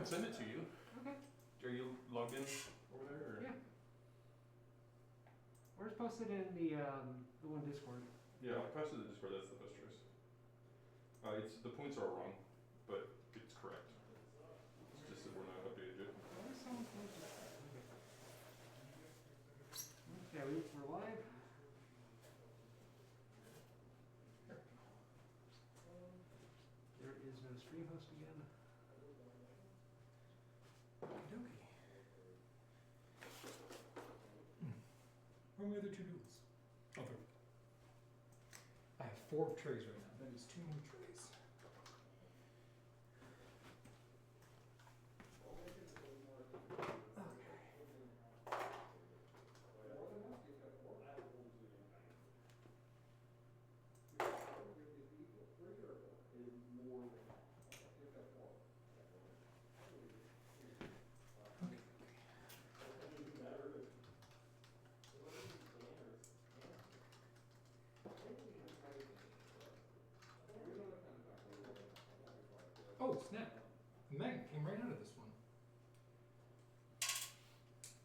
can send it to you. Okay. Are you logged in over there? Or? Yeah. Where's posted in the one Discord? Yeah, I posted the Discord. That's the best choice. It's the points are wrong, but it's correct. It's just that we're not updated yet. Where's someone posted? Okay, we're live. There is no stream host again. Okey-dokey. Where are my other two duels? Oh, there. I have 4 trays right now. That is 2 more trays. Oh, snap. The magnet came right out of this one.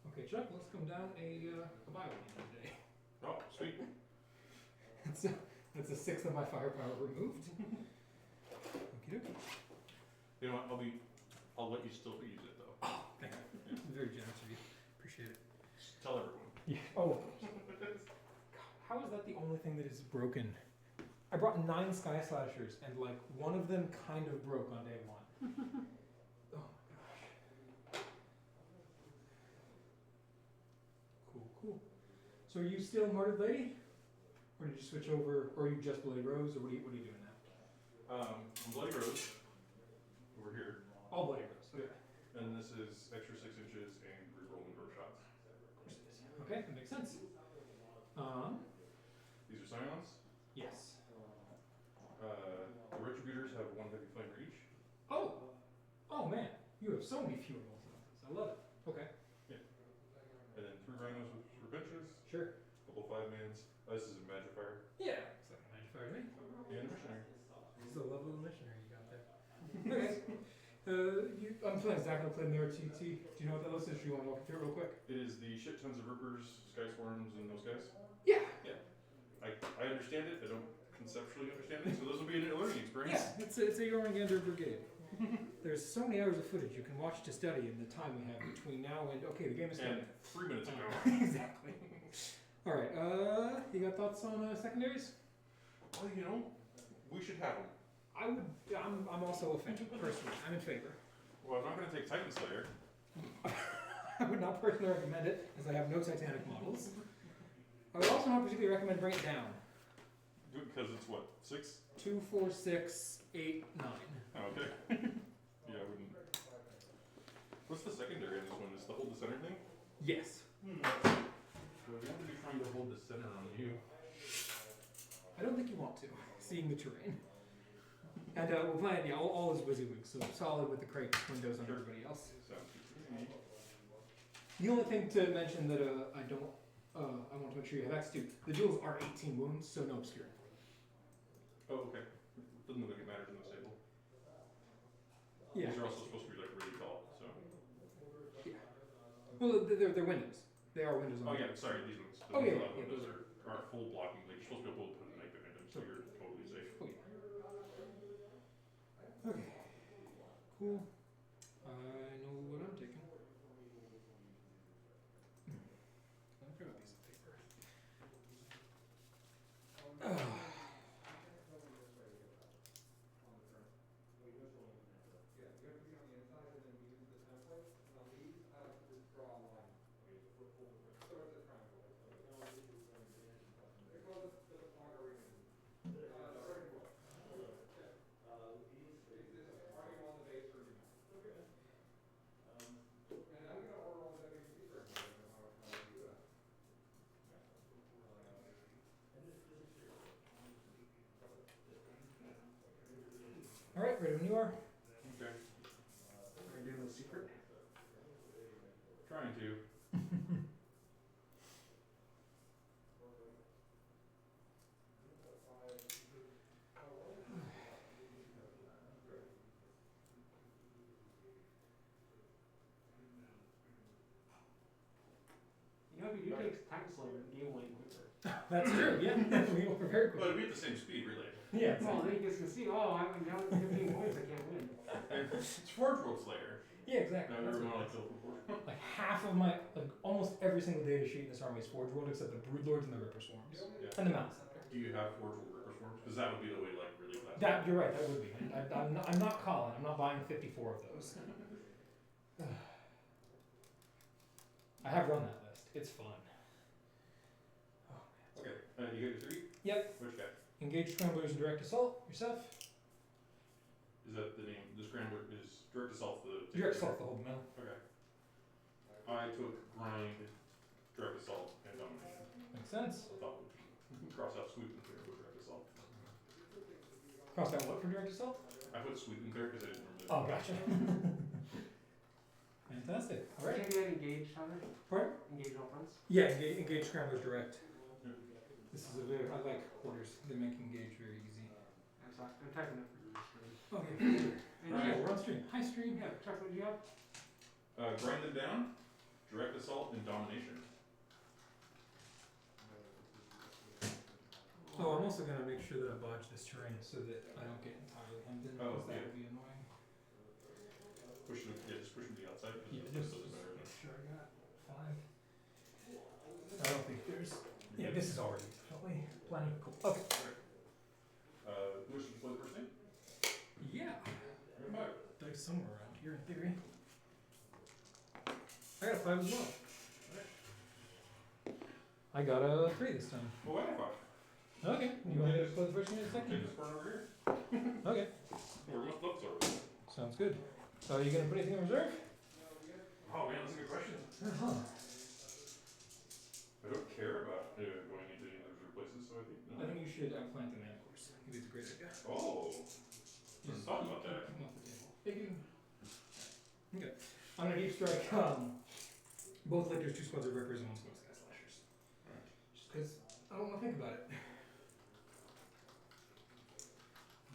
Okay, Chuck, let's come down a Bible today. Oh, sweet. That's a 6th of my firepower removed. Okie dokie. You know what? I'll let you still use it though. Oh, thank you. Very generous of you. Appreciate it. Just tell everyone. Yeah. Oh. How is that the only thing that is broken? I brought 9 Sky Slashers, and like one of them kind of broke on day 1. Oh my gosh. Cool. So are you still Martyred Lady? Or did you switch over, or are you just Bloody Rose, or what are you doing now? I'm Bloody Rose. Over here. All Bloody Rose, okay. And this is extra 6 inches and rerolling burst shots. Okay, that makes sense. These are Scions. Yes. The Retributors have 1 heavy flamer each. Oh man, you have so many fewer rolls than this. I love it. Okay. Yeah. And then 3 Rhinos with benches. Sure. A couple 5-mans. This is a Magifier. Yeah, it's like a Magifier to me. And a Missionary. This is the level of missionary you got there. Okay. I'm playing Zach, I'm playing the RTT. Do you know what that list is? Do you want to walk through it real quick? It is the shit tons of Rippers, Sky Swarms, and those guys. Yeah. I understand it. I don't conceptually understand it, so this will be a learning experience. Yeah, it's a Jormungandr brigade. There's so many hours of footage you can watch to study in the time we have between now and okay, the game is started. And 3 minutes ago. Exactly. All right. You got thoughts on secondaries? Well, you know, we should have them. I'm also a fan, personally. I'm in favor. Well, I'm not going to take Titan Slayer. I would not personally recommend it, as I have no Titanic models. I would also not particularly recommend bring it down. Do it because it's what, 6? 2, 4, 6, 8, 9. Oh, okay. Yeah, I wouldn't. What's the secondary in this one? Is the hold the center thing? Yes. So we have to be trying to hold the center on you. I don't think you want to, seeing the terrain. And we're playing, all is WYSIWYG, so solid with the crate windows on everybody else. Sounds good to me. The only thing to mention that I want to make sure you have access to, the duels are 18 wounds, so no obscuring. Oh, okay. Doesn't look like it matters in the stable. Yeah. These are also supposed to be like really tall, so. Yeah. Well, they're windows. They are windows on Oh the yeah, sorry, these ones. The Oh, ones yeah, without yeah, windows those are full blocking. Like you're supposed to be able to put a knife behind them, so you're totally safe. Oh, yeah. Okay. Cool. I know what I'm taking. I'll grab a piece of paper. All right, ready when you are. Okay. Are you doing the secret? Trying to. you take time slower and game way quicker. That's true, yeah. We were very But quick. we at the same speed, really. Yeah, Well, exactly. then you guys can see, oh, I'm down to 15 points, I can't win. And it's Forge World Slayer. Yeah, exactly. Now That's everyone what like it is. kill for Forge. Like half of my, like almost every single data sheet in this army is Forge World except the Broodlords and the Ripper Swarms. Yeah. And the Mountain Center. Do you have Forge World Ripper Swarms? Because that would be the way to like really class. That, you're right, that would be. I'm not Colin, I'm not buying 54 of those. I have run that list. It's fun. Okay. You got your 3? Yep. Which guy? Engage Scramblers and Direct Assault. Yourself? Is that the name? The Scrambler is Direct Assault the Direct Assault the whole mill. Okay. I took Grind, Direct Assault, and Domination. Makes sense. I thought we'd cross out Sweep and Clear with Direct Assault. Cross out what for Direct Assault? I put Sweep and Clear because I didn't remember. Oh, gotcha. Fantastic. Can Alright. you get engaged, Tyler? Pardon? Engage all fronts? Yeah, engage Scramblers direct. Yeah. This is a very, I like quarters. They make engage very easy. I'm typing it for your screen. Okay. And Alright. Yeah, we're on stream. Hi stream. yeah, Chuck, what do you have? Grind them down, Direct Assault, and Domination. Oh, I'm also gonna make sure that I bodge this terrain so that I don't get entirely hemmed in, Oh, because that yeah. would be annoying. Push them, yeah, just push them to the outside. Yeah, Because just doesn't matter. make sure I got 5. I don't think there's. Yeah, this is already definitely plenty. Cool. Okay. Who wishes to play the first name? Yeah. Five. Dice somewhere around here in theory. I got a 5 as well. I got a 3 this time. Oh, I got 5. Okay. You want me to play the first one in a Take second? this corner over here. Okay. Or what looks over there. Sounds good. Are you gonna put anything in reserve? Oh man, that's a good question. Uh-huh. I don't care about going into any other places, so I think no. I think you should outflank the mana course. I think it's a great idea. Oh. Let's talk about that. Come off the table. Okay. I'm gonna deep strike both Lictors, 2 squads of Rippers, and 1 squad of Sky Slashers. Alright. Just because I don't want to think about it.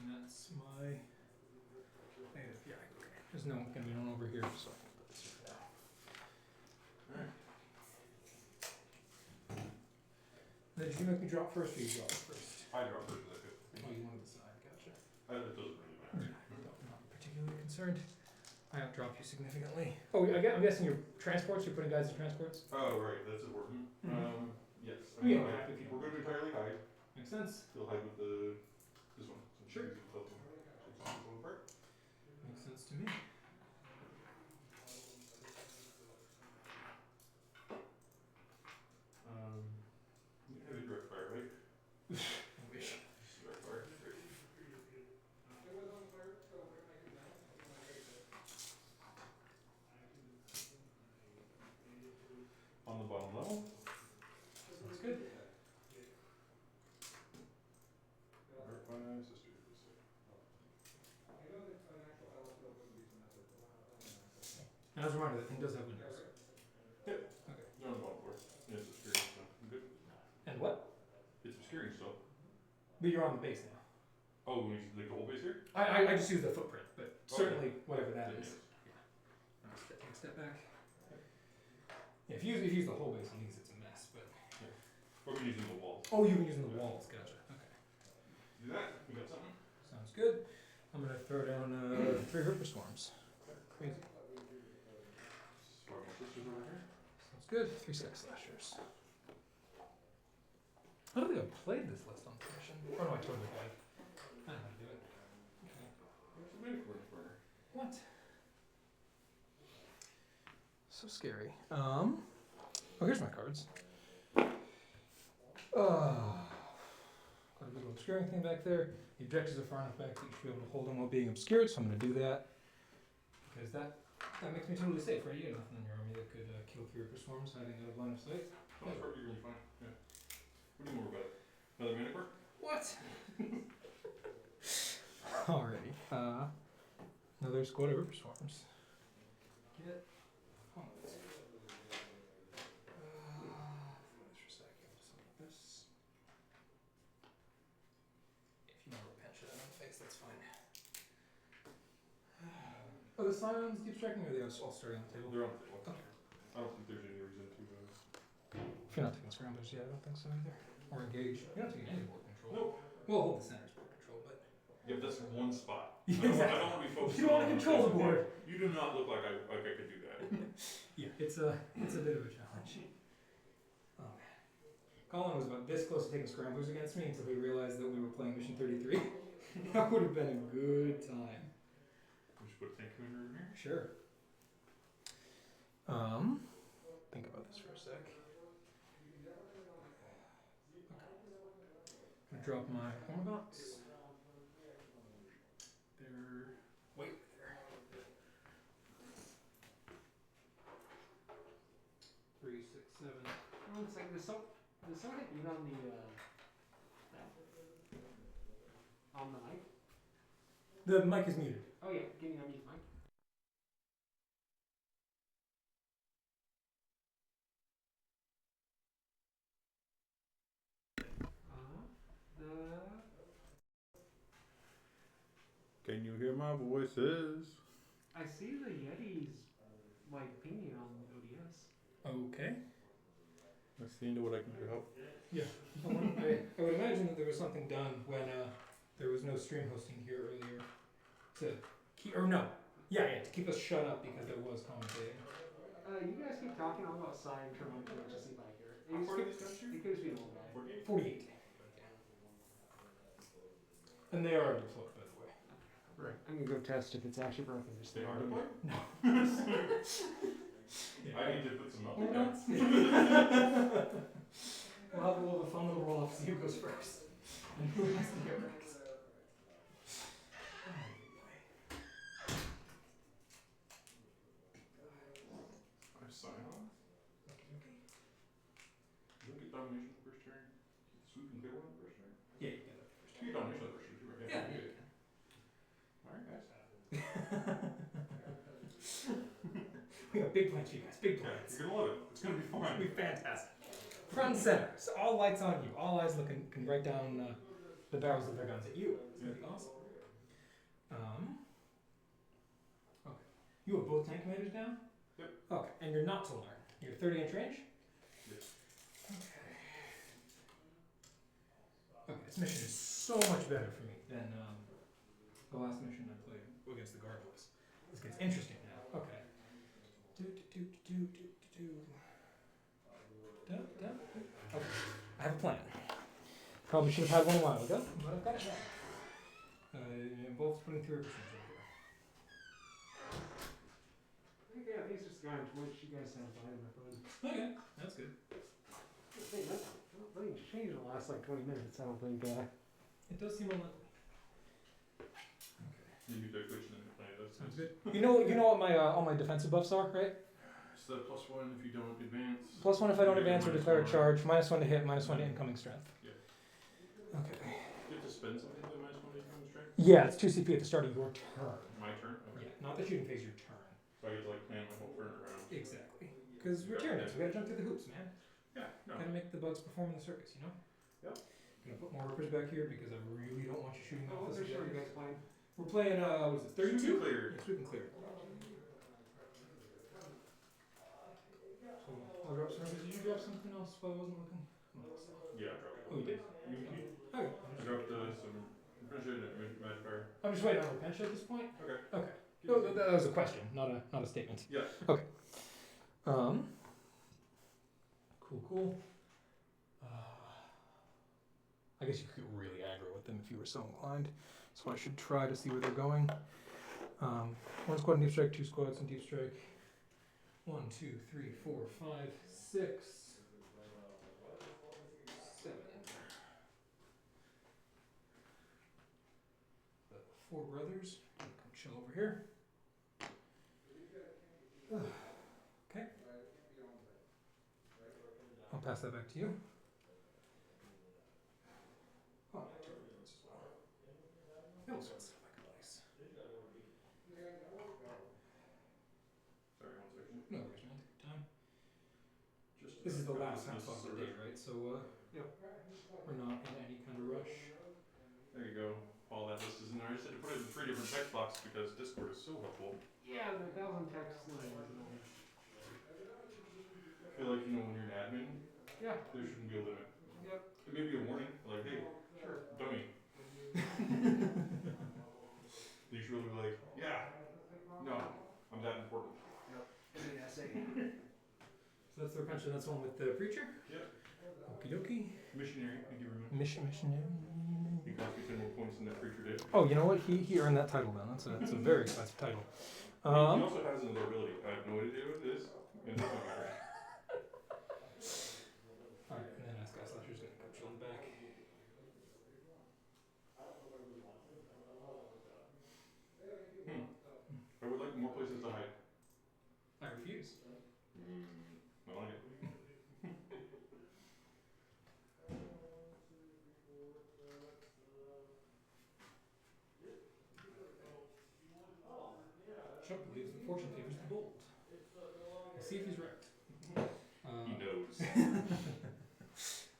And that's my. Yeah, okay. There's no gonna be none over here, so I can put this here for now. Alright. Now, did you make me drop first, or you drop first? I draw first as I could. Oh, you wanted the side, gotcha. It doesn't really matter. Not particularly concerned. I outdrop you significantly. Oh, I'm guessing your transports. You're putting guys in transports. Oh, right, that's important. Mhm. Yes. Yeah, if you We're going to entirely hide. Makes sense. You'll hide with this one. Sure. Takes off the apart. Makes sense to me. You can have a direct fire, right? I wish. Just direct fire. Great. On the bottom level. Sounds good. Verify sisters. And as a reminder, that thing does have windows. Yep. Okay. They're on the bottom floor. Yeah, it's obscuring, so I'm good. And what? It's obscuring still. But you're on the base now. Oh, when you like the whole base here? I just use the footprint, but Okay. certainly whatever that Yeah, is. yes. Take a step back. Yeah, if you use the whole base on these, it's a mess. But Or we're using the wall. oh, you've been using the walls. Gotcha. Okay. Do that. We got something? Sounds good. I'm gonna throw down 3 Ripper Swarms. Crazy. Spark my sisters over here. Sounds good. 3 Sky Slashers. I don't think I've played this list on the mission. Oh no, I totally have. I know how to do it. Okay. There's a mana corner corner. What? So scary. Oh, here's my cards. Got a little obscuring thing back there. The objectives are far enough back that you should be able to hold them while being obscured, so I'm going to do that. Because that makes me totally safe, right? You have nothing in your army that could kill 3 Ripper Swarms hiding out of line of sight. Oh, that's probably really fine. Yeah. What do you more about? Another mana core? What? Alrighty. Another squad of Ripper Swarms. Get pumped. For a second. Something like this. If you want to pinch it in the face, that's fine. Oh, the Scions deep striking, or are they all starting on the table? They're on the table. Okay. I don't think there's any reason to If you're not taking scramblers, yeah, I don't think so either. Or engage. You're not taking any board control. Nope. Well, hold the center's board control, but. Yeah, but that's one spot. Yeah, I don't want to be focused. You don't want to control the board. You do not look like I could do that. Yeah, it's a bit of a challenge. Oh man. Colin was about this close to taking scramblers against me until he realized that we were playing Mission 33. That would have been a good time. We should put a tank commander in here. Sure. Think about this for a sec. Gonna drop my Hormogots. They're way there. 3, 6, 7. One second, there's someone hit mute on the mic? The mic is muted. Oh yeah, give me unmute mic. Can you hear my voices? I see the Yeti's like pinging on ODS. Okay. Let's see into what I can do to help. Yeah. I would imagine that there was something done when there was no stream hosting here earlier to keep, or no. Yeah, to keep us shut up because there was commentating. You guys keep talking. I'll go outside and turn on the to see if I hear it. How far do these guys shoot? It could just be a little guy. 48? 48. And they are deployed, by the way. Right. I'm gonna go test if it's actually broken. Just They are deployed? No. I need to put some up We're there. not. We'll have a fun little roll off. See who goes first. And who has to get wrecked. I sign on. You don't get domination the first turn. Swoop and clear one the first turn. Yeah, you get that first. You get domination the first turn, too, right? Yeah. Good. Alright, guys. We got big plans for you guys. Big plans. You're gonna love it. It's gonna be It's fun. gonna be fantastic. Front and center. So all lights on you. All eyes looking can right down the barrels of their guns at you. It's gonna be awesome. Okay. You have both tank commanders down? Yep. Okay. And you're not to learn. You're 30-inch range? Yes. Okay. Okay. This mission is so much better for me than the last mission I played against the Gargoyles. This gets interesting now. Okay. Okay. I have a plan. Probably should have had one a while ago, but I've got it now. It involves putting 3 percent over here. I think it's just gone to what you guys have behind my phone. Okay, that's good. Hey, nothing's changed in the last like 20 minutes. I don't think. It does seem unlikely. You do declaration in the plan, that's Sounds good. You know what my all my defensive buffs are, right? It's the +1 if you don't advance. +1 if I don't You get advance or minus declare a 1. charge. -1 to hit. -1 to incoming strength. Yeah. Okay. Do you have to spend something to the -1 incoming strength? Yeah, it's 2 CP at the start of your turn. My turn? Okay. Yeah, not the shooting phase. Your turn. So I get to like plan my whole turn around. Exactly. Because we're Tyranids. We gotta jump through the hoops, man. Yeah, no. Gotta make the bugs perform in the circus, you know? Yep. Gonna put more rippers back here because I really don't want you shooting Oh, off what this mission are you objective. guys playing? We're playing, what is it, 32? Clear. Yes, we can clear. So, I'll drop some rippers. Did you drop something else while I wasn't looking? Yeah, I dropped it. Oh, you did? Okay. Okay. I dropped some impression and magic fire. I'm just waiting on the bench at this point. Okay. Okay. No, that was a question, not a statement. Yeah. Okay. Cool. I guess you could get really aggro with them if you were so inclined. So I should try to see where they're going. 1 squad in deep strike, 2 squads in deep strike. 1, 2, 3, 4, 5, 6, 7. The 4 brothers. Come chill over here. Okay. I'll pass that back to you. Oh, my Tyranids as well. That looks like a place. Sorry, 1 second. No worries, man. Take your time. Just This is the last this house of the day, right? So, Yep. we're not in any kind of rush. There you go. All that list is in there. I just had to put it in 3 different text boxes because Discord is so helpful. Yeah, the 1,000 text. I feel like, you know, when you're an admin, Yeah. There shouldn't be a limit. Yep. It may be a warning, like, hey, Sure. dummy. You should really be like, yeah, no, I'm that important. Yep. Give me an essay. So that's the repentance. That's one with the preacher. Yep. Okie dokie. Missionary, thank you very much. Missionary. You cost me 10 more points than that preacher did. Oh, you know what? He earned that title, man. That's a very expensive title. He also has another ability. I have no idea what it is, and it doesn't matter. Alright, and then Sky Slasher's gonna go chill in the back. I would like more places to hide. I refuse. I like it. Chuck believes that fortune favors the bold. We'll see if he's right. He knows.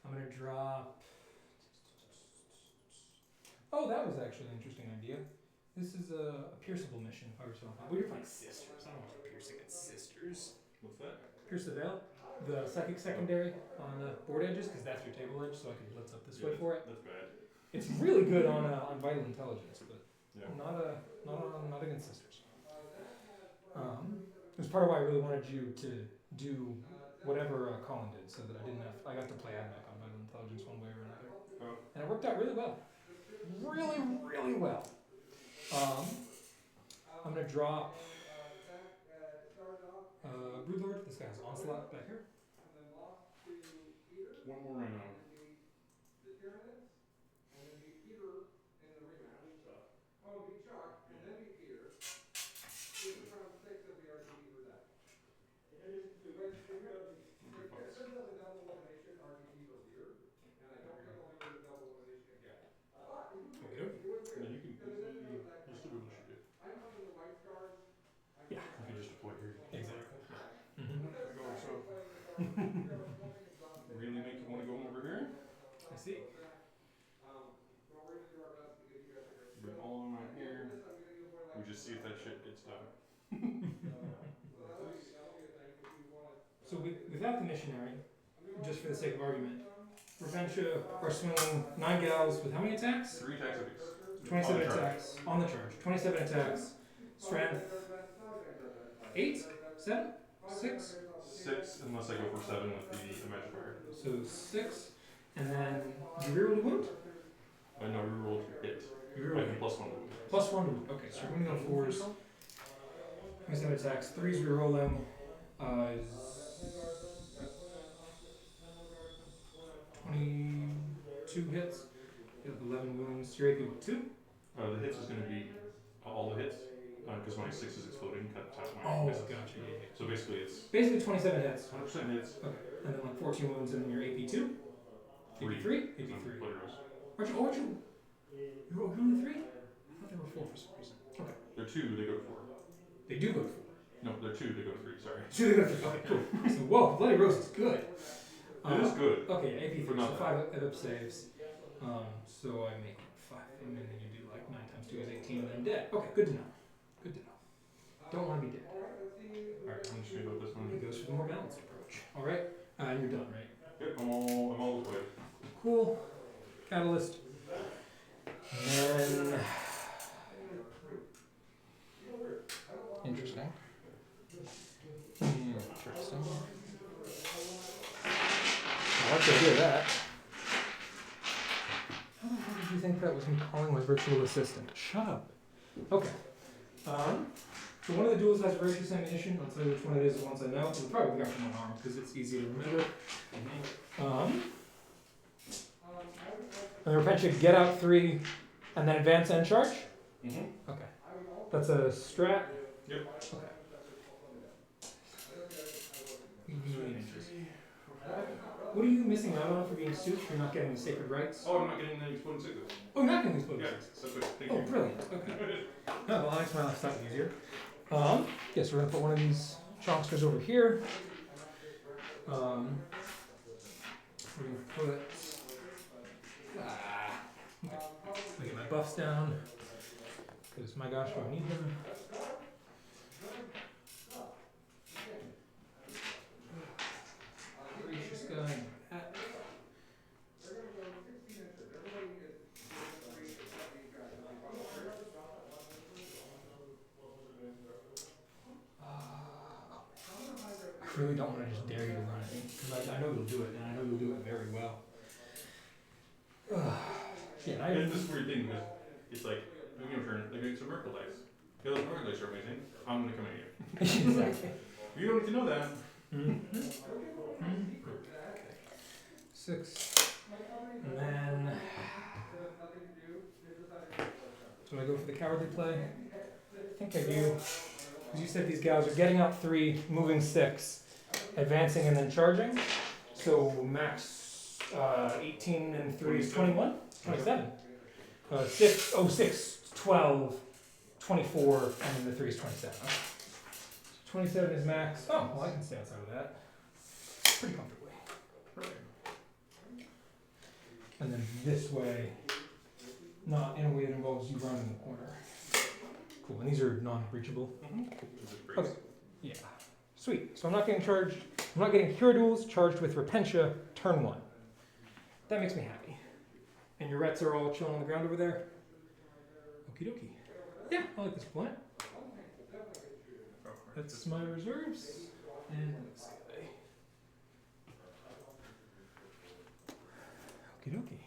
I'm gonna drop. Oh, that was actually an interesting idea. This is a pierceable mission, if I were so inclined. Well, you're playing sisters. I don't want to pierce against sisters. What's that? Pierce the veil, the psychic secondary on the board edges, because that's your table edge, so I can blitz up this way for it. That's bad. It's really good on vital intelligence, but Yeah. not against sisters. It was part of why I really wanted you to do whatever Colin did, so that I got to play AdMech on vital intelligence one way or another, Oh. and it worked out really well, really well. I'm gonna drop Broodlord. This guy has Onslaught back here. One more right now. The Tyranids, and then beat Peter in the rematch. Oh, beat Chuck, and then beat Peter. This is round 6 of the RTP for that. But it says that the double elimination RTP for Peter, and I don't think I'll do the double elimination again. But it was weird. It was Yeah, weird. you can easily, you'll still be able to shoot it. I'm up in the white stars. Yeah. You can just deploy here. Exactly. Go, so. Really make you want to go over here? I see. Bring all of them out here. We just see if that shit gets done. So without the missionary, just for the sake of argument, Reventia are swinging 9 gals with how many attacks? 3 attacks apiece. 27 On the charge. attacks on the charge. 27 attacks. Strength 8, 7, 6. 6 unless I go for 7 with the Magifier. So 6, and then you reroll the wound. I know reroll to hit. You I reroll can plus 1 to wound. plus 1 to wound. Okay, so we're gonna go 4s. 27 attacks. 3s rerolling. 22 hits. You have 11 wounds. Your AP 2. The hits is going to be all the hits. Because my 6 is exploding, cut out my Oh, misses. gotcha. Yeah. So basically it's Basically 27 hits. 100% hits. Okay, and then like 14 wounds, and then your AP 2. AP 3. AP 3. Bloody Rose. Aren't you? You're only 3? I thought there were 4 for some reason. Okay. They're 2, they go to 4. They do go to 4. No, they're 2, they go to 3, sorry. 2 they go to 3. Okay, cool. So whoa, Bloody Rose is good. It is good. Okay, AP 3. For So nothing. 5 up saves. So I make 5 of them, and then you do like 9 times 2 is 18, and then dead. Okay, good to know. Good to know. Don't want to be dead. Alright, I'm just going to go with this one. It goes for the more balanced approach. All right, and you're done, right? Yep, I'm all the way. Cool. Catalyst. And interesting. Interesting. I'd like to hear that. How the hell did you think that was me calling my virtual assistant? Shut up. Okay. So one of the duels has voracious ammunition. I'll tell you which one it is once I know. We'll probably got from one arm because it's easy to remember. And the Repentia get out 3 and then advance and charge? Mm-hmm. Okay. That's a strat? Yep. Okay. 18 inches. What are you missing out on for being suited? You're not getting the sacred rights? Oh, I'm not getting the exploding 6. Oh, you're not getting these bonus Yeah, sixes. that's good. Thank Oh, you. brilliant. Okay. Oh, well, that makes my life slightly easier. Yes, we're going to put one of these chonksters over here. We're going to put... Let me get my buffs down. Because, my gosh, do I need them? Gracious guy. really don't want to just dare you to run it, because I know you'll do it, and I know you'll do it very well. Yeah, and And this weird thing because it's like, we give a turn, like it's a miracle dice. Yeah, those miracle dice are amazing. I'm gonna come at you. Exactly. You don't need to know that. Six. And then. So I go for the cowardly play? I think I do. Because you said these guys are getting up 3, moving 6, advancing and then charging. So max 18 and 3 is 21? 27. 6, 12, 24, and then the 3 is 27. 27 is max. Oh, well, I can stay outside of that. Pretty comfortably. And then this way, not in a way that involves you rounding the corner. Cool, and these are non-breachable. Okay, yeah. Sweet, so I'm not getting charged, I'm not getting Cure Duels charged with Repentia turn 1. That makes me happy. And your Rets are all chilling on the ground over there? Okie dokie. Yeah, I like this plan. That's my reserves. And this guy. Okie dokie.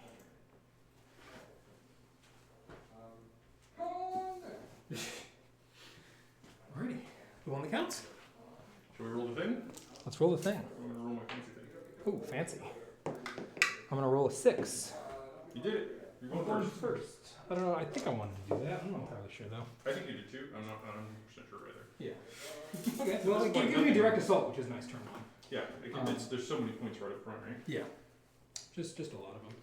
Alrighty. The one that counts? Should we roll the thing? Let's roll the thing. I'm gonna roll my fancy thing. Ooh, fancy. I'm gonna roll a 6. You did it. You're I'm going going first. first. I don't know, I think I wanted to do that. I'm not entirely sure though. I think you did too. I'm not 100% sure either. Yeah. Okay, well, it gives me direct assault, which is nice turn 1. Yeah, there's so many points right up front, right? Yeah. Just a lot of them.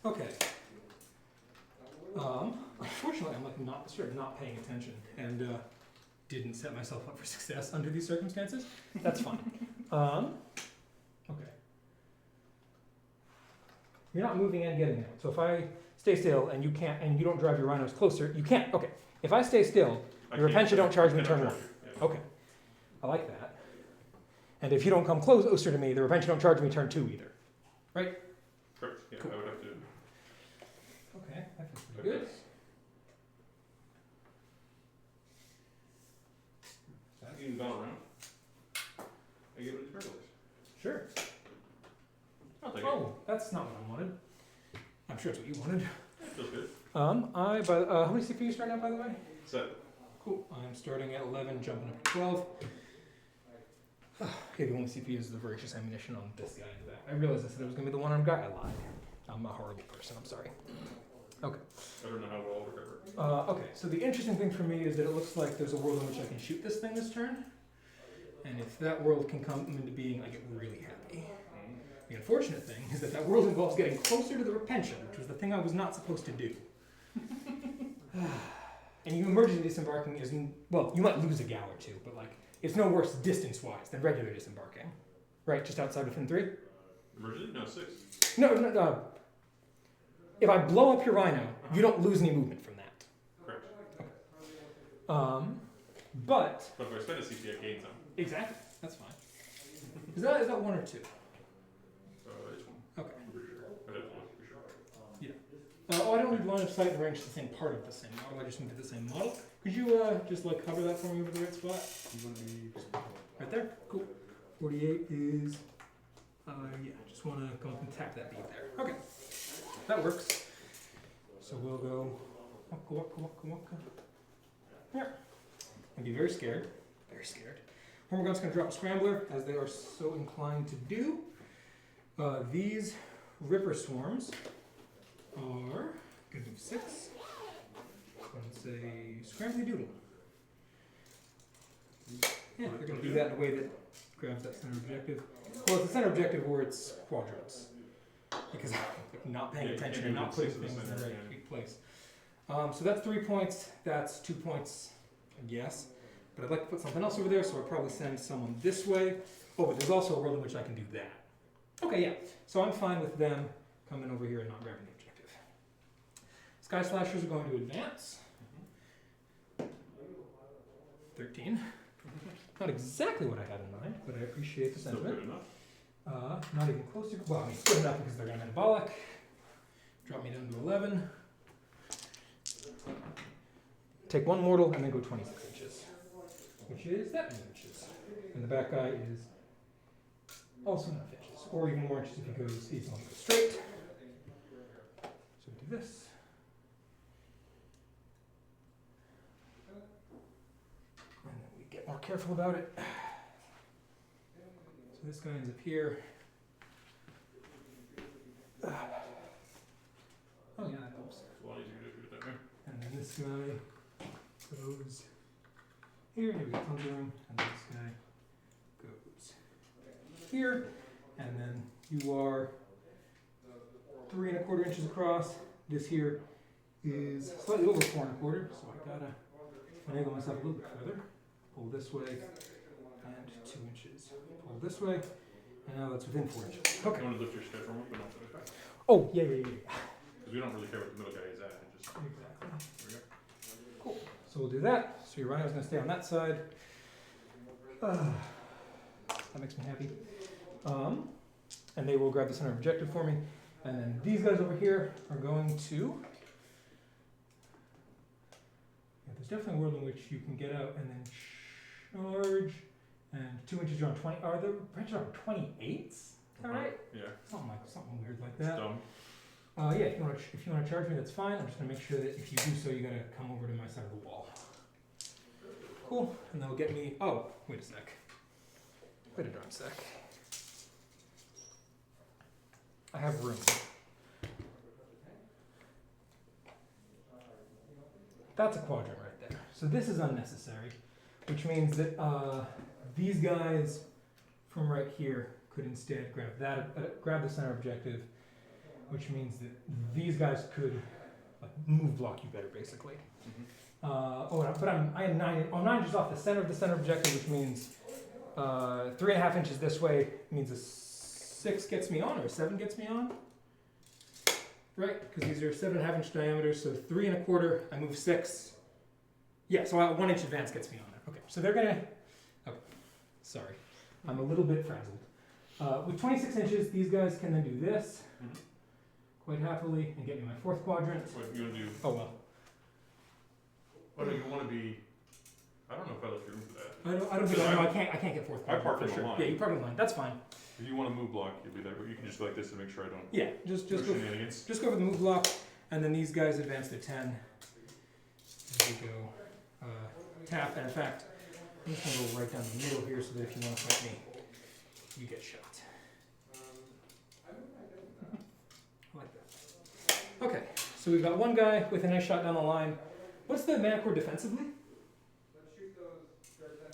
Okay. Unfortunately, I'm like not paying attention and didn't set myself up for success under these circumstances. That's fine. Okay. You're not moving and getting out. So if I stay still and you can't, and you don't drive your rhinos closer, you can't. Okay. If I stay still, your Repentia don't charge me turn 1. Yeah. Okay. I like that. And if you don't come closer to me, the Repentia don't charge me turn 2 either. Right? Correct. Yeah, Cool. I would have to. Okay, that feels pretty good. You can battle around. I get one of these miracle dice. Sure. I'll take Oh, that's not what I wanted. I'm sure it's what you wanted. it. That feels good. How many CPU you starting at, by the way? Set. Cool. I'm starting at 11, jumping up to 12. Yeah, the only CPU is the voracious ammunition on this guy in the back. I realized I said it was going to be the one-armed guy. I lied. I'm a horrible person. I'm sorry. Okay. I don't know how well I'll recover. Okay, so the interesting thing for me is that it looks like there's a world in which I can shoot this thing this turn. And if that world can come into being, I get really happy. The unfortunate thing is that that world involves getting closer to the Repentia, which was the thing I was not supposed to do. And you emergency disembarking is, well, you might lose a gal or two, but like, it's no worse distance-wise than regular disembarking. Right, just outside within 3? Emergency? No, 6. No. If I blow up your rhino, you don't lose any movement from that. Correct. But But if I spend a CP, I gain some. exactly, that's fine. Is that 1 or 2? It's 1. Okay. I'm pretty sure. I'd have to look to be sure. I don't need line of sight and range to the same part of the same model. I just need the same model. Could you just like cover that for me over the right spot? Right there. Cool. 48 is. Yeah. Just want to come up and tap that bead there. Okay. That works. So we'll go. Waka. Here. And be very scared. Very scared. Hormagaun's going to drop a scrambler, as they are so inclined to do. These Ripper Swarms are going to move 6. And say scrambly doodle. Yeah, they're going to do that in a way that grabs that center objective. Well, it's the center objective or it's quadrants. Because I'm not paying attention and not putting things in the right place. So that's 3 points. That's 2 points, I guess. But I'd like to put something else over there, so I'll probably send someone this way. Oh, but there's also a world in which I can do that. Okay, yeah. So I'm fine with them coming over here and not grabbing the objective. Sky Slashers are going to advance. 13. Not exactly what I had in mind, but I appreciate the Still sentiment. good enough. Not even close to, well, I mean, good enough because they're going to metabolic. Drop me down to 11. Take 1 mortal and then go 26 inches, which is that many inches. And the back guy is also enough inches, or even more inches if he goes, he's going to go straight. So we do this. And then we get more careful about it. So this guy ends up here. Oh yeah, that helps. It's a lot easier to do it that way. And then this guy goes here, and we got tons of room, and this guy goes here, and then you are 3 1/4 inches across. This here is slightly over 4 1/4, so I gotta finagle myself a little bit further. Pull this way, and 2 inches. Pull this way, and now that's within 4 inches. Okay. You want to lift your sketch from open up to the back? Oh, yeah. Because we don't really care what the middle guy is at. It just, Exactly. there we go. Cool. So we'll do that. So your rhino's going to stay on that side. That makes me happy. And they will grab the center objective for me. And then these guys over here are going to... Yeah, there's definitely a world in which you can get out and then charge. And 2 inches are on 20. Are the branches on 28s? All right. Yeah. Something weird like It's that. dumb. Yeah, if you want to charge me, that's fine. I'm just gonna make sure that if you do so, you gotta come over to my side of the wall. Cool, and that'll get me. Oh, wait a sec. Wait a darn sec. I have room. That's a quadrant right there. So this is unnecessary, which means that these guys from right here could instead grab that, grab the center objective. Which means that these guys could move block you better, basically. But I am 9 inches off the center of the center objective, which means 3 1/2 inches this way means a 6 gets me on, or a 7 gets me on. Right, because these are 7 1/2 inch diameters, so 3 1/4, I move 6. Yeah, so 1 inch advance gets me on there. Okay, so they're gonna, okay, sorry. I'm a little bit frazzled. With 26 inches, these guys can then do this. Quite happily, and get me my 4th quadrant. What you want to do? Oh well. Oh no, you want to be. I don't know if I left room for that. I can't get 4th quadrant. I parked for on the sure. line. Yeah, you park on the line. That's fine. If you want to move block, you'll be there, but you can just go like this to make sure I don't. Yeah, just do go. shenanigans. Just go for the move block, and then these guys advance to 10. There we go. Tap, and in fact, I'm just gonna go right down the middle here, so that if you want to fight me, you get shot. I like that. Okay, so we've got one guy with a nice shot down the line. What's the mana core defensively?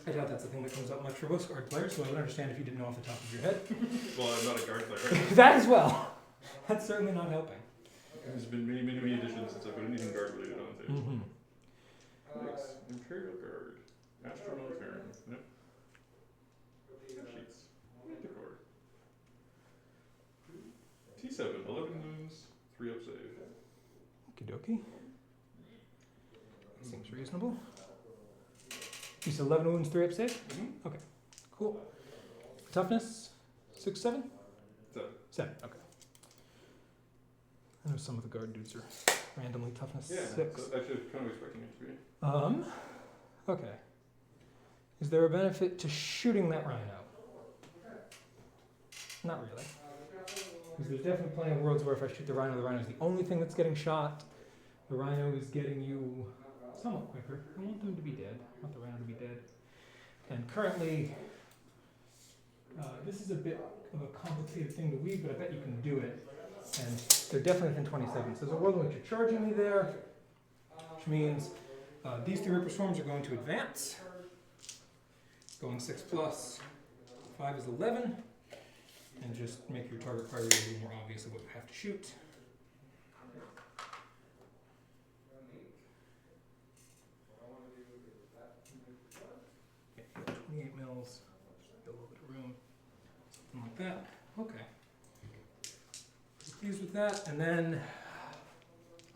I doubt that's a thing that comes up much for most guard players, so I would understand if you didn't know off the top of your head. Well, I'm not a guard player. That as well. That's certainly not helping. There's been many editions since I put anything guard related on the table. Next, Imperial Guard, Astromilitarum. Nope. Sheets. Decor. T7, 11 wounds, 3 up save. Okie dokie. Seems reasonable. You said 11 wounds, 3 up save? Okay, cool. Toughness? 6, 7? 7, okay. I know some of the guard dudes are randomly toughness 6. So actually, kind of expecting it to be. Okay. Is there a benefit to shooting that rhino? Not really. Because there's definitely plenty of worlds where if I shoot the rhino is the only thing that's getting shot. The rhino is getting you somewhat quicker. I want them to be dead. I want the rhino to be dead. And currently, this is a bit of a complicated thing to weave, but I bet you can do it. And they're definitely within 27. So there's a world in which you're charging me there, which means these 3 Ripper Swarms are going to advance. Going 6 plus 5 is 11. And just make your target priority a little more obvious of what you have to shoot. Okay, 28 mils, a little bit of room, something like that. Okay. Pretty pleased with that, and then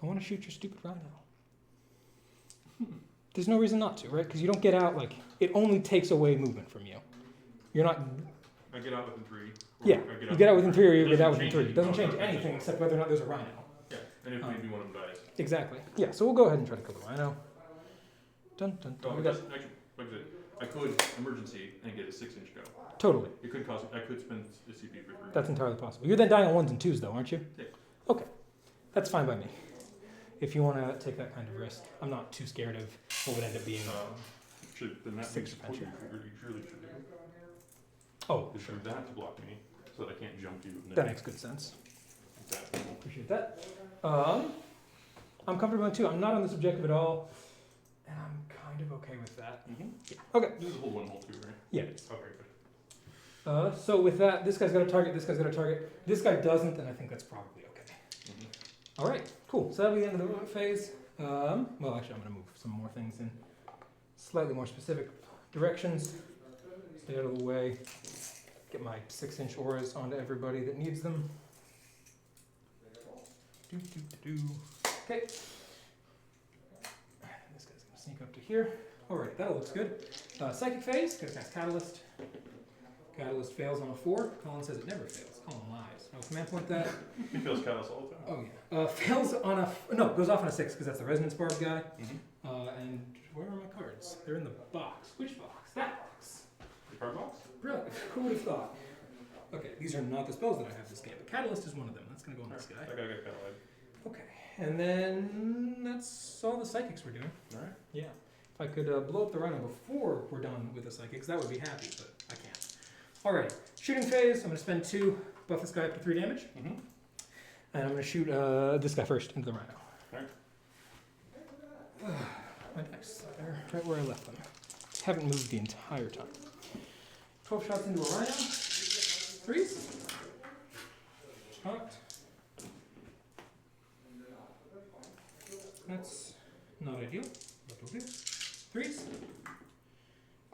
I want to shoot your stupid rhino. There's no reason not to, right? Because you don't get out, like, it only takes away movement from you. You're not... I get out within 3. Yeah, you get out within 3 or you get out within 3. It It doesn't change anything except whether or not there's a rhino. Yeah, and if maybe one of them dies. Exactly. Yeah, so we'll go ahead and try to kill the rhino. Dun, dun, dun. Oh, We got... actually, like I said, I could emergency and get a 6-inch go. Totally. It could cause. I could spend a CP for 3. That's entirely possible. You're then dying on 1s and 2s, though, aren't you? Yeah. Okay. That's fine by me. If you want to take that kind of risk, I'm not too scared of what would end up being. Then that 6 makes adventure. what you surely should do. Oh, Is do that to block me, so that I can't jump you. And that then makes good sense. that. Appreciate that. I'm comfortable in 2. I'm not on this objective at all, and I'm kind of okay with that. Mm-hmm. Yeah. Okay. This is hold 1, hold 2, right? Yeah. It is. Okay, good. So with that, this guy's got a target. This guy's got a target. This guy doesn't, and I think that's probably okay. Mm-hmm. All right. Cool. So that'll be the end of the movement phase. Well, actually, I'm going to move some more things in slightly more specific directions. Stay out of the way. Get my 6-inch auras onto everybody that needs them. Okay. This guy's going to sneak up to here. All right, that looks good. Psychic phase. Gonna cast Catalyst. Catalyst fails on a 4. Colin says it never fails. Colin lies. I'll command point that. He feels callous all the time. Oh yeah. Fails on a no. Goes off on a 6 because that's the resonance barb guy. Mm-hmm. And where are my cards? They're in the box. Which box? That box. The card box? Brilliant. Who would have thought? Okay, these are not the spells that I have this game, but Catalyst is one of them. That's gonna go on this guy. That guy got catalyzed. Okay, and then that's all the psychics we're doing. All right. Yeah. If I could blow up the rhino before we're done with the psychics, that would be happy, but I can't. Alright, shooting phase. I'm gonna spend 2, buff this guy up to 3 damage, Mm-hmm. and I'm gonna shoot this guy first into the rhino. Alright. My dice. They're right where I left them. Haven't moved the entire time. 12 shots into a rhino. 3s. Shocked. That's not ideal, but will do. 3s.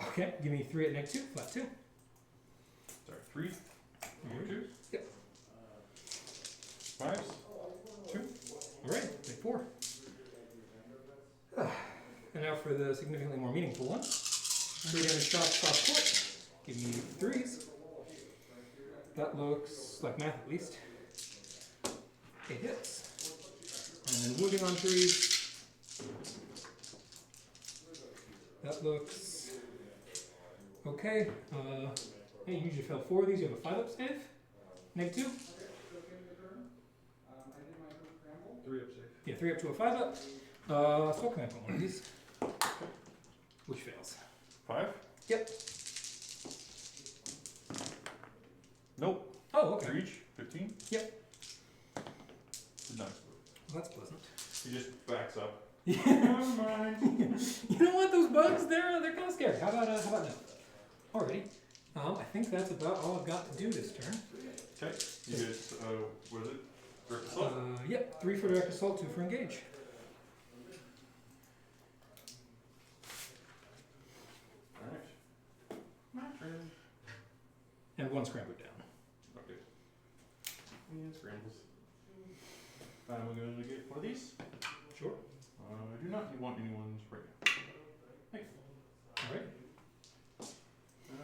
Okay, give me 3 at neg 2, flat 2. Sorry, 3. Number 2. Yep. 5s. 2. Alright, neg 4. And now for the significantly more meaningful one. 3 damage shots cross court. Give me 3s. That looks like math at least. It hits. And then wounding on 3s. That looks okay. Hey, you usually fail 4 of these. You have a 5 up save. Neg 2. 3 up safe. Yeah, 3 up to a 5 up. So what can I put one of these? Which fails. 5? Yep. Nope. Oh, okay. 3 each. 15? Yep. Did not explode. Well, that's pleasant. He just backs up. Never mind. You don't want those bugs? They're kind of scary. How about no? Alrighty. I think that's about all I've got to do this turn. Okay. You get, what is it? Direct assault? Yep. 3 for direct assault, 2 for engage. Alright. My turn. And 1 scrambled down. Okay. And scrambles. I'm going to get one of these. Sure. I do not want anyone's right now. Thank you. Alright. The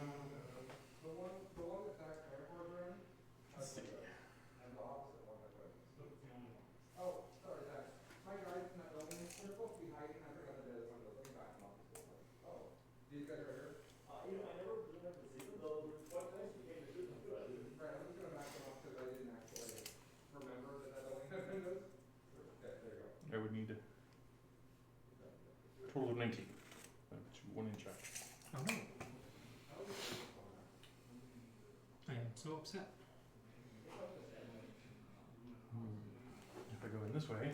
one that attacked airport room? Let's see. And the opposite one that went. Oh, sorry, Zach. My guys in that building, they're supposed to be hiding. I forgot that there's one of those. Let me back them up. Oh, these guys are here? I never really got to see them, though. It was quite nice. We came to shoot them, but I didn't. Right, I'm just gonna back them up because I didn't actually remember that that building had windows. Okay, there you go. I would need a total of 19. That puts you 1 inch out. Oh no. I am so upset. If I go in this way.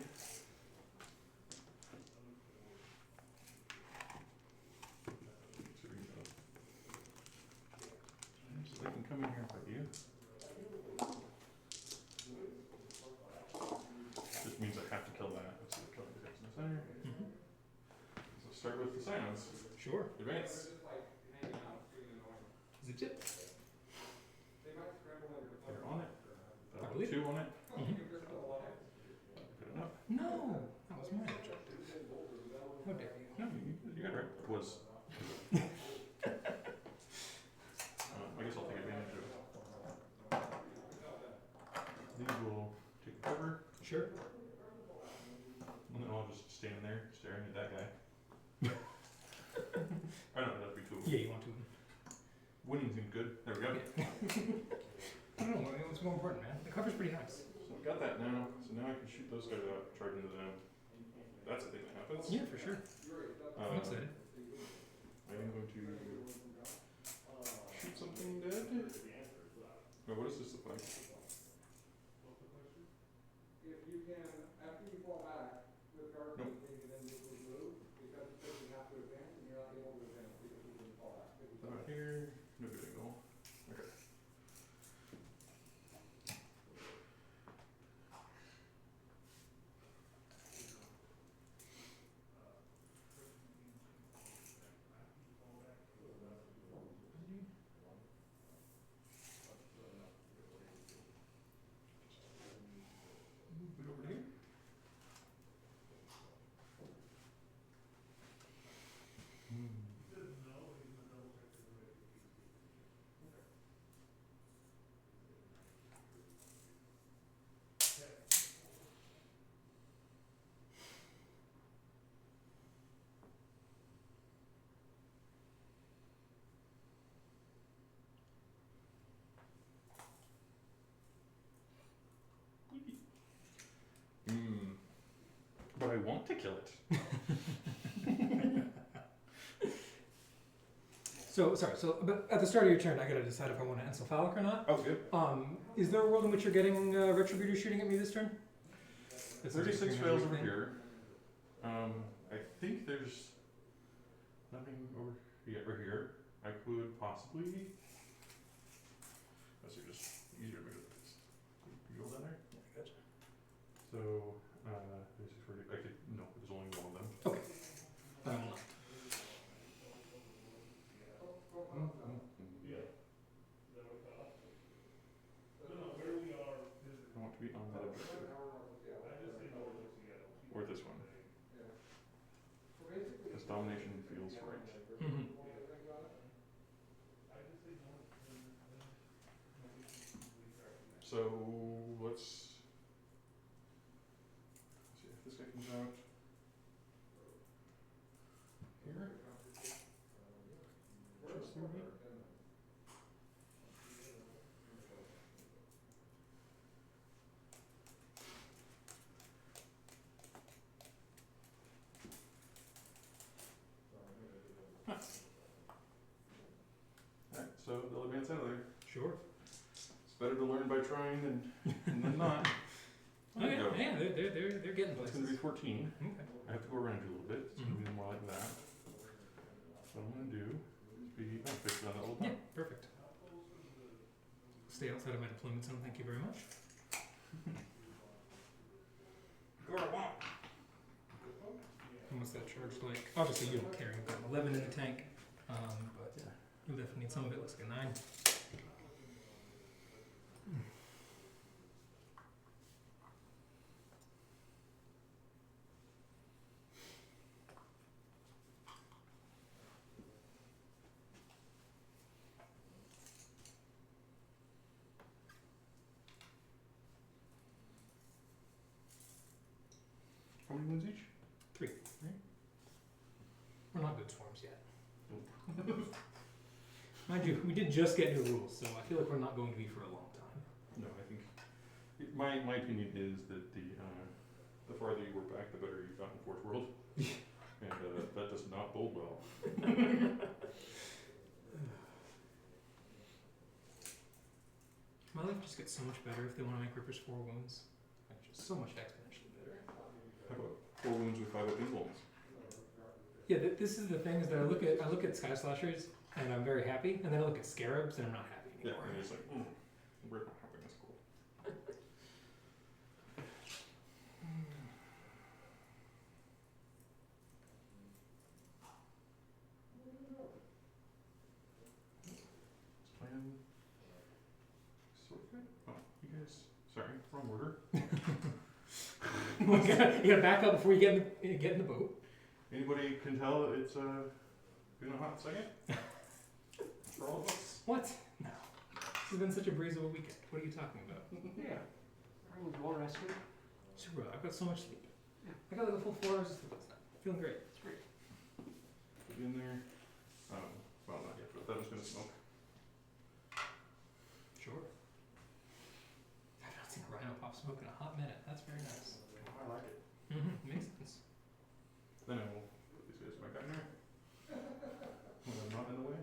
So they can come in here and fight you. This means I have to kill that. Let's see the kill is in the center. Mm-hmm. So start with the silence. Sure. Advance. Just like hanging out, getting annoying. Zip zip. They might scramble like a They're on it. I believe 2 on it. Mm-hmm. You're still alive. Good enough. No, that was my objective. How dare you? No, you got it right. Was. I guess I'll take advantage of it. These will take cover. Sure. And then I'll just stand there staring at that guy. I don't know, that'd be cool. Yeah, winning seems good. There we go. I don't know, what's more important, man? The cover's pretty nice. So I've got that now. So now I can shoot those guys out, charge into them. That's the thing that happens. Yeah, for sure. I'm excited. I am going to shoot something dead. Oh, what does this look like? If you can, after you fall back, with guard Nope. can you then move, because it says you have to advance, and you're not able to advance because you didn't fall back. If you fall About back. here. No good angle. Okay. Move it over to here. But I want to kill it. So, sorry, but at the start of your turn, I gotta decide if I want to encephalic or not. Oh, good. Is there a world in which you're getting retributors shooting at me this turn? 36 fails over here. I think there's nothing over here. I could possibly. That's just easier to measure this. You go down there? Yeah, I gotcha. So, 36, 40. I could. No, there's only one of them. Okay. But I'm not. I want to be on that objective. Or this one. Because domination feels right. Mm-hmm. So let's see if this guy comes out here. Just through here. Alright, so they'll advance out of there. Sure. It's better to learn by trying than not. There you go. Yeah, they're getting That's places. going to be 14. Okay. I have to go around you a little bit. It's going to be more like that. So what I'm going to do is be fixed on that little Yeah, top. perfect. Stay outside of my deployment zone, thank you very much. And what's that charge like? Obviously you don't carry, I've got an 11 in the tank. But Yeah. you'll definitely need some of it, looks like a 9. How many wounds each? 3. We're not good swarms yet. Mind you, we did just get new rules, so I feel like we're not going to be for a long time. No, I think my opinion is that the farther you work back, the better you've gotten Fourth World, and that does not bode well. My life just gets so much better if they want to make Rippers 4 wounds. Like, just so much exponentially better. How about 4 wounds with 5 open wounds? Yeah, this is the thing is that I look at Sky Slashers and I'm very happy, and then I look at Scarabs and I'm not happy Yeah, anymore. and it's like, we're not having this cool. Plan sort of good. Oh, you guys, sorry, wrong order. You gotta back up before you get in the boat. Anybody can tell it's been a hot second for all of us. What? No. This has been such a breeze of a weekend. What are you talking about? Yeah. I was well rested. Super. I've got so much sleep. I got like a full 4 hours of sleep last night. Feeling great. It's great. Put it in there. Well, not yet, but that was gonna smoke. smoking a hot minute. That's very nice. I like it. Makes sense. Then I will put these guys back in there. When I'm not in the way.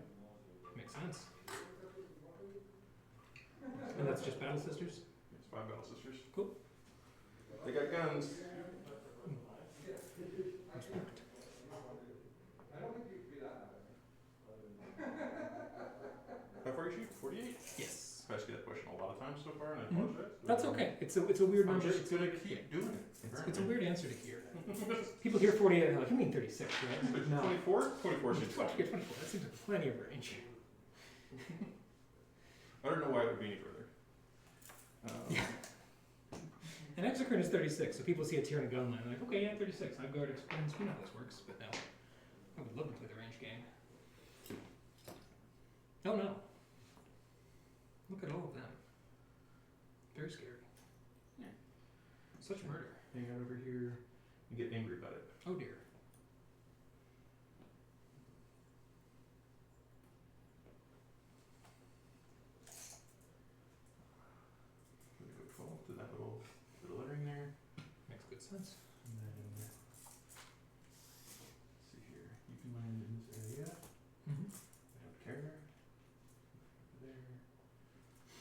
Makes sense. And that's just Battle Sisters? It's 5 Battle Sisters. Cool. They got guns. Respect. I don't think you could be that How far you shoot? 48? Yes. I've asked you that question a lot of times so far, and I apologize. That's okay. It's a weird I'm number. just gonna keep doing it. It's a weird answer to hear. People hear 48 and they're like, you mean 36, right? No. 24? 24 seems fine. 24. That seems like plenty of range. I don't know why it would be any further. An exocrine is 36, so people see a Tyranid gunline, they're like, okay, yeah, 36. I've got experience, we know how this works, but no. I would love to play the range game. Oh no. Look at all of them. Very scary. Yeah. Such murder. Hang out over here and get angry about it. Oh dear. Really quick follow up to that little bit of lettering there. Makes good sense. And then, let's see here. You can land in this area. Mm-hmm. I don't care. There.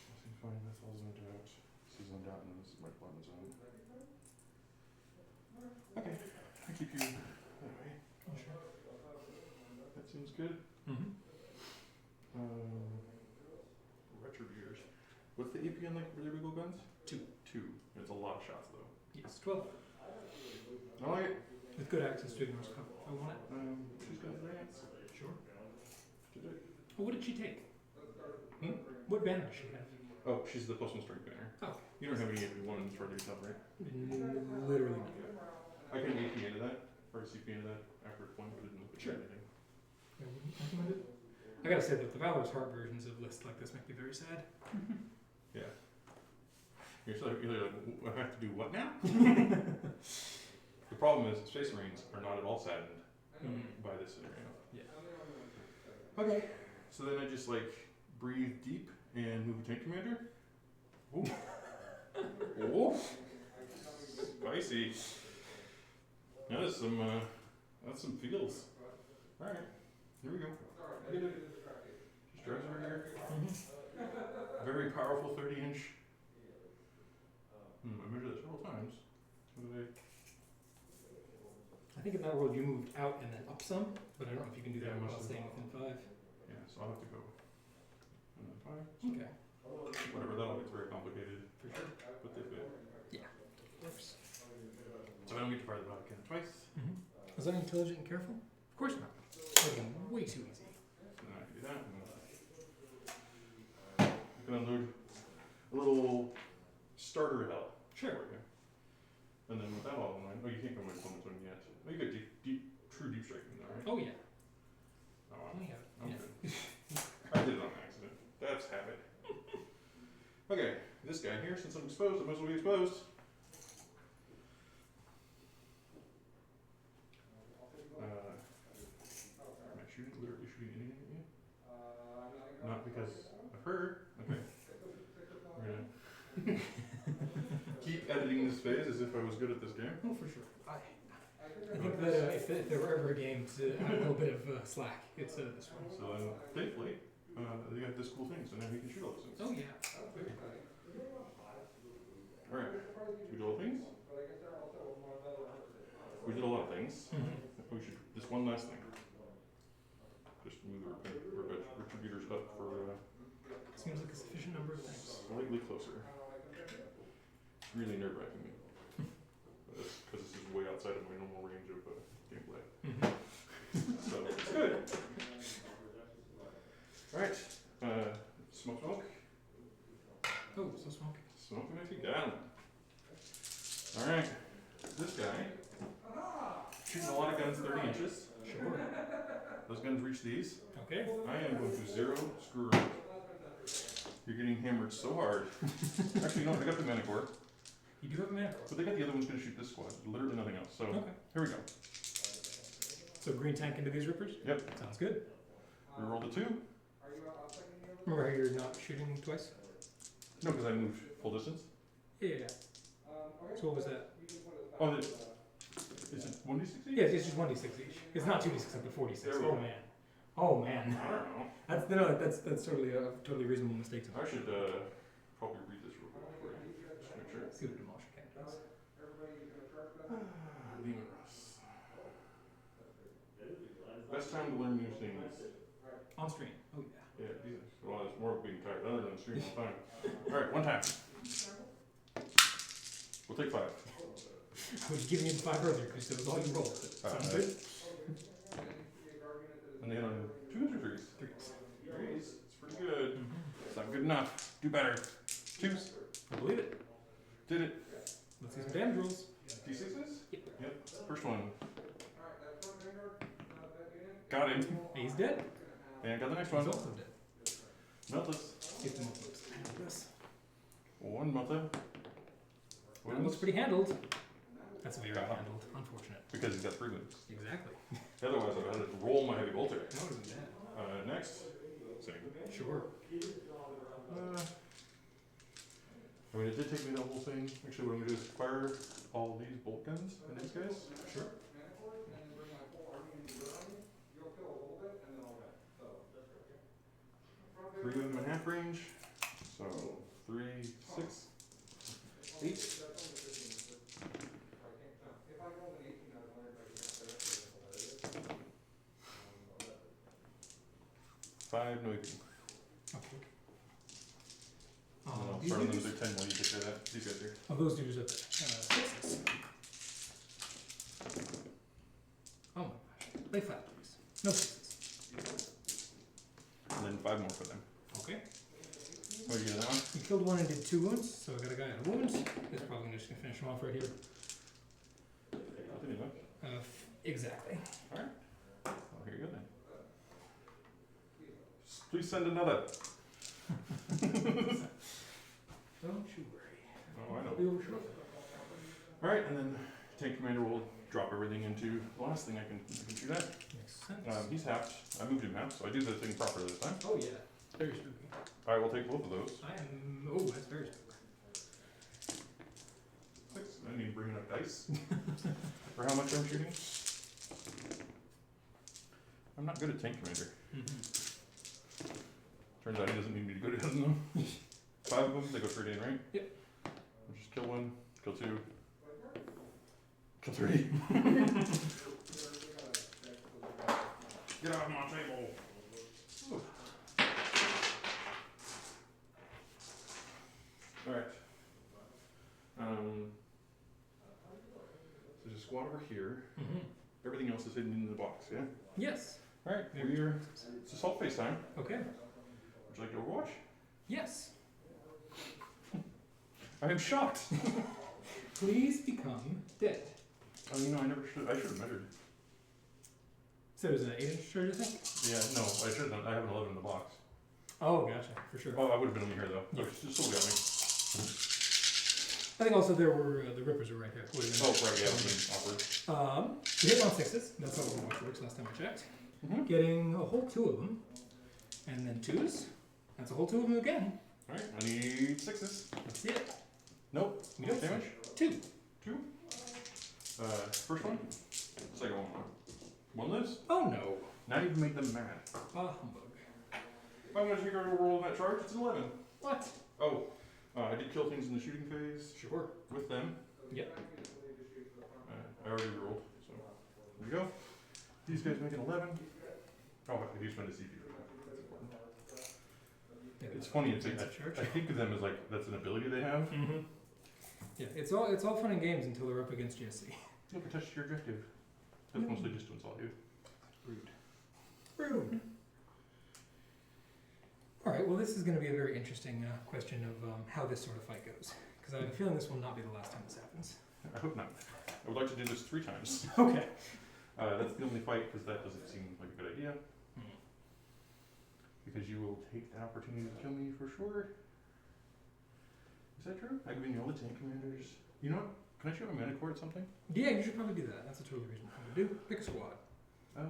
All seems fine. That's all zoned out. This is zoned out, and this is my deployment zone. Okay. I keep you that way. Oh, sure. That seems good. Mm-hmm. Retributors. What's the AP on like really big old guns? 2. 2. It's a lot of shots though. Yes, 12. I like it. With good access to ignorance cover. I want it. She's got advance. Sure. Did it? Well, what did she take? Hmm? What banner does she have? Oh, she's the +1 strength banner. Oh. You don't have any AP1s for yourself, right? Literally not. I can AP into that, or CP into that after deployment, but it didn't look Sure. anything. Recommended? I gotta say that the Valor's Heart versions of lists like this make me very sad. Yeah. You're like, I have to do what now? The problem is, Space Marines are not at all saddened by this scenario. Yeah. Okay. So then I just like breathe deep and move a tank commander. Ooh. Ooh. Spicy. Now that's some feels. Alright. Here we go. Just drives over here. Very powerful 30-inch. I measured that several times. What did I think in that world you moved out and then up some, but I don't know if you can do that Yeah, while must staying within 5. Yeah, so I'll have to go. And then 5. Okay. Whatever, that'll get very complicated. For sure. But they fit. Works. So I don't get to fire the Vatican twice. Was that intelligent and careful? Of course not. That would have been way too easy. So then I can do that. And I can unload a little starter hell. Sure. For you. And then with that all in mind, oh, you can't go my deployment zone yet. Oh, you got true deep striking though, right? Oh yeah. Oh, wow. We have it. I'm Yeah. good. I did it on accident. That's habit. Okay, this guy here, since I'm exposed, I might as well be exposed. Am I shooting, literally shooting anything at you? Not because of her. Okay. We're gonna keep editing this phase as if I was good at this game. Oh, for sure. I think that if there were ever a game to add a little bit of slack, it's this one. So then, thankfully, they got this cool thing, so now he can shoot all those things. Oh yeah. Alright, we did all things? We did a lot of things. We should, this one last thing. Just move the retributors up for Seems like a sufficient number of things. slightly closer. It's really nerve wracking me. Because this is way outside of my normal range of gameplay. So, it's good. Alright, smoke. Oh, so smoky. Smoking my feet down. Alright, this guy, shooting a lot of guns 30 inches. Sure. Those guns reach these. Okay. I am going to zero screw around. You're getting hammered so hard. Actually, no, they got the Manicore, You do have a mana. but they got the other one's going to shoot this squad. Literally nothing else. So, Okay. here we go. So green tank into these rippers? Yep. Sounds good. We rolled a 2. Remember how you're not shooting twice? No, because I moved full distance. Yeah. So what was that? Oh, is it 1d6 each? Yes, it's just 1d6 each. It's not 2d6 like the 46. There we Oh go. man. Oh man. I don't know. That's totally a totally reasonable mistake to I make. should probably read this real quick for you. Just to make sure. See what demolition camp does. Demon Rust. Best time to learn new things. On stream. Oh yeah. Yeah, well, it's more being tired. Other than stream all the time. Alright, one time. We'll take 5. I was giving you the 5 earlier because it was all you rolled. Sounds good? And they hit on 2s or 3s? 3s. 3s. It's pretty good. It's not good enough. Do better. 2s. I believe it. Did it. Let's see some damage rolls. D6s? Yep. First one. Got him. He's dead. And got the next He's one. also dead. Meltus. Get the multiples. This. 1 Melta. That looks pretty handled. That's very handled. Unfortunate. Because he's got 3 wins. Exactly. Otherwise, I would have had to roll my heavy bolter. That would have been bad. Next. Same. Sure. I mean, it did take me the whole thing. Actually, what I'm going to do is fire all these bolt guns in these guys. Sure. 3 of them in half range. So 3, 6, 8. 5, no AP. Okay. And then I'll These start on those dudes? at 10 while you take care of that. These guys here. Oh, those dudes are the 6s. Oh my gosh. They flat, please. No 6s. And then 5 more for them. Okay. What do you do that one? You killed one and did 2 wounds, so I got a guy out of wounds. That's probably just gonna finish him off right here. Nothing even. Exactly. Alright. Well, here you go then. Please send another. Don't you worry. Oh, I know. Be over shortly. Alright, and then Tank Commander will drop everything into the last thing I can shoot at. Makes sense. He's halved. I moved him half, so I do the thing properly this time. Oh yeah. Very spooky. I will take both of those. I am. Oh, that's very spooky. 6. I need to bring enough dice for how much I'm shooting. I'm not good at Tank Commander. Turns out he doesn't need me to go to them though. 5 of them, they go straight in, right? Yep. I'll just kill 1, kill 2, kill 3. Get off my table! Alright. There's a squad over here. Everything else is hidden in the box, yeah? Yes. Alright, it's assault phase time. Okay. Would you like to Overwatch? Yes. I am shocked! Please become dead. Oh, you know, I should have measured. So it was an 8-inch charge, I think? Yeah, no, I should have done, I have an 11 in the box. Oh, gotcha, for sure. Oh, I would have been over here though. Yeah. Yeah. Still got me. I think also there were, the rippers were right here. Would've been Oh, right, yeah, that was awkward. We hit on 6s. That's how Overwatch works last time I checked. Mm-hmm. Getting a whole 2 of them. And then 2s. That's a whole 2 of them again. Alright, I need 6s. Let's see it. Nope. We don't Damage? 2. 2. First one. Second one. 1 lives. Oh no. Now you've made them mad. Humbug. I'm gonna take a roll on that charge. It's an 11. What? Oh, I did kill things in the shooting phase Sure. with them. Yep. I already rolled, so there you go. These guys make an 11. Oh, I do spend a CP. Yeah, It's funny. It's a charge. I think of them as like that's an ability they have. Mm-hmm. Yeah, it's all fun and games until they're up against GSC. Never touched your objective. That's mostly just to insult you. Rude. Rude. All right. Well, this is going to be a very interesting question of how this sort of fight goes, because I have a feeling this will not be the last time this happens. I hope not. I would like to do this 3 times. Okay. That's the only fight because that doesn't seem like a good idea. Because you will take the opportunity to kill me for sure. Is that true? I've given you all the tank commanders. You know what? Can I show my mana core at something? Yeah, you should probably do that. That's a totally reasonable thing to do. Pick a squad. I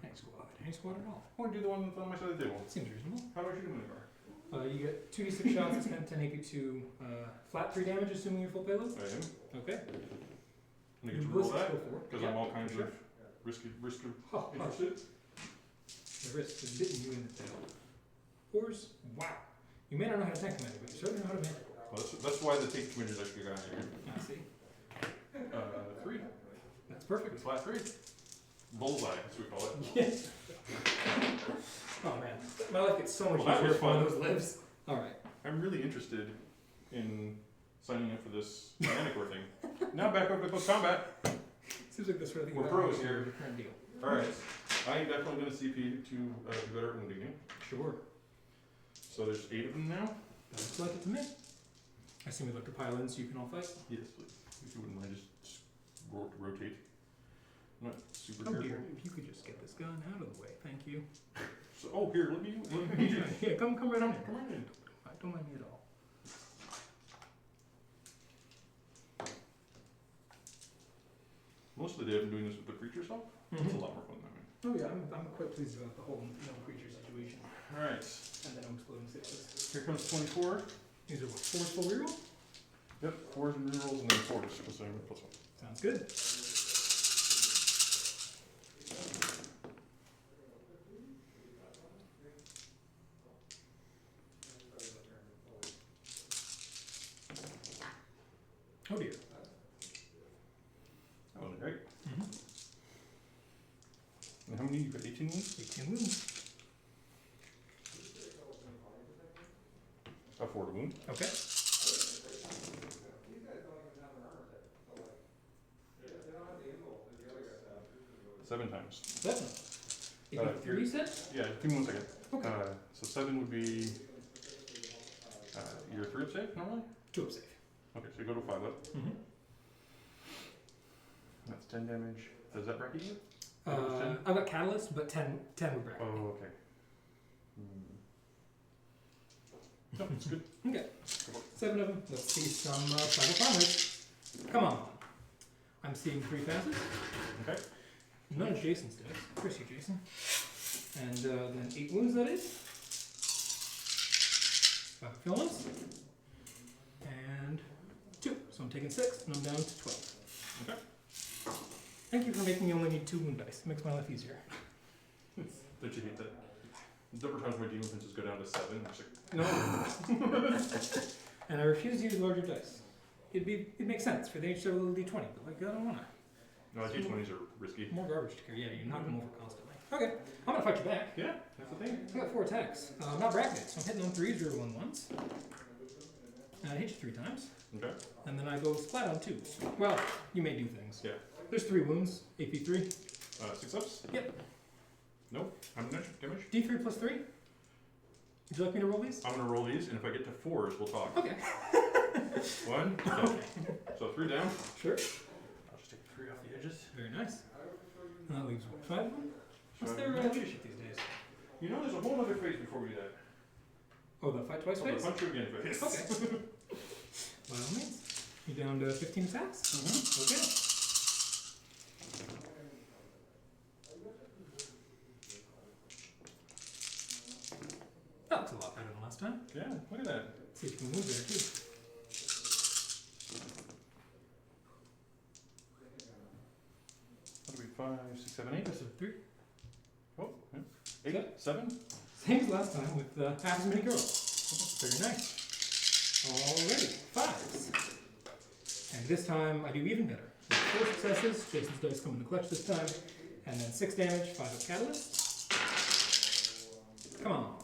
Any squad. Any squad at all. want to do the one that's on my side of the table. Seems reasonable. How do I shoot a mana core? You get 2d6 shots, it's 10 AP to flat 3 damage, assuming you're full payload. I am. Okay. And I get to roll Ballistics that, go for it. because Yeah, I'm all kinds sure. of risky Oh, oh, interested. the risk is hitting you in the tail. 4s? Wow. You may not know how to tank commander, but you certainly know how to manage it. Well, that's why the tank commander's actually got here. I see. 3. That's perfect. Flat 3. Bullseye, as we call it. Yes. Oh man, my life gets so much Well, that easier was if one of fun. those lives. Alright. I'm really interested in signing up for this Manticore thing. Now back over to close combat. Seems like the sort of thing We're you pros want to do here. with your current deal. Alright, I am definitely going to CP to do better at wounding you. Sure. So there's 8 of them now? Sounds like it to me. I assume we'd like to pile in so you can all fight. Yes, please. If you wouldn't mind just rotate. I'm not super Oh careful. dear, if you could just get this gun out of the way, thank you. So, oh, here, let me Yeah, come right on in. Come on in. Don't mind me at all. Most of the day I've been doing this with the creature stuff. It's a lot more fun that way. Oh yeah, I'm quite pleased about the whole no creature situation. Alright, And then I'm exploding 6s. here comes 24. These are what, 4s full reroll? Yep, 4s and rerolls and then 4s plus +1. Sounds good. Oh dear. That was great. Mm-hmm. And how many? You got 18 wounds? 18 wounds. A 4 to wound. Okay. These guys don't even have an armor set, so like, they don't have the involve that the other guys have. 7 times. 7. If Uh, you 3 set? Yeah, give me 1 second. Okay. So 7 would be your 3 up save normally? 2 up safe. Okay, so you go to 5 up. Mm-hmm. That's 10 damage. Does that bracket you? That was 10? I've got catalyst, but 10 would bracket. Oh, okay. No, that's good. Okay. 7 of them. Let's see some cyber farmers. Come on. I'm seeing 3 passes. Okay. None of Jason's dice. Curse you, Jason. And then 8 wounds, that is. 5 fulfillments. And 2. So I'm taking 6, and I'm down to 12. Okay. Thank you for making me only need 2 wound dice. It makes my life easier. Don't you hate that? There were times my demon princes go down to 7. I'm just like, No. And I refuse to use larger dice. It makes sense for they each have a little d20, but like I don't wanna. no, D20s are risky. More garbage to carry. Yeah, you knock them over constantly. Okay, I'm gonna fight you back. Yeah, that's the thing. I got 4 attacks. Not bracketed, so I'm hitting on 3s or 1s. And I hit you 3 times. Okay. And then I go splat on 2s. Well, you may do things. Yeah. There's 3 wounds. AP 3. 6 ups? Yep. Nope. How much damage? D3 plus 3. Would you like me to roll these? I'm gonna roll these, and if I get to 4s, we'll talk. Okay. 1. Okay. So 3 down. Sure. I'll just take 3 off the edges. Very nice. And that leaves what, 5 of them? What's 5 their of them. leadership these days? You know, there's a whole other phase before we do that. Oh, the fight twice Oh, the phase? punch you again phase. Okay. By all means. You down to 15 attacks? Mm-hmm. Okay. That looks a lot better than last time. Yeah, look at that. See if you can move there too. That'll be 5, 6, 7, 8. That's a 3. Oh, yeah. 8, 7. Same as last time with half as many girls. Very nice. Alrighty, 5s. And this time I do even better. With 4 successes, Jason's dice come in the clutch this time. And then 6 damage, 5 of catalyst. Come on.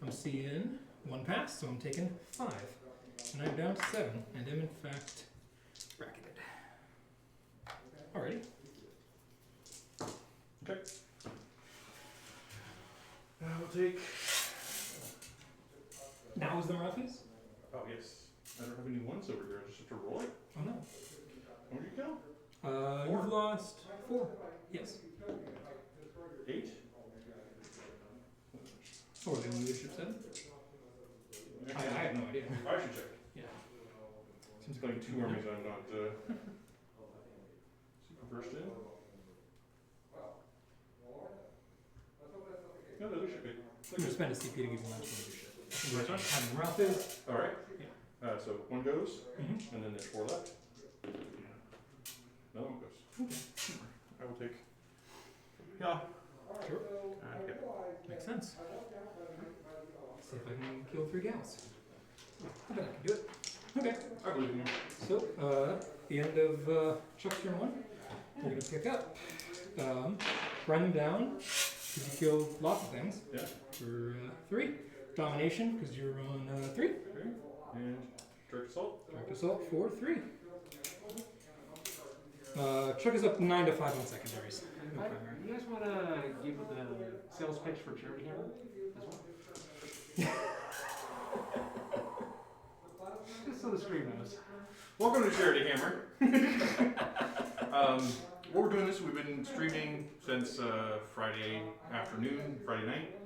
I'm seeing 1 pass, so I'm taking 5. And I'm down to 7, and am in fact bracketed. Alrighty. Okay. I'll take. Now is the Murphys? Oh, yes. I don't have any 1s over here. I just have to roll it. Oh no. Where do you go? You've lost 4. Yes. 8? Or the leadership 7? I have no idea. I should check. Yeah. Seems like 2 armies I'm not super versed in. Yeah, the leadership 8. I'm gonna spend a CP to give you lunch when you do shit. Nice one. How the route is. All right. Yeah. So one goes, Mm-hmm. and then there's 4 left. Another one goes. Okay. I will take. Yeah. Sure. Okay. Makes sense. See if I can kill 3 gals. I bet I can do it. Okay. I believe in you. So, the end of Chuck's turn 1, we're gonna pick up, run them down, because you killed lots of things, Yeah. for 3. Domination, because you're on 3. Okay. And direct assault. Direct assault for 3. Chuck is up 9 to 5 on secondaries. No primary. You guys want to give the sales pitch for Charity Hammer as well? Just so the stream knows. Welcome to Charity Hammer. What we're doing is we've been streaming since Friday afternoon, Friday night.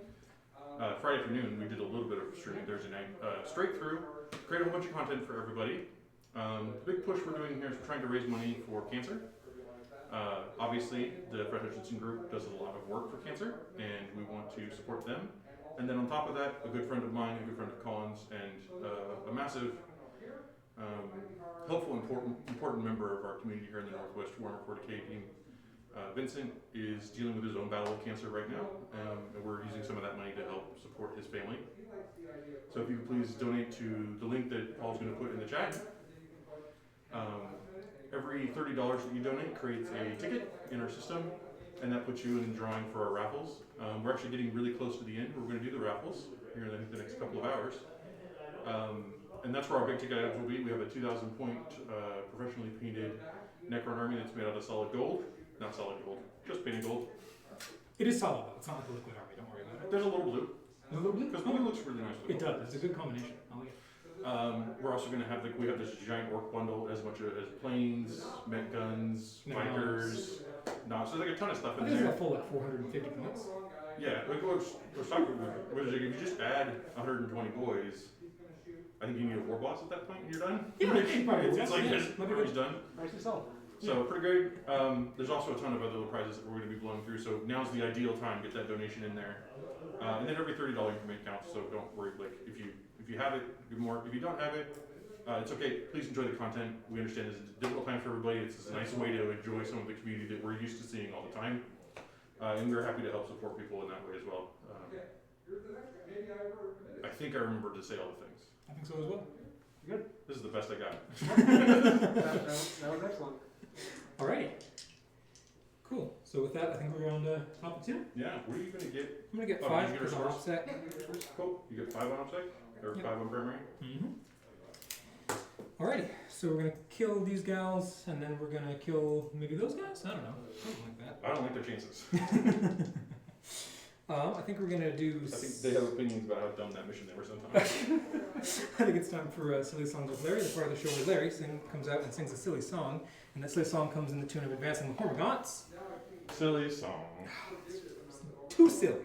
Friday afternoon, we did a little bit of streaming Thursday night, straight through, create a whole bunch of content for everybody. The big push we're doing here is we're trying to raise money for cancer. Obviously, the Fred Hutchinson group does a lot of work for cancer, and we want to support them. And then on top of that, a good friend of mine, a good friend of Colin's, and a massive, helpful, important member of our community here in the Northwest Warmer 40K team, Vincent, is dealing with his own battle with cancer right now, and we're using some of that money to help support his family. So if you could please donate to the link that Paul's going to put in the chat. Every $30 that you donate creates a ticket in our system, and that puts you in the drawing for our raffles. We're actually getting really close to the end. We're going to do the raffles here in the next couple of hours. And that's where our big ticket items will be. We have a 2,000 point professionally painted Necron army that's made out of solid gold. Not solid gold, just painted gold. It is solid though, it's not like a liquid army, don't worry about it. There's a little blue, A little blue? because blue looks really nice with It gold. does, it's a good combination. I like it. We're also going to have we have this giant orc bundle as much as planes, met guns, No. bikers. No, so there's like a ton of stuff I in think it's there. got full like 450 points. Yeah, like what I was talking about, if you just add 120 boys, I think you need a war boss at that point and you're done. Yeah, probably. It's like Yeah, his might be army's done. Price yourself. So pretty great. There's also a ton of other little prizes that we're going to be blowing through. So now's the ideal time. Get that donation in there, and then every $30 you can make counts. So don't worry. Like if you have it, give more. If you don't have it, it's okay. Please enjoy the content. We understand it's a difficult time for everybody. It's a nice way to enjoy some of the community that we're used to seeing all the time, and we're happy to help support people in that way as well. I think I remembered to say all the things. I think so as well. Good. This is the best I got. That was excellent. Alrighty. Cool. So with that, I think we're on to top of 2. Yeah. What are you going to get? I'm gonna get Oh, 5 did you get because a I'm source? offset. Cool. You get 5 on upside or Yep. 5 on primary. Alrighty. So we're gonna kill these gals, and then we're gonna kill maybe those guys. I don't know, something like that. I don't like their chances. I think we're gonna do. I think they have opinions about how dumb that mission they were sent on. I think it's time for Silly Songs with Larry, the part of the show where Larry comes out and sings a silly song, and that silly song comes in the tune of Advancing the Hormagaunts. Silly song. Too silly.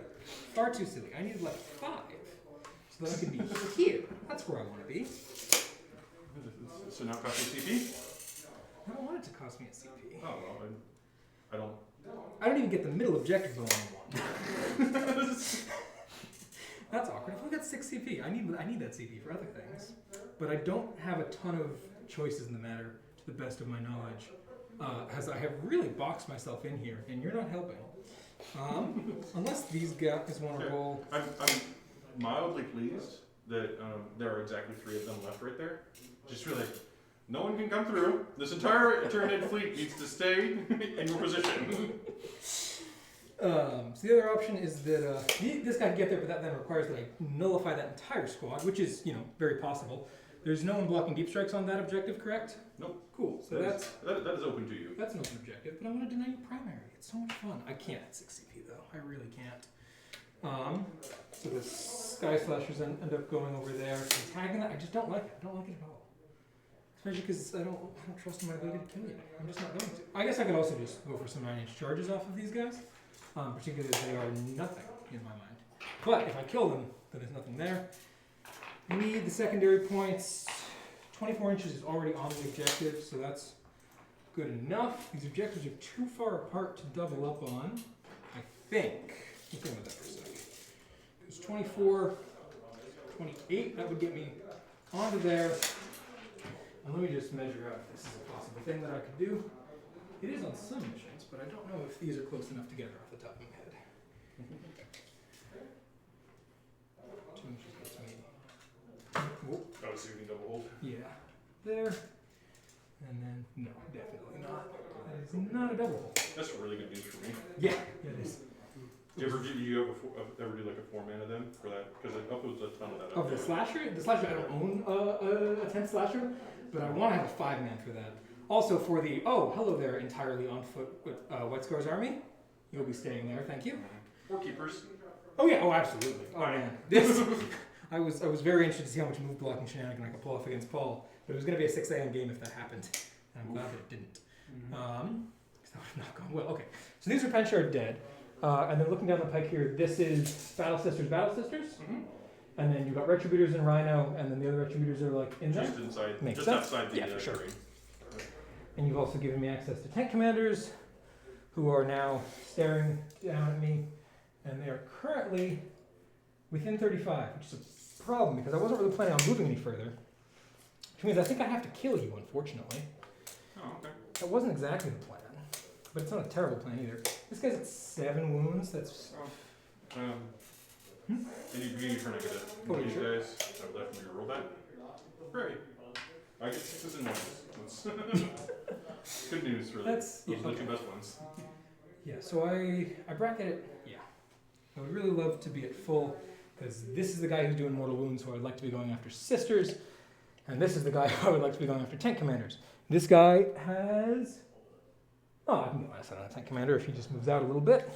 Far too silly. I needed like 5. So that I can be here. That's where I want to be. So now it costs you CP? I don't want it to cost me a CP. Oh, well, I don't. I don't even get the middle objective though on one. That's awkward. I've only got 6 CP. I need that CP for other things. But I don't have a ton of choices in the matter, to the best of my knowledge. As I have really boxed myself in here, and you're not helping. Unless these guys want to roll. I'm mildly pleased that there are exactly 3 of them left right there. Just really, no one can come through. This entire Tyranid fleet needs to stay in your position. So the other option is that this guy can get there, but that then requires that I nullify that entire squad, which is, very possible. There's no one blocking deep strikes on that objective, correct? Nope. Cool. So that is open to you. That's an open objective, but I want to deny you primary. It's so much fun. I can't at 6 CP though. I really can't. So the Sky Slashers end up going over there and tagging that. I just don't like it. I don't like it at all. Especially because I don't trust in my ability to kill you. I'm just not going to. I guess I could also just go for some 9-inch charges off of these guys. Particularly as they are nothing in my mind. But if I kill them, then there's nothing there. I need the secondary points. 24 inches is already on the objective, so that's good enough. These objectives are too far apart to double up on, I think. Let's go with that for a second. It's 24, 28. That would get me onto there. And let me just measure out if this is a possible thing that I could do. It is on some missions, but I don't know if these are close enough together off the top of my head. 2 inches gets me. Whoa. Oh, so you can double hold. Yeah, there. And then, no, definitely not. That is not a double hole. That's really good news for me. Yeah, it is. Do you ever do like a 4-mana then for that? Because it uploads a ton of that. Of the slasher? The slasher, I don't own a 10th slasher, but I want to have a 5-man for that. Also for the, oh, hello there, entirely on foot with White Scar's army. You'll be staying there, thank you. Or keepers. Oh yeah, oh absolutely. Oh man, this, I was very interested to see how much move blocking shenanigan I could pull off against Paul, but it was going to be a 6 AM game if that happened. And I'm glad that it didn't. Because that would have not gone well. Okay, so these Repentia are dead. And then looking down the pike here, this is Battle Sisters. And then you've got Retributors and Rhino, and then the other Retributors are like in there. Just inside, Makes just sense. outside the Yeah, for sure. terrain. And you've also given me access to tank commanders, who are now staring down at me, and they are currently within 35, which is a problem because I wasn't really planning on moving any further. Which means I think I have to kill you, unfortunately. Oh, okay. That wasn't exactly the plan, but it's not a terrible plan either. This guy's at 7 wounds. That's Any turn I get it. Oh, These sure. guys, I would like for me to roll that. Great. I get 6s and 1s. Good news, really. That's- Those yeah, are the okay. 2 best ones. yeah. So I bracket it. Yeah, I would really love to be at full because this is the guy who's doing mortal wounds, who I'd like to be going after sisters, and this is the guy who I would like to be going after tank commanders. This guy has. Oh, I can get my side on a tank commander if he just moves out a little bit.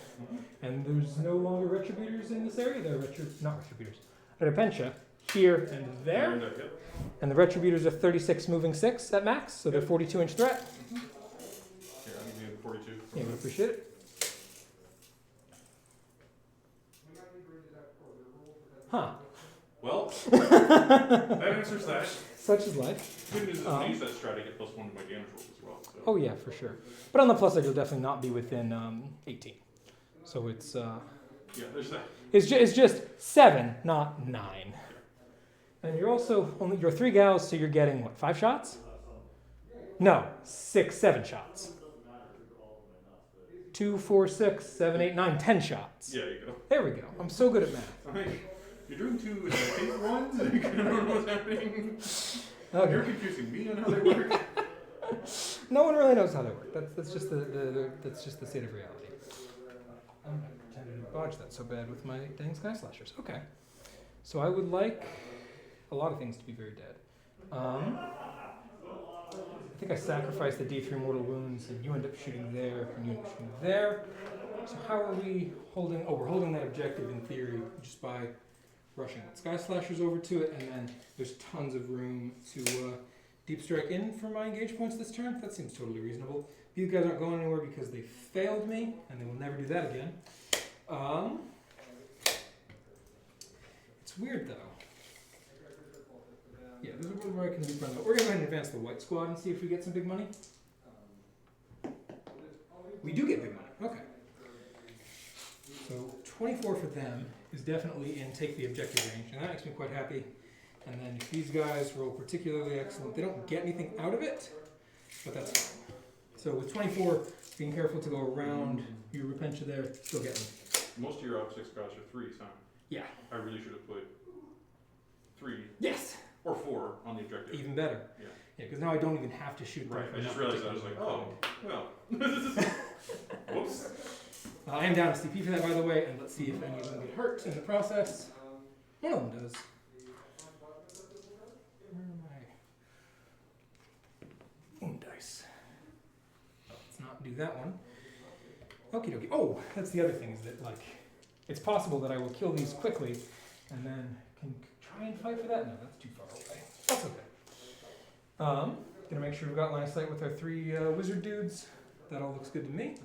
And there's no longer Retributors in this area. They're not Retributors. Repentia here and there. And, yep. And the Retributors are 36 moving 6 at max, so they're 42-inch threat. Here, I'll give you the 42. Yeah, we appreciate it. Huh. Well, that answers that. Such is life. Good news is I use that strat to get +1 to my damage rolls as well. So. Oh yeah, for sure. But on the plus side, you'll definitely not be within 18. So it's Yeah, there's that. it's just 7, not 9. And you're also you're 3 gals, so you're getting what, 5 shots? No, 6, 7 shots. 2, 4, 6, 7, 8, 9, 10 shots. Yeah, you go. There we go. I'm so good at math. You're doing 2 and 8 ones? I don't know what's happening. Okay. You're confusing me on how they work. No one really knows how they work. That's just that's just the state of reality. I'm not pretending to dodge that so bad with my dang sky slashers. Okay, so I would like a lot of things to be very dead. I think I sacrificed the D3 mortal wounds, and you end up shooting there, and you end up shooting there. So how are we holding? Oh, we're holding that objective in theory just by rushing sky slashers over to it, and then there's tons of room to deep strike in for my engage points this turn. That seems totally reasonable. These guys aren't going anywhere because they failed me, and they will never do that again. It's weird though. Yeah, there's a world where I can leap around. We're gonna go ahead and advance the white squad and see if we get some big money. We do get big money. Okay. So 24 for them is definitely in take the objective range, and that makes me quite happy. And then if these guys roll particularly excellent, they don't get anything out of it, but that's fine. So with 24, being careful to go around your Repentia there, still get them. Most of your op 6 guys are 3s, huh? Yeah. I really should have put 3 Yes! or 4 on the objective. Even better. Yeah. Yeah, because now I don't even have to shoot them. Right, for I just that realized that. I was like, particular oh, well. Whoops. I am down to CP for that, by the way, and let's see if any of them get hurt in the process. One of them does. Where am I? Wound dice. Oh, let's not do that one. Okie dokie. Oh, that's the other thing, is that, like, it's possible that I will kill these quickly and then can try and fight for that. No, that's too far away. That's okay. Gonna make sure we've got line of sight with our 3 wizard dudes. That all looks good to me.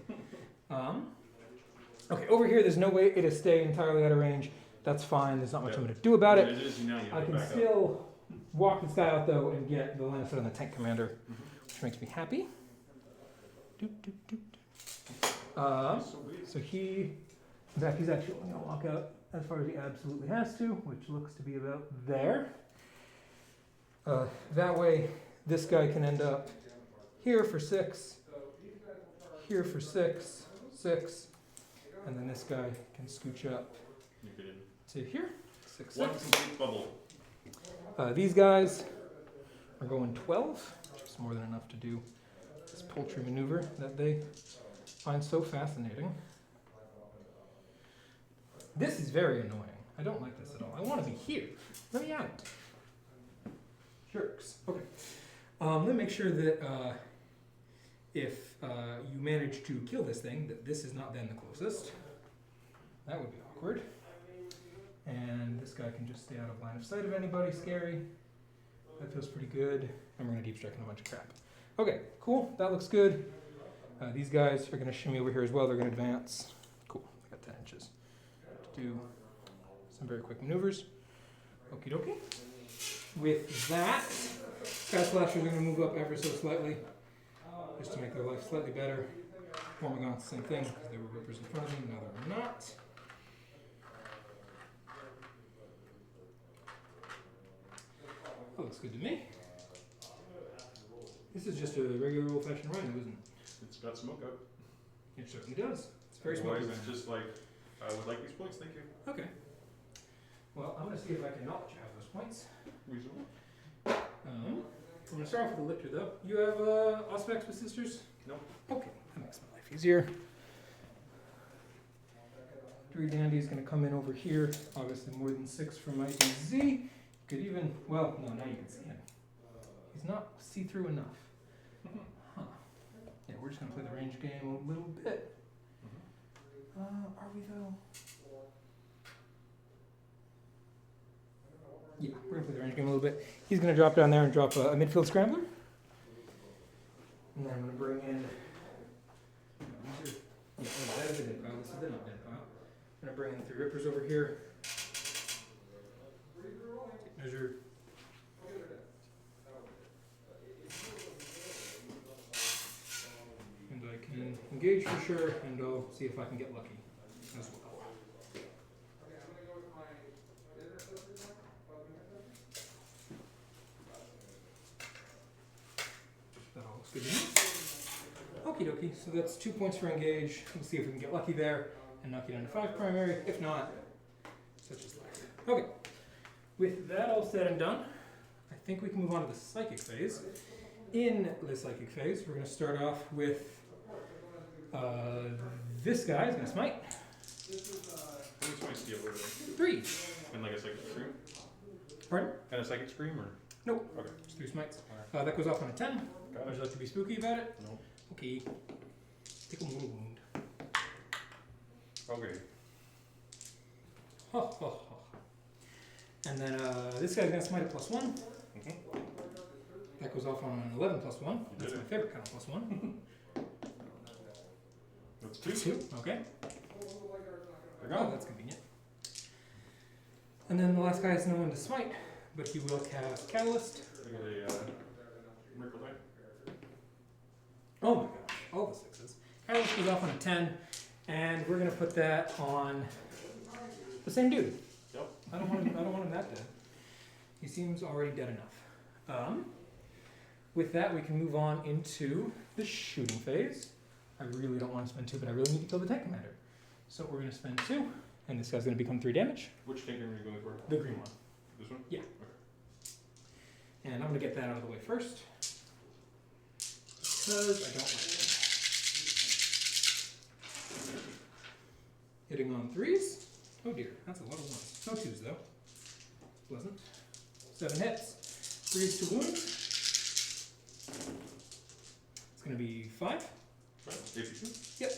Okay, over here, there's no way it'll stay entirely out of range. That's fine. There's not much I'm going to do about it. It is, you know, you I have to can back up. still walk this guy out, though, and get the line of sight on the tank commander, which makes me happy. Doot, doot, doot. So he, in fact, he's actually going to walk out as far as he absolutely has to, which looks to be about there. That way, this guy can end up here for 6, here for 6, 6, and then this guy can scooch up You get in. to here, 6, One 6. complete bubble. These guys are going 12, which is more than enough to do this poultry maneuver that they find so fascinating. This is very annoying. I don't like this at all. I want to be here. Let me out. Jerks. Okay. Let me make sure that if you manage to kill this thing, that this is not then the closest. That would be awkward. And this guy can just stay out of line of sight of anybody scary. That feels pretty good. And we're going to deep strike in a bunch of crap. Okay, cool. That looks good. These guys are going to shimmy over here as well. They're going to advance. Cool. I got 10 inches to do some very quick maneuvers. Okie dokie. With that, Sky Slashers are going to move up ever so slightly, just to make their life slightly better. Formagons, the same thing, because they were rippers in front of them, now they're not. That looks good to me. This is just a regular old-fashioned rhino, isn't it? It's got smoke up. It certainly does. It's very smoky. Otherwise, it's just like, I would like these points, thank you. Okay. Well, I'm going to see if I can not let you have those points. Reasonable. I'm going to start off with the lictor, though. You have Auspex with sisters? Nope. Okay, that makes my life easier. Three Dandy's going to come in over here. Obviously more than 6 for my DZ. Could even, well, no, now you can see him. He's not see-through enough. Huh. Yeah, we're just going to play the range game a little bit. Are we though? Yeah, we're going to play the range game a little bit. He's going to drop down there and drop a midfield scrambler. And then I'm going to bring in... that is a dead pile. This is the not dead pile. I'm going to bring in 3 rippers over here. Measure. And I can engage for sure, and I'll see if I can get lucky as well. That all looks good to me. Okie dokie, so that's 2 points for engage. We'll see if we can get lucky there and knock you down to 5 primary. If not, such is life. Okay, with that all said and done, I think we can move on to the psychic phase. In the psychic phase, we're going to start off with this guy is going to smite. How many smites do you have over there? 3. And like a psychic scream? Pardon? And a psychic scream, or? Nope. Okay. Just 3 smites. That goes off on a 10. Got Would it. you like to be spooky about it? No. Okay. Take a mortal wound. Okay. Ha ha ha. And then this guy's gonna smite at +1. Mm-hmm. That goes off on an 11 +1. You That's did my it. favorite kind of +1. That's 2. 2. Okay. There Oh, go. that's convenient. And then the last guy has no one to smite, but he will cast Catalyst. I got a miracle die. Oh my gosh, all the 6s. Catalyst goes off on a 10, and we're gonna put that on the same dude. Yep. I don't want him that dead. He seems already dead enough. With that, we can move on into the shooting phase. I really don't want to spend 2, but I really need to kill the tank commander. So we're gonna spend 2, and this guy's gonna become 3 damage. Which tanker are you going for? The green one. This one? Yeah. Okay. And I'm gonna get that out of the way first. Because I don't like it. Hitting on 3s. Oh dear, that's a lot of 1s. No 2s though. Pleasant. 7 hits. 3s to wound. It's gonna be 5. Right. AP2? Yep.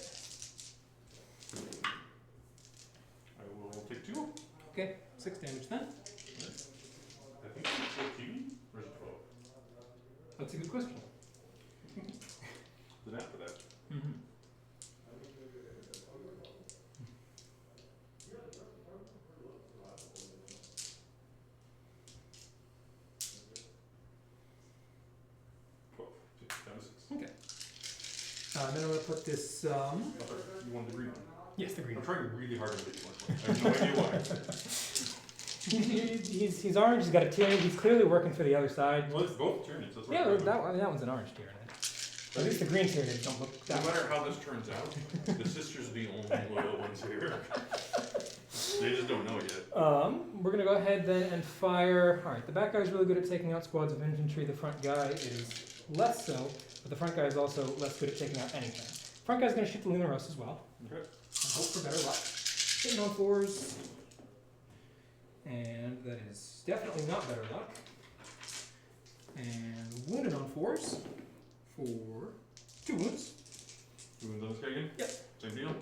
I will take 2. Okay, 6 damage then. I think it's 14 or is it 12? That's a good question. Then after that. Mm-hmm. Down to 6. Okay. Then I'm gonna put this. You want the green one? Yes, the green. I'm trying really hard to make you one. I have no idea why. He's orange. He's got a Tyranid. He's clearly working for the other side. Well, it's both Tyranids. That's what Yeah, I'm that one's an orange Tyranid. At least the green Tyranids don't look No that. matter how this turns out, the sisters are the only loyal ones here. They just don't know yet. We're gonna go ahead then and fire. All right, the back guy's really good at taking out squads of infantry. The front guy is less so, but the front guy is also less good at taking out anything. Front guy's gonna shoot the Lunar Rust as well. Okay. And hope for better luck. Hitting on 4s. And that is definitely not better luck. And wounded on 4s for 2 wounds. 2 wounds on this guy again? Yep. Same deal.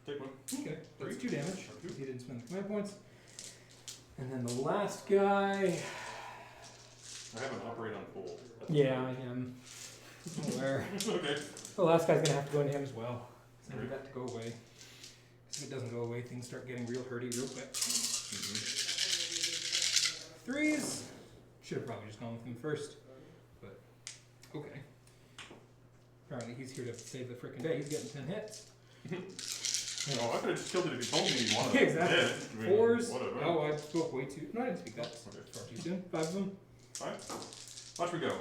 Take one. Okay, that's 2 damage. Or 2. He didn't spend the command points. And then the last guy. I have an operate on full. Yeah, I am aware. Okay. The last guy's gonna have to go into him as well. So I need that to go away. 'Cause if it doesn't go away, things start getting real hurty real quick. 3s. Should have probably just gone with him first. But, okay. Apparently he's here to save the frickin' day. He's getting 10 hits. Oh, I could have just killed it if you told me you wanted Yeah, it. exactly. Yeah, I mean, 4s. Whatever. Oh, I spoke way too. No, I didn't speak that Okay. far too soon. 5 of them. 5. Watch me go.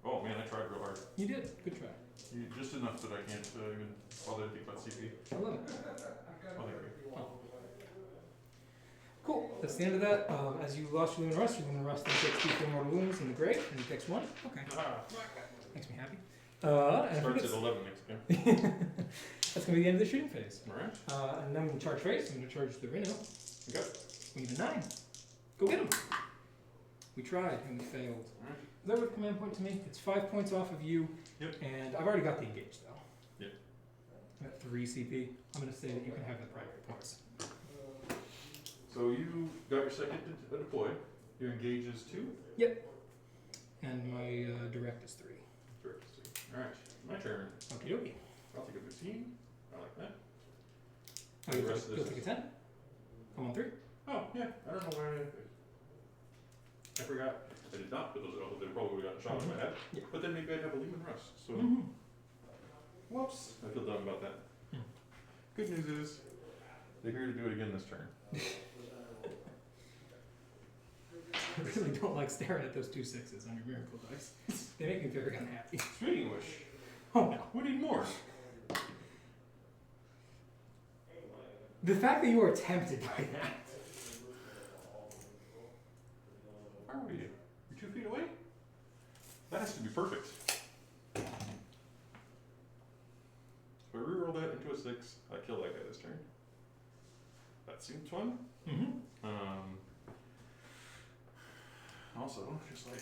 Oh man, I tried real hard. You did. Good try. Just enough that I can't even bother to think about CP. I love it. Oh, thank you. Cool. That's the end of that. As you lost your Lunar Rust then takes 2 mortal wounds in the grave, and he takes 1. Okay. Ah, Makes me happy. And I think starts at it's- 11 next game. that's going to be the end of the shooting phase. Alright. And then I'm going to charge face. I'm going to charge the Rhino. Okay. We need a 9. Go get him. We tried and we failed. Alright. Is that worth command point to me? It's 5 points off of you. Yep. And I've already got the engage though. Yep. I'm at 3 CP. I'm going to say that you can have the primary points. So you got your second deploy. Your engage is 2. And my direct is 3. Direct is 2. Alright. My turn. Okie dokie. I'll take a 15. I like that. Oh, The you'll rest of take this a 10? I'm on 3. Oh, yeah. I don't know why I forgot. I did not put those out. They probably would have gotten shot in my head. Yeah. But then maybe I'd have a Lehman Rust. So, whoops. I feel dumb about that. Hmm. Good news is, they're here to do it again this turn. I really don't like staring at those 2 6s on your miracle dice. They make me very unhappy. Speaking of which, Oh no. we need more. The fact that you are tempted by that. Where are you? You're 2 feet away? That has to be perfect. If I reroll that into a 6, I kill that guy this turn. That seems fun. Also, just like,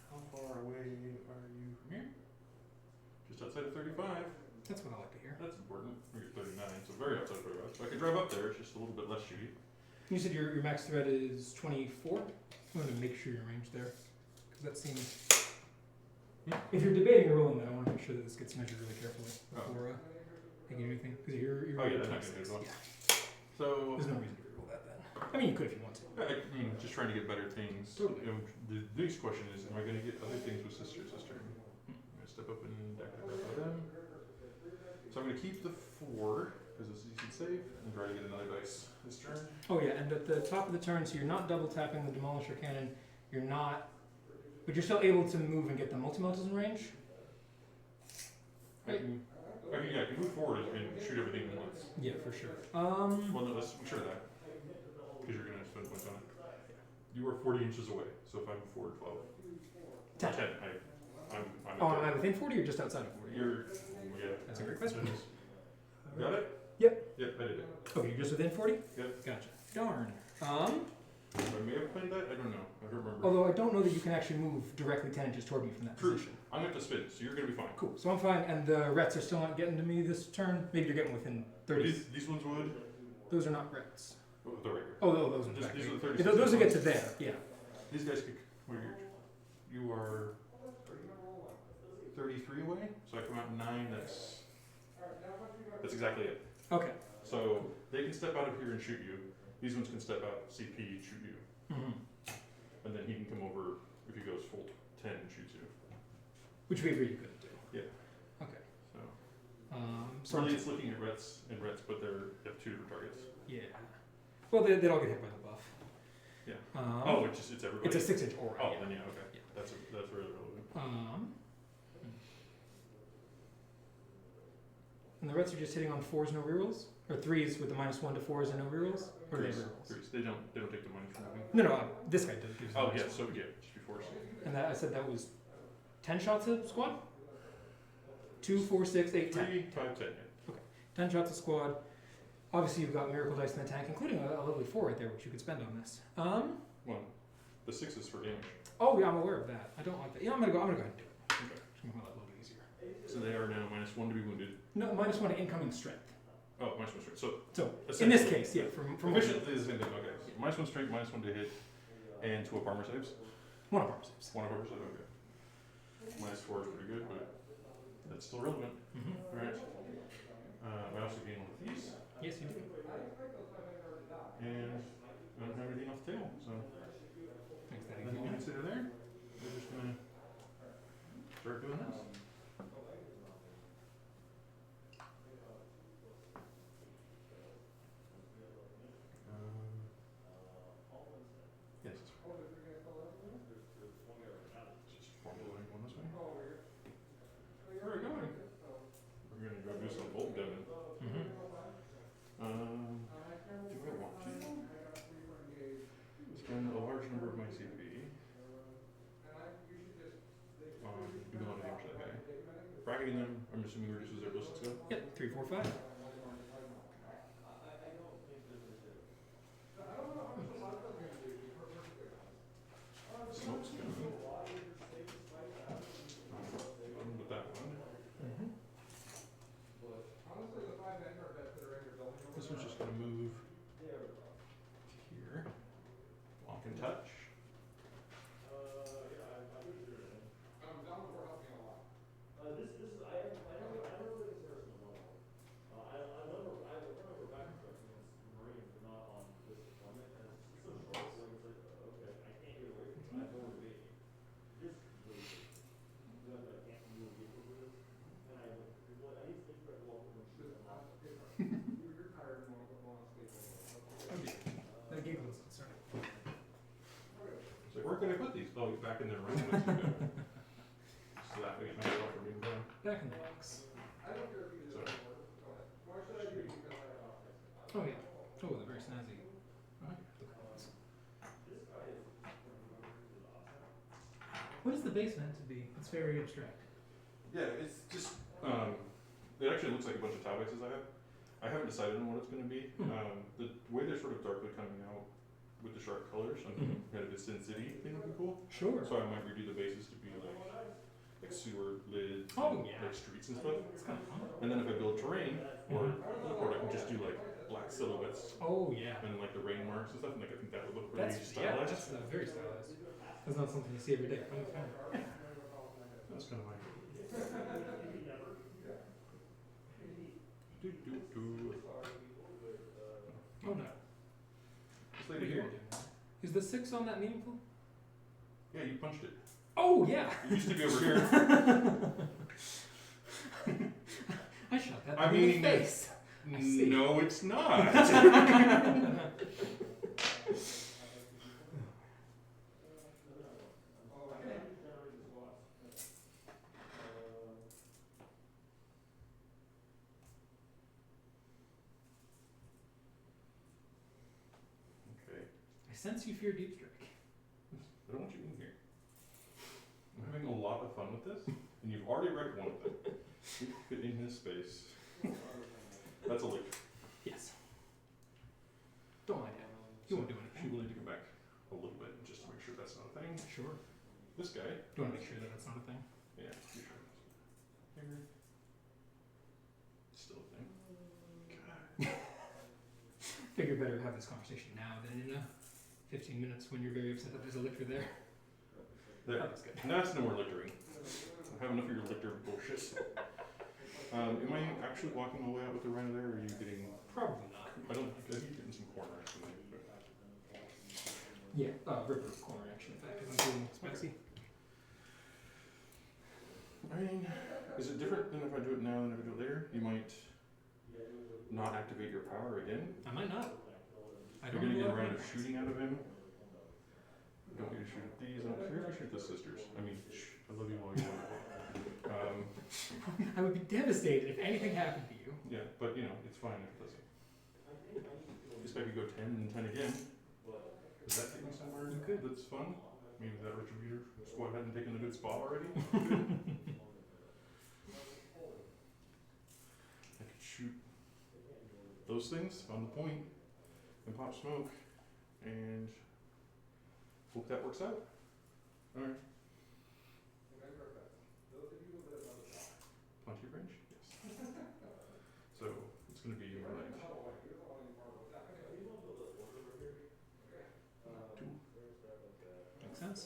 how far away are you from here? Just outside of 35. That's what I like to hear. That's important. We're at 39, so very outside of 35. So I could drive up there, it's just a little bit less shooty. You said your max threat is 24? I want to make sure you're ranged there. Because that seems. If you're debating or rolling that, I want to make sure that this gets measured really carefully before taking anything. Because you're Oh, yeah, at that's not 26. gonna do well. Yeah. So, There's no reason to reroll that then. I mean, you could if you want to. I mean, just trying to get better things. Totally. You know, the next question is, am I going to get other things with sisters this turn? I'm going to step up and deck them. So I'm going to keep the 4, because it's easy to save, and try to get another dice this turn. Oh yeah, and at the top of the turn, so you're not double tapping the Demolisher Cannon, you're not, but you're still able to move and get the multi-meltas in range? I can move forward and shoot everything at once. Yeah, for sure. Well, no, let's make sure of that. Because you're going to spend points on it. You are 40 inches away, so if I move forward 12. 10. 10. I'm Oh, at am 10. I within 40 or just outside of 40? You're, yeah. That's a great question. Got it? Yep. Yep, I did it. Okay, you're just within 40? Yep. Gotcha. Darn. I may have planned that, I don't know. I don't remember. Although I don't know that you can actually move directly 10 inches toward me from that True. position. I'm going to spin, so you're going to be fine. Cool, so I'm fine, and the rets are still not getting to me this turn? Maybe you're getting within 30. These ones would. Those are not rets. Oh, they're right here. Oh, those are Just- back these there. are the Yeah, 36 those will get ones. to there, yeah. These guys could. Where you are 33 away, so I come out 9. That's exactly it. Okay. So they can step out of here and shoot you. These ones can step out, CP, and shoot you, and then he can come over if he goes full 10 and shoots you. Which we agreed you couldn't do. Yeah. Okay. So So Really, it's looking at Rets and Rets, but they have two different targets. yeah. Well, they'd all get hit by the buff. Yeah. Oh, it's everybody. It's a 6-inch aura. Oh, yeah. then yeah, okay. Yeah. That's really relevant. And the Reds are just hitting on 4s, no rerolls? Or 3s with the -1 to 4s and no rerolls? Or they Threes. rerolls? Threes. They don't take the money from having. No, this guy does. gives the Oh -1. yeah, so yeah, just before. And that, I said that was 10 shots a squad? 2, 4, 6, 8, 10. 3, 5, 10. Yeah. 10 shots a squad. Obviously, you've got Miracle Dice in the tank, including a lovely 4 right there, which you could spend on this. Well, the 6 is for damage. Oh, yeah, I'm aware of that. I don't like that. Yeah, I'm gonna go ahead and do it. Okay. Just gonna make my life a little bit easier. So they are now -1 to be wounded. No, -1 to incoming strength. Oh, -1 strength. So So, in this essentially- case, yeah, from efficiently is the same thing. Okay. So -1 strength, -1 to hit, and 2 up armor saves. 1 of our saves. 1 up armor saves. Okay. -4 is pretty good, but that's still relevant. Mm-hmm. All right. I also gain one of these, Yes, you do. and I don't have anything off the table, so Makes that nothing easy. to consider there. We're just gonna start doing this. Yes. It's just formulating one this way. Where are we going? We're gonna go do some bolt gunning. Mm-hmm. Do I want to spend a large number of my CP on doing a lot of damage to that guy? Bracketing them, I'm assuming reduces their ballistic skill. Yep, 3, 4, 5. Smoke's gun. With that one. Mm-hmm. This one's just gonna move to here. Lock and touch. That giggle is concerning. So where can I put these? Oh, back in their room. So that we get myself for being done. Back in the box. So Oh, yeah. Oh, they're very snazzy. Right. What is the base meant to be? It's very abstract. yeah, it's just it actually looks like a bunch of tile bases I have. I haven't decided on what it's gonna be. The way they're sort of darkly coming out with the sharp colors, I'm kind of a Sin City thing would be cool. Sure. So I might redo the bases to be like sewer lids, Oh, and, yeah. like streets and stuff. It's kind of fun. And then if I build terrain, or I can just do like black silhouettes Oh, yeah. and like the rain marks and stuff, and like I think that would look That's, pretty yeah, stylized. that's very stylized. That's not something you see every day. I'm a fan. That's kind of my. Do, do, do. Oh, no. This lady here. Is the 6 on that meaningful? Yeah, you punched it. Oh, yeah. It used to be over here. I shot that I in mean, the face. I see. No, it's not. Okay. I sense you fear Deep Strike. I don't want you in here. I'm having a lot of fun with this, and you've already wrecked one of them. You fit in his space. That's a leak. Yes. Don't mind him. You won't do She anything. will need to come back a little bit just to make sure that's not a thing. Sure. This guy. Do you want to make sure that that's not a thing? Yeah, you sure. Here. Still a thing. God. Figure better have this conversation now than in 15 minutes when you're very upset that there's a lictor there. There. That was good. Now it's no more littering. I have enough of your litter bullshit. Am I actually walking my way out with the rhino there, or are you getting... Probably not. I think you're getting some corner actually. But Yeah, Ripper corner action effect. I'm feeling spicy. I mean, is it different than if I do it now than if I do it later? You might not activate your power again. I might not. I You're don't gonna know get a what round of happens. shooting out of him. I don't need to shoot at these. I don't care if I shoot the sisters. I mean, I love you all you want. I would be devastated if anything happened to you. Yeah, but you know, it's fine if it doesn't. Guess I could go 10 and 10 again. Does that take me somewhere You could. that's fun? Maybe that Retributor squad hadn't taken a good spot already? I could shoot those things on the point and pop smoke and hope that works out. Alright. Plenty of range? Yes. So it's gonna be like 2. Makes sense.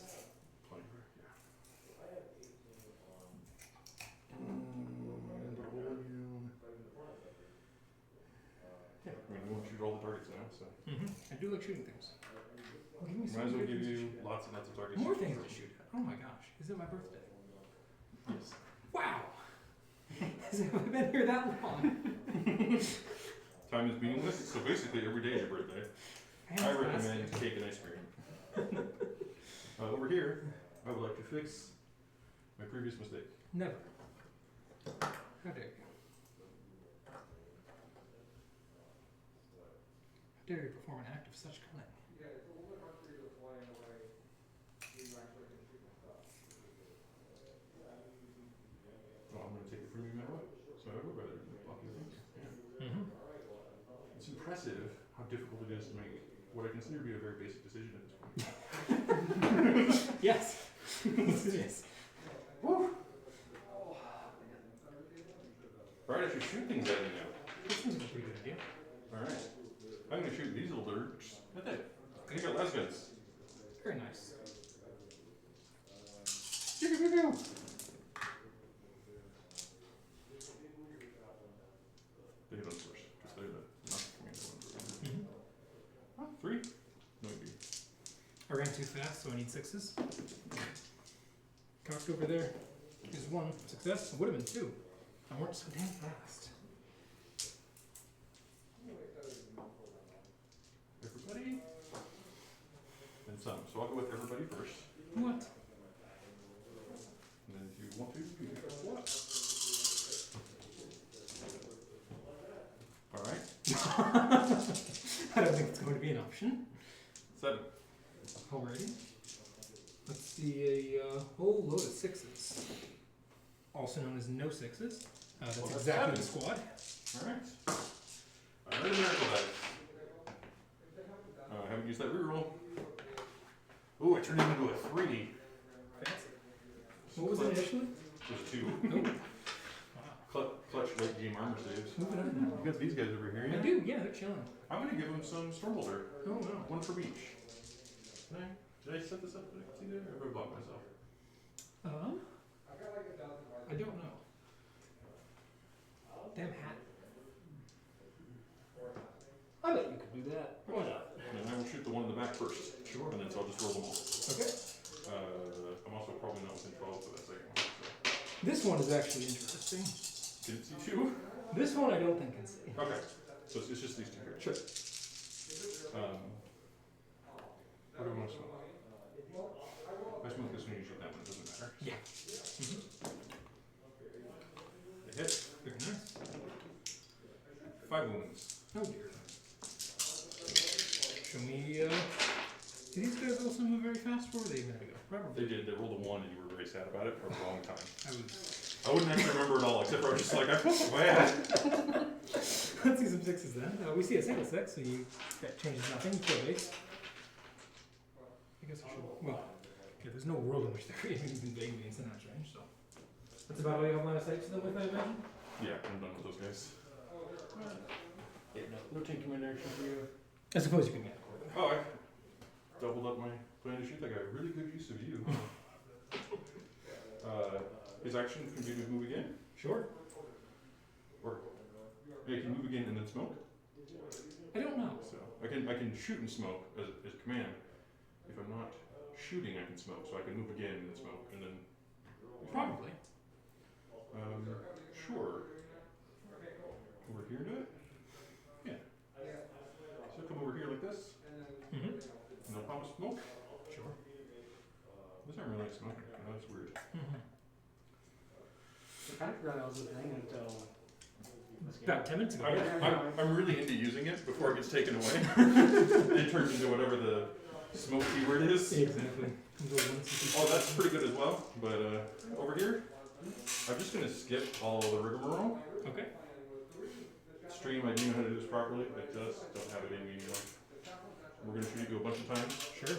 Plenty of range, yeah. And I'll roll you. Yeah, I mean, we won't shoot all the targets now, so. I do like shooting things. Give me Might some as well good give things to you shoot at. lots and lots of targets. More things to shoot at. Oh my gosh. Is it my birthday? Yes. Wow. Has it been here that long? Time is meaningless, so basically every day is your birthday. I recommend cake and ice cream. Over here, I would like to fix my previous mistake. Never. How dare you? How dare you perform an act of such cunning? Yeah, it's a little bit hard for you to fly in a way you actually can shoot my stuff. Well, I'm going to take it from you no matter what. So I would rather block your things. Yeah. It's impressive how difficult it is to make what I consider to be a very basic decision at this point. Yes. Yes, it is. Woo! Alright, I should shoot things at you now. This seems like a pretty good idea. Alright. I'm going to shoot these little dirts at that. They got las guns. Very nice. Pew, pew, pew, pew. They hit on first, because they're the not commando ones. 3? No maybe. I ran too fast, so I need 6s. Cocked over there is 1 success. It would have been 2. I weren't so damn fast. Everybody? And some. So I'll go with everybody first. What? And then if you want to, you can go what? Alright. I don't think it's going to be an option. 7. Alrighty. Let's see, a whole load of 6s. Also known as no 6s. That's Well, that's exactly the 7. squad. Alright. Alright, miracle dice. I haven't used that reroll. Ooh, I turned it into a 3. Fancy. What was it initially? It was a 2. Nope. Wow. Clutch late game armor saves. Moving on now. You got these guys over here, I yeah? do, yeah, they're chilling. I'm gonna give them some Stormbolter. Oh no. 1 for each. Did I set this up that I can see there? Or have I blocked myself? I don't know. Damn hat. I bet you could do that. Why not? And I will shoot the one in the back first. Sure. And then so I'll just roll them all. Okay. I'm also probably not within 12 for that second one. So. This one is actually interesting. Didn't see 2? This one I don't think can see. Okay. So it's just these 2 here. Sure. What do I want to smoke? If I smoke this one, you shoot that one. It doesn't matter. Yeah. They hit. Very nice. 5 wounds. Oh dear. Show me, do these guys also move very fast? Where were they a minute ago? Probably. They did. They rolled a 1 and you were very sad about it for a long time. I wouldn't actually remember it all, except for I was just like, I feel so bad. Let's see some 6s then. We see a single 6, so that changes nothing. You kill base. I guess I should. Well, okay, there's no world in which they're even vaguely in Synapse range, so. That's about all you have line of sight to them with, I imagine? Yeah, I'm done with those guys. Yeah, no team commander action for you. I suppose you can get it. Oh, I doubled up my plan to shoot that guy. Really good use of you. His action can be to move again, Sure. or yeah, he can move again and then smoke. I don't know. So I can shoot and smoke as command. If I'm not shooting, I can smoke. So I can move again and then smoke, and then Probably. Sure. Over here to it? Yeah. So come over here like this. Mm-hmm. No pump smoke. Sure. Those aren't really smoking. Oh, that's weird. Mm-hmm. I kind of forgot that was a thing until. About 10 minutes ago. I'm really into using it before it gets taken away. It turns into whatever the smoke keyword is. Exactly. Oh, that's pretty good as well. But over here, I'm just gonna skip all the rigmarole. Okay. Stream, I do know how to do this properly. I just don't have it in me anymore. We're gonna shoot you a bunch of times. Sure.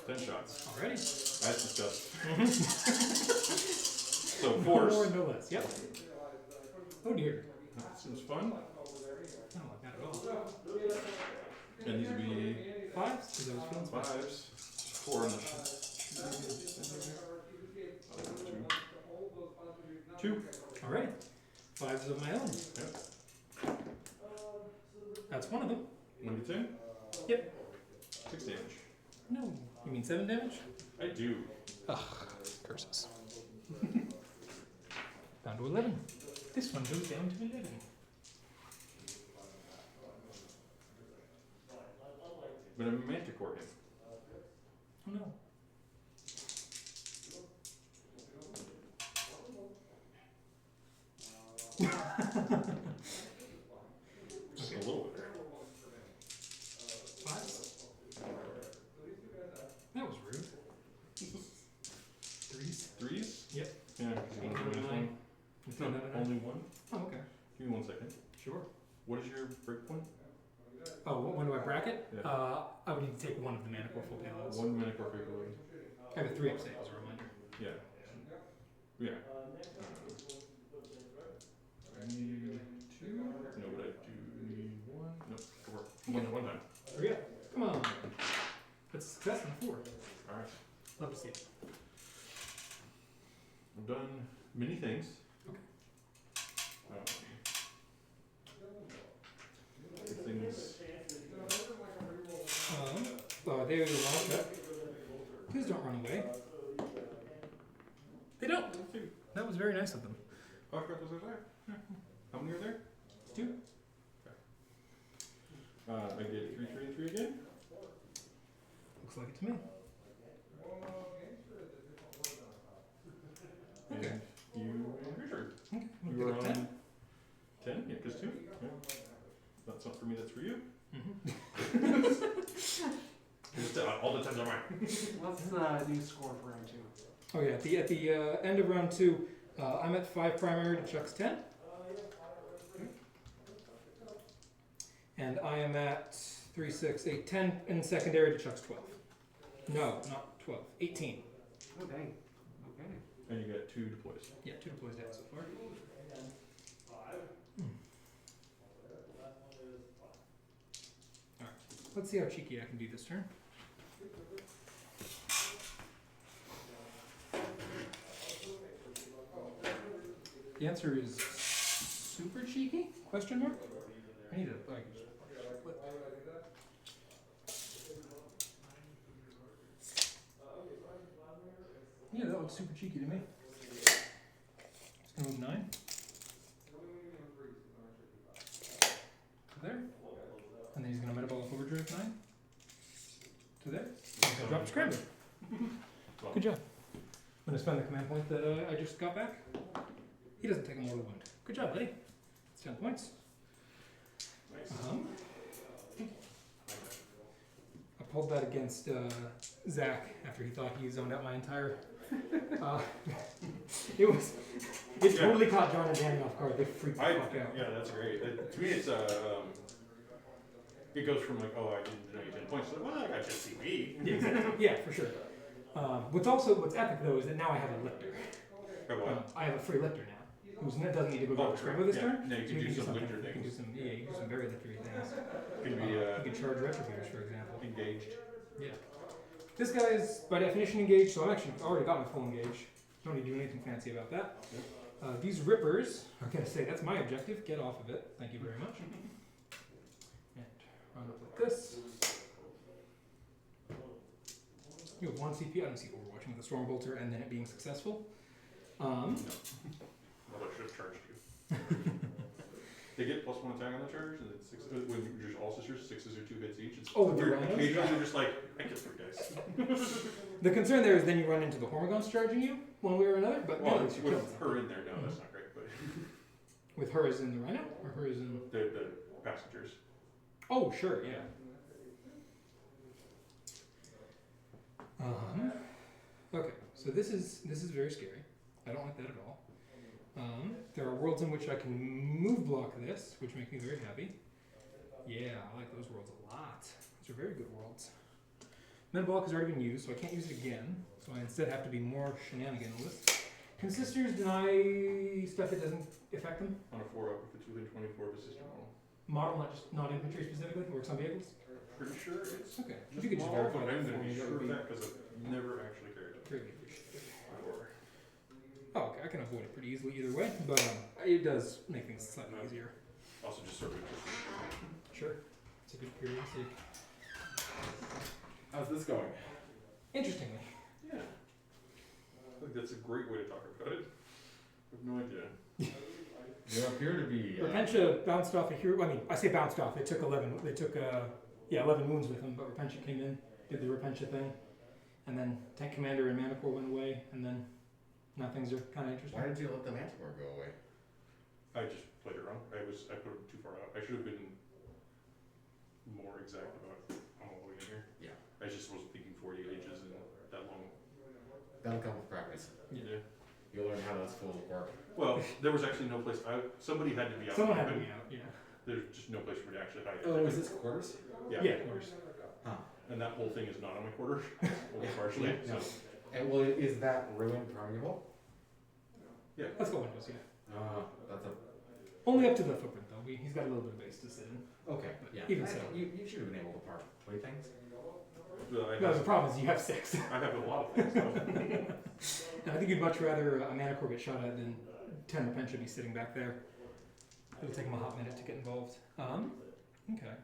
10 shots. Alrighty. That's disgusting. So No force. more, no less. Yep. Oh dear. That seems fun. I don't like that at all. And these would be 5s, because I was feeling spicy. 5s. 4 on the two. Alrighty. 5s of my own. Yep. That's one of them. 1 to 10. Yep. 6 damage. No. You mean 7 damage? I do. Ugh. Curses. Down to 11. This one goes down to 11. But a manticore him. Oh no. Just a little bit. 5s? That was rude. 3s? 3s? Yep. Yeah. Because you want to do this 9. one? No, only 1. Oh, okay. Give me 1 second. Sure. What is your break point? Oh, when do I bracket? Yeah. I would need to take one of the Manicore full payloads. 1 manticore for your I have a 3 up save as a reminder. Yeah. Yeah. I need 2. No, but I do need 1. No, 4. 1 time. 3 up. Come on. That's a success on 4. Alright. Love to see it. I've done many things. Okay. Things. There's a long check. Please don't run away. They don't. That was very nice of them. Oh, I forgot those are there. Yeah. How many are there? 2. Okay. I get 3, 3, and 3 again. Looks like it to me. Okay. And you and Richard. Okay. You Give were it on 10. 10? Yeah, because 2. Yeah. That's not for me, that's for you. Mm-hmm. Just, all the 10s are mine. What's the new score for round 2? Oh yeah, at the end of round 2, I'm at 5 primary to Chuck's 10. And I am at 3, 6, 8, 10 in secondary to Chuck's 12. No, not 12. 18. Oh, dang. Okay. And you got 2 deploys. Yeah, 2 deploys down so far. Alright, let's see how cheeky I can be this turn. The answer is super cheeky? Question mark? I need to like flip. Yeah, that looks super cheeky to me. Just gonna move 9. To there. And then he's gonna metabolic overdrive 9. To there. He's gonna drop scrambler. Good job. I'm gonna spend the command point that I just got back. He doesn't take a mortal wound. Good job, buddy. It's 10 points. I pulled that against Zach after he thought he zoned out my entire. It totally caught John and Danny off guard. They freaked the fuck out. Yeah, that's great. To me, it's it goes from like, oh, I didn't deny you 10 points to, well, I got your CP. Yeah, exactly. Yeah, for sure. What's epic though is that now I have a lictor. I have a free lictor now. Who doesn't need to go to scramble this turn. Yeah, you can So do some something. winter You can do things. some, yeah, you can do some very lictory things. Can be You can charge retributors, for example. engaged. Yeah. This guy is by definition engaged, so I'm actually already got my full engage. Don't need to do anything fancy about that. These rippers are gonna say that's my objective. Get off of it. Thank you very much. And run up like this. You have 1 CP. I don't see Overwatching with a Storm Bolter and then it being successful. No. Well, I should have charged you. They get +1 attack on the charge, and it's 6. When you're all sisters, 6s are 2 hits each. It's Oh, with the weird. rhinos? Occasionally they're just like, I killed 3 guys. The concern there is then you run into the Hormigons charging you one way or another, but Well, no, it's your with kills. her in there, no, that's not great. But With her as in the Rhino? Or her as in... the passengers. Oh, sure, yeah. Okay, so this is very scary. I don't like that at all. There are worlds in which I can move block this, which make me very happy. Yeah, I like those worlds a lot. Those are very good worlds. Metabolic has already been used, so I can't use it again. So I instead have to be more shenaniganless. Consistors deny stuff that doesn't affect them. On a 4 up if it's within 24 of a system model. Model, not infantry specifically, works on vehicles. Pretty sure it's Okay, if you could just model, verify but that I'm for going to me, be that sure would of be that because I've never actually carried it greatly appreciated. before. Oh, okay, I can avoid it pretty easily either way, but it does make things slightly easier. Also, just sort of Sure, it's a good curiosity. How's this going? Interestingly, yeah. I think that's a great way to talk about it. I have no idea. You appear to be. Repentia bounced off a hero. I mean, I say bounced off. They took 11. They took 11 wounds with him, but Repentia came in, did the Repentia thing, and then Tank Commander and Manticore went away, and then now things are kind of interesting. Why did you let the Manticore go away? I just played it wrong. I put it too far out. I should have been more exact about how I'm loading in here. Yeah. I just wasn't thinking 40 ages and that long. That'll come with practice. Yeah. You'll learn how those fools work. Well, there was actually no place. Somebody had to be out. Someone had to open. be out. Yeah. There's just no place for me to actually hide. Oh, is this quarters? Yeah. Yeah, of course. Huh. And that whole thing is not on my quarter, only partially. No. So And well, is that ruin permeable? Let's go windows. Yeah. That's a. Only up to the footprint though. He's got a little bit of base to sit in. Okay. Yeah. Even so. You should have been able to park playthings. No, the problem is you have 6. I have a lot of things. Though. I think you'd much rather a Manticore get shot at than 10 Repentia be sitting back there. It'll take him a hot minute to get involved. Okay.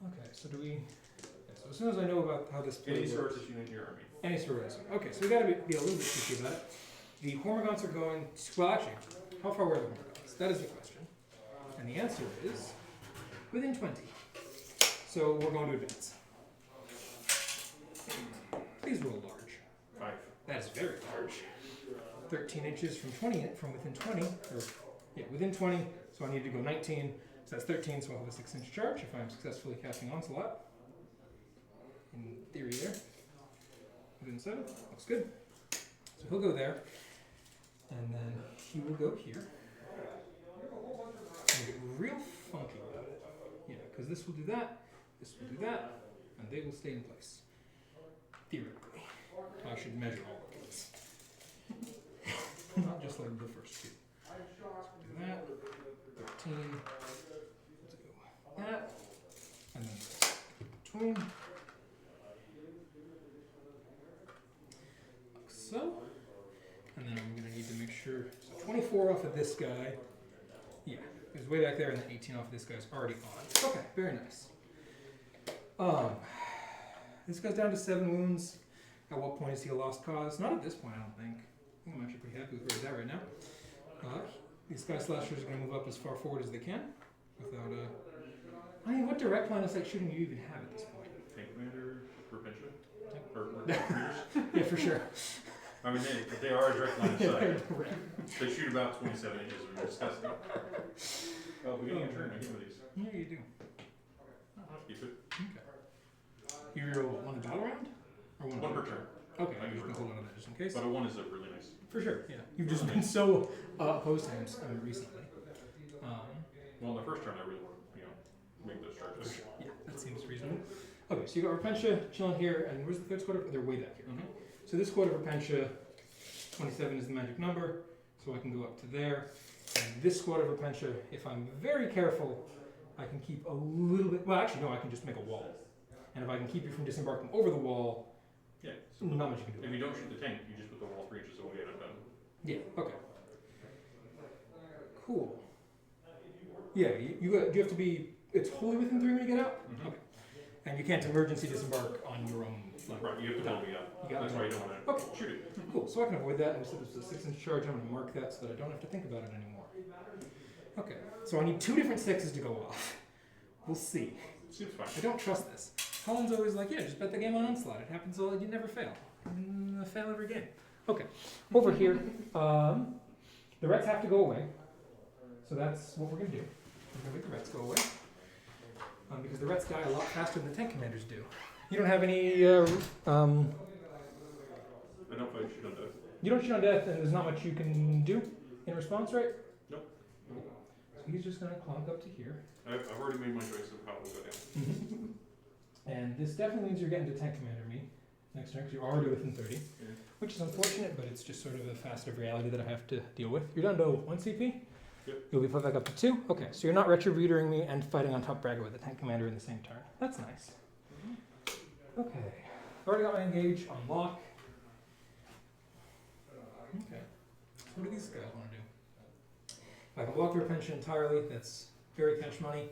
Okay, so do we... Yeah, so as soon as I know about how this Any plays sources unit in your army. Any Sororitas. Okay, so we gotta be a little bit tricky about it. The Hormigons are going... Well, actually, how far away are the Hormigons? That is the question. And the answer is... within 20. So we're going to advance. Please roll large. 5. That is very large. 13 inches from within 20, or yeah, within 20, so I need to go 19, so that's 13, so I'll have a 6-inch charge if I'm successfully casting Onslaught. In theory there. Within 7, looks good. So he'll go there, and then he will go here. And get real funky about it. Yeah, because this will do that, this will do that, and they will stay in place. Theoretically. I should measure all of these. Not just like the first 2. Let's do that. 13. Let's do that. And then this. Between. Like so. And then I'm going to need to make sure. So 24 off of this guy. Yeah. It was way back there, and then 18 off of this guy's already on. Okay, very nice. This goes down to 7 wounds. At what point is he a lost cause? Not at this point, I don't think. I think I'm actually pretty happy with where he's at right now. These Sky Slashers are going to move up as far forward as they can. Without I mean, what direct line of sight shooting do you even have at this point? Tank Commander, Perpetua? Or Yeah, for sure. I mean, they are a direct line of sight. They shoot about 27 inches, which is disgusting. Oh, we getting a turn. I give these. Yeah, you do. Keep it. Okay. You roll one in battle round? Or one One per turn. Okay, I I'm can just going to hold on to that just in case. But a 1 is a really nice. For sure, yeah. You've just been so opposed to him recently. Well, in the first turn, I really want to, make those charges. Yeah, that seems reasonable. Okay, so you got Repentia chilling here, and where's the third squad? They're way back here. Okay. So this squad of Repentia, 27 is the magic number, so I can go up to there. And this squad of Repentia, if I'm very careful, I can keep a little bit. Well, actually, no, I can just make a wall. And if I can keep you from disembarking over the wall, Yeah. So not much you can do. if you don't shoot the tank, you just put the wall 3 inches away and I'm done. Yeah. Okay. Cool. Yeah. Do you have to be? It's wholly within 3 when you get out. Mm-hmm. Okay. And and you can't emergency disembark on your own. Like, Right, you have to blow me up. You got That's me. why you don't want to Okay. shoot it. Cool, so I can avoid that, and we said this was a 6-inch charge. I'm going to mark that so that I don't have to think about it anymore. Okay, so I need 2 different 6s to go off. We'll see. Seems fine. I don't trust this. Colin's always like, yeah, just bet the game on Onslaught. It happens all, you never fail. I fail every game. Okay, over here, the Rets have to go away. So that's what we're going to do. We're going to make the Rets go away. Because the Rets die a lot faster than the tank commanders do. You don't have any, I don't fight shit on death. you don't shoot on death, and there's not much you can do in response, right? Nope. So he's just going to clonk up to here. I've already made my choice of how it will go down. And this definitely means you're getting to tank commander me next turn, because you're already within 30. Yeah. Which is unfortunate, but it's just sort of a facet of reality that I have to deal with. You're down to 1 CP? Yep. You'll be put back up to 2? Okay, so you're not retrobutering me and fighting on top bracket with the tank commander in the same turn. That's nice. Okay. Already got my engage on lock. Okay. What do these guys want to do? I can block their pension entirely. That's very cash money.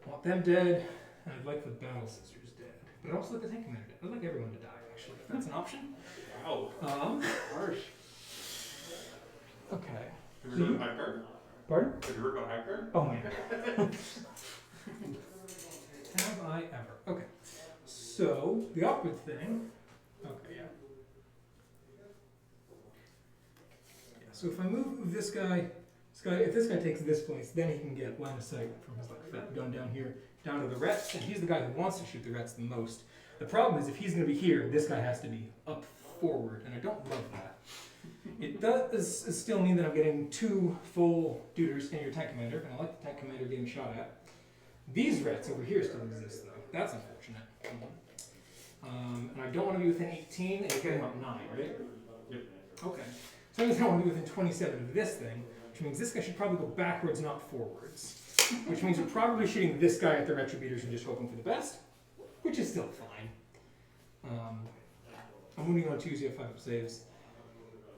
I want them dead, and I'd like the battle sisters dead. But I also like the tank commander dead. I'd like everyone to die, actually, if that's an option. Wow. Harsh. Okay. Have you heard of Hive Guard? Pardon? Have you heard about Hive Guard? Oh man. Have I ever? Okay. So the awkward thing. Okay, yeah. So if I move this guy, if this guy takes this place, then he can get line of sight from his like fat gun down here, down to the Rets, and he's the guy who wants to shoot the Rets the most. The problem is if he's going to be here, this guy has to be up forward, and I don't love that. It does still mean that I'm getting 2 full duders in your tank commander, and I like the tank commander getting shot at. These Rets over here still exist, though. That's unfortunate. And I don't want to be within 18, and you're getting about 9, right? Yep. Okay. So that means I want to be within 27 of this thing, which means this guy should probably go backwards, not forwards. Which means we're probably shooting this guy at the retributors and just hoping for the best, which is still fine. I'm wounding on 2, so you have 5 saves.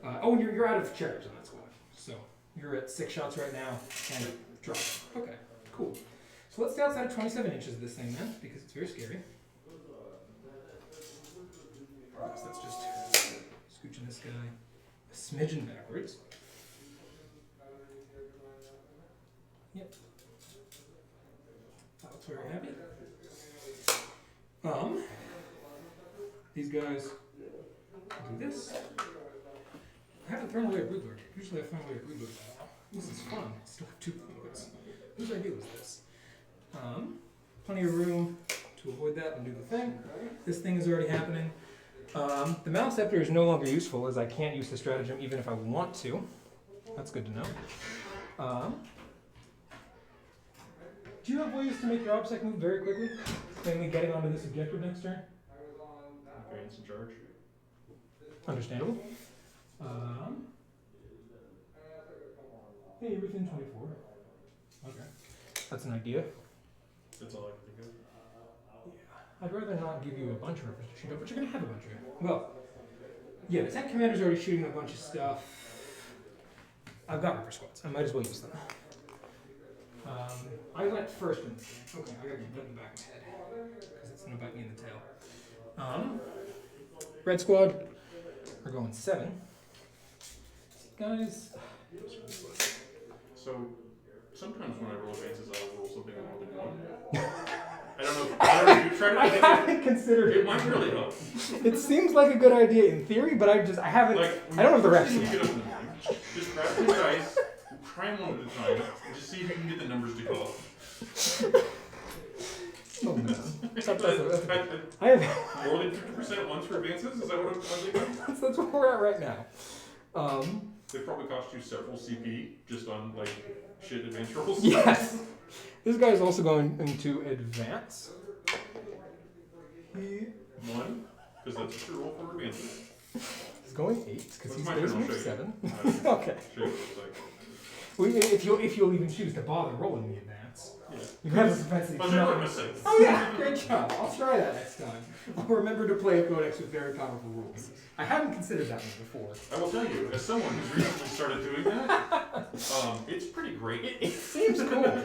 Oh, and you're out of charge on that squad. So you're at 6 shots right now and drop. Okay, cool. So let's stay outside of 27 inches of this thing then, because it's very scary. So that's just scooching this guy a smidgen backwards. Yep. That's very happy. These guys do this. I haven't thrown away a Broodlord. Usually I throw away a Broodlord. This is fun. I still have 2 Broodlords. Whose idea was this? Plenty of room to avoid that and do the thing. This thing is already happening. The Maleceptor is no longer useful as I can't use the stratagem even if I want to. That's good to know. Do you have ways to make your OBSEC move very quickly? Mainly getting onto this objective next turn? Okay, it's in charge. Understandable. Hey, you're within 24. Okay. That's an idea. That's all I can think of. Yeah. I'd rather not give you a bunch of rippers to shoot up, but you're going to have a bunch of it. Well, yeah, the tank commander's already shooting a bunch of stuff. I've got ripper squads. I might as well use them. I went first in this game. Okay, I gotta get in the back of my head. Because it's going to bite me in the tail. Red squad are going 7. Guys. So sometimes when I roll advances, I'll roll something more than 1. I don't know if you tried it. I haven't considered It it. might really help. It seems like a good idea in theory, but I haven't. Like, I don't have the reps when you yet. get up in the morning, just grab 2 dice, try them one at a time, and just see if you can get the numbers to go up. Oh man. That's I have. more than 50% once for advances? Is that what I'm thinking? That's where we're at right now. They probably cost you several CP just on like shit advance rolls. Yes. This guy is also going into advance. 1, because that's what you roll for advances. He's going 8 because That's he's my turn, basically I'll show you. 7. I'll Okay. show you what it's like. Well, if you'll even choose to bother rolling the advance, Yeah. you have a propensity But to they're not. not missing. Oh yeah, great job. I'll try that next time. I'll remember to play a codex with very powerful rules. I haven't considered that one before. I will tell you, as someone who's recently started doing that, it's pretty great. It seems cool.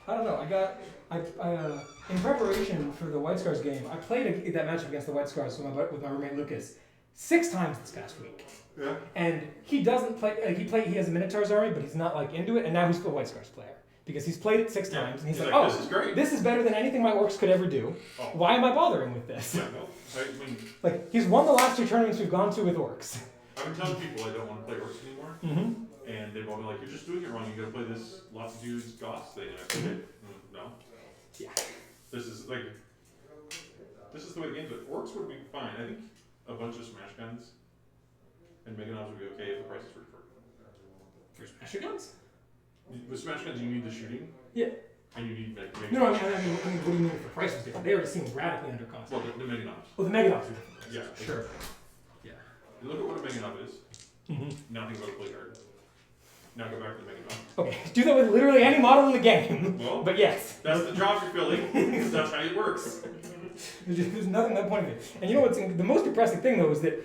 I don't know. I got In preparation for the White Scars game, I played that matchup against the White Scars with my roommate Lucas 6 times this past week. Yeah. And he doesn't play. He has a Minotaur's army, but he's not like into it. And now he's a White Scars player because he's played it 6 times, and he's like, "Oh, this is great. this is better than anything my orcs could ever do. Oh. Why am I bothering with this?" Yeah, no. I mean, Like he's won the last 2 tournaments we've gone to with orcs. I've been telling people I don't want to play orcs anymore, Mm-hmm. and they've all been like, "You're just doing it wrong. You gotta play this lots of dudes goths thing." And I played it. No. Yeah. This is the way the game's but orcs would be fine. I think a bunch of smash guns and mega knobs would be okay if the prices were different. For smash guns? With smash guns, you need the shooting. Yeah. And you need mega. No, I mean, what do you mean if the price was different? They already seem radically under cost. Well, the mega knobs. Well, the mega knobs are different. Yeah. Sure. Yeah. You look at what a mega knob is. Mm-hmm. Now think about a play card. Now go back to the mega knob. Okay, do that with literally any model in the game. Well, But yes, that's the job you're filling, because that's how it works. there's nothing that point of it. And you know what's the most depressing thing though is that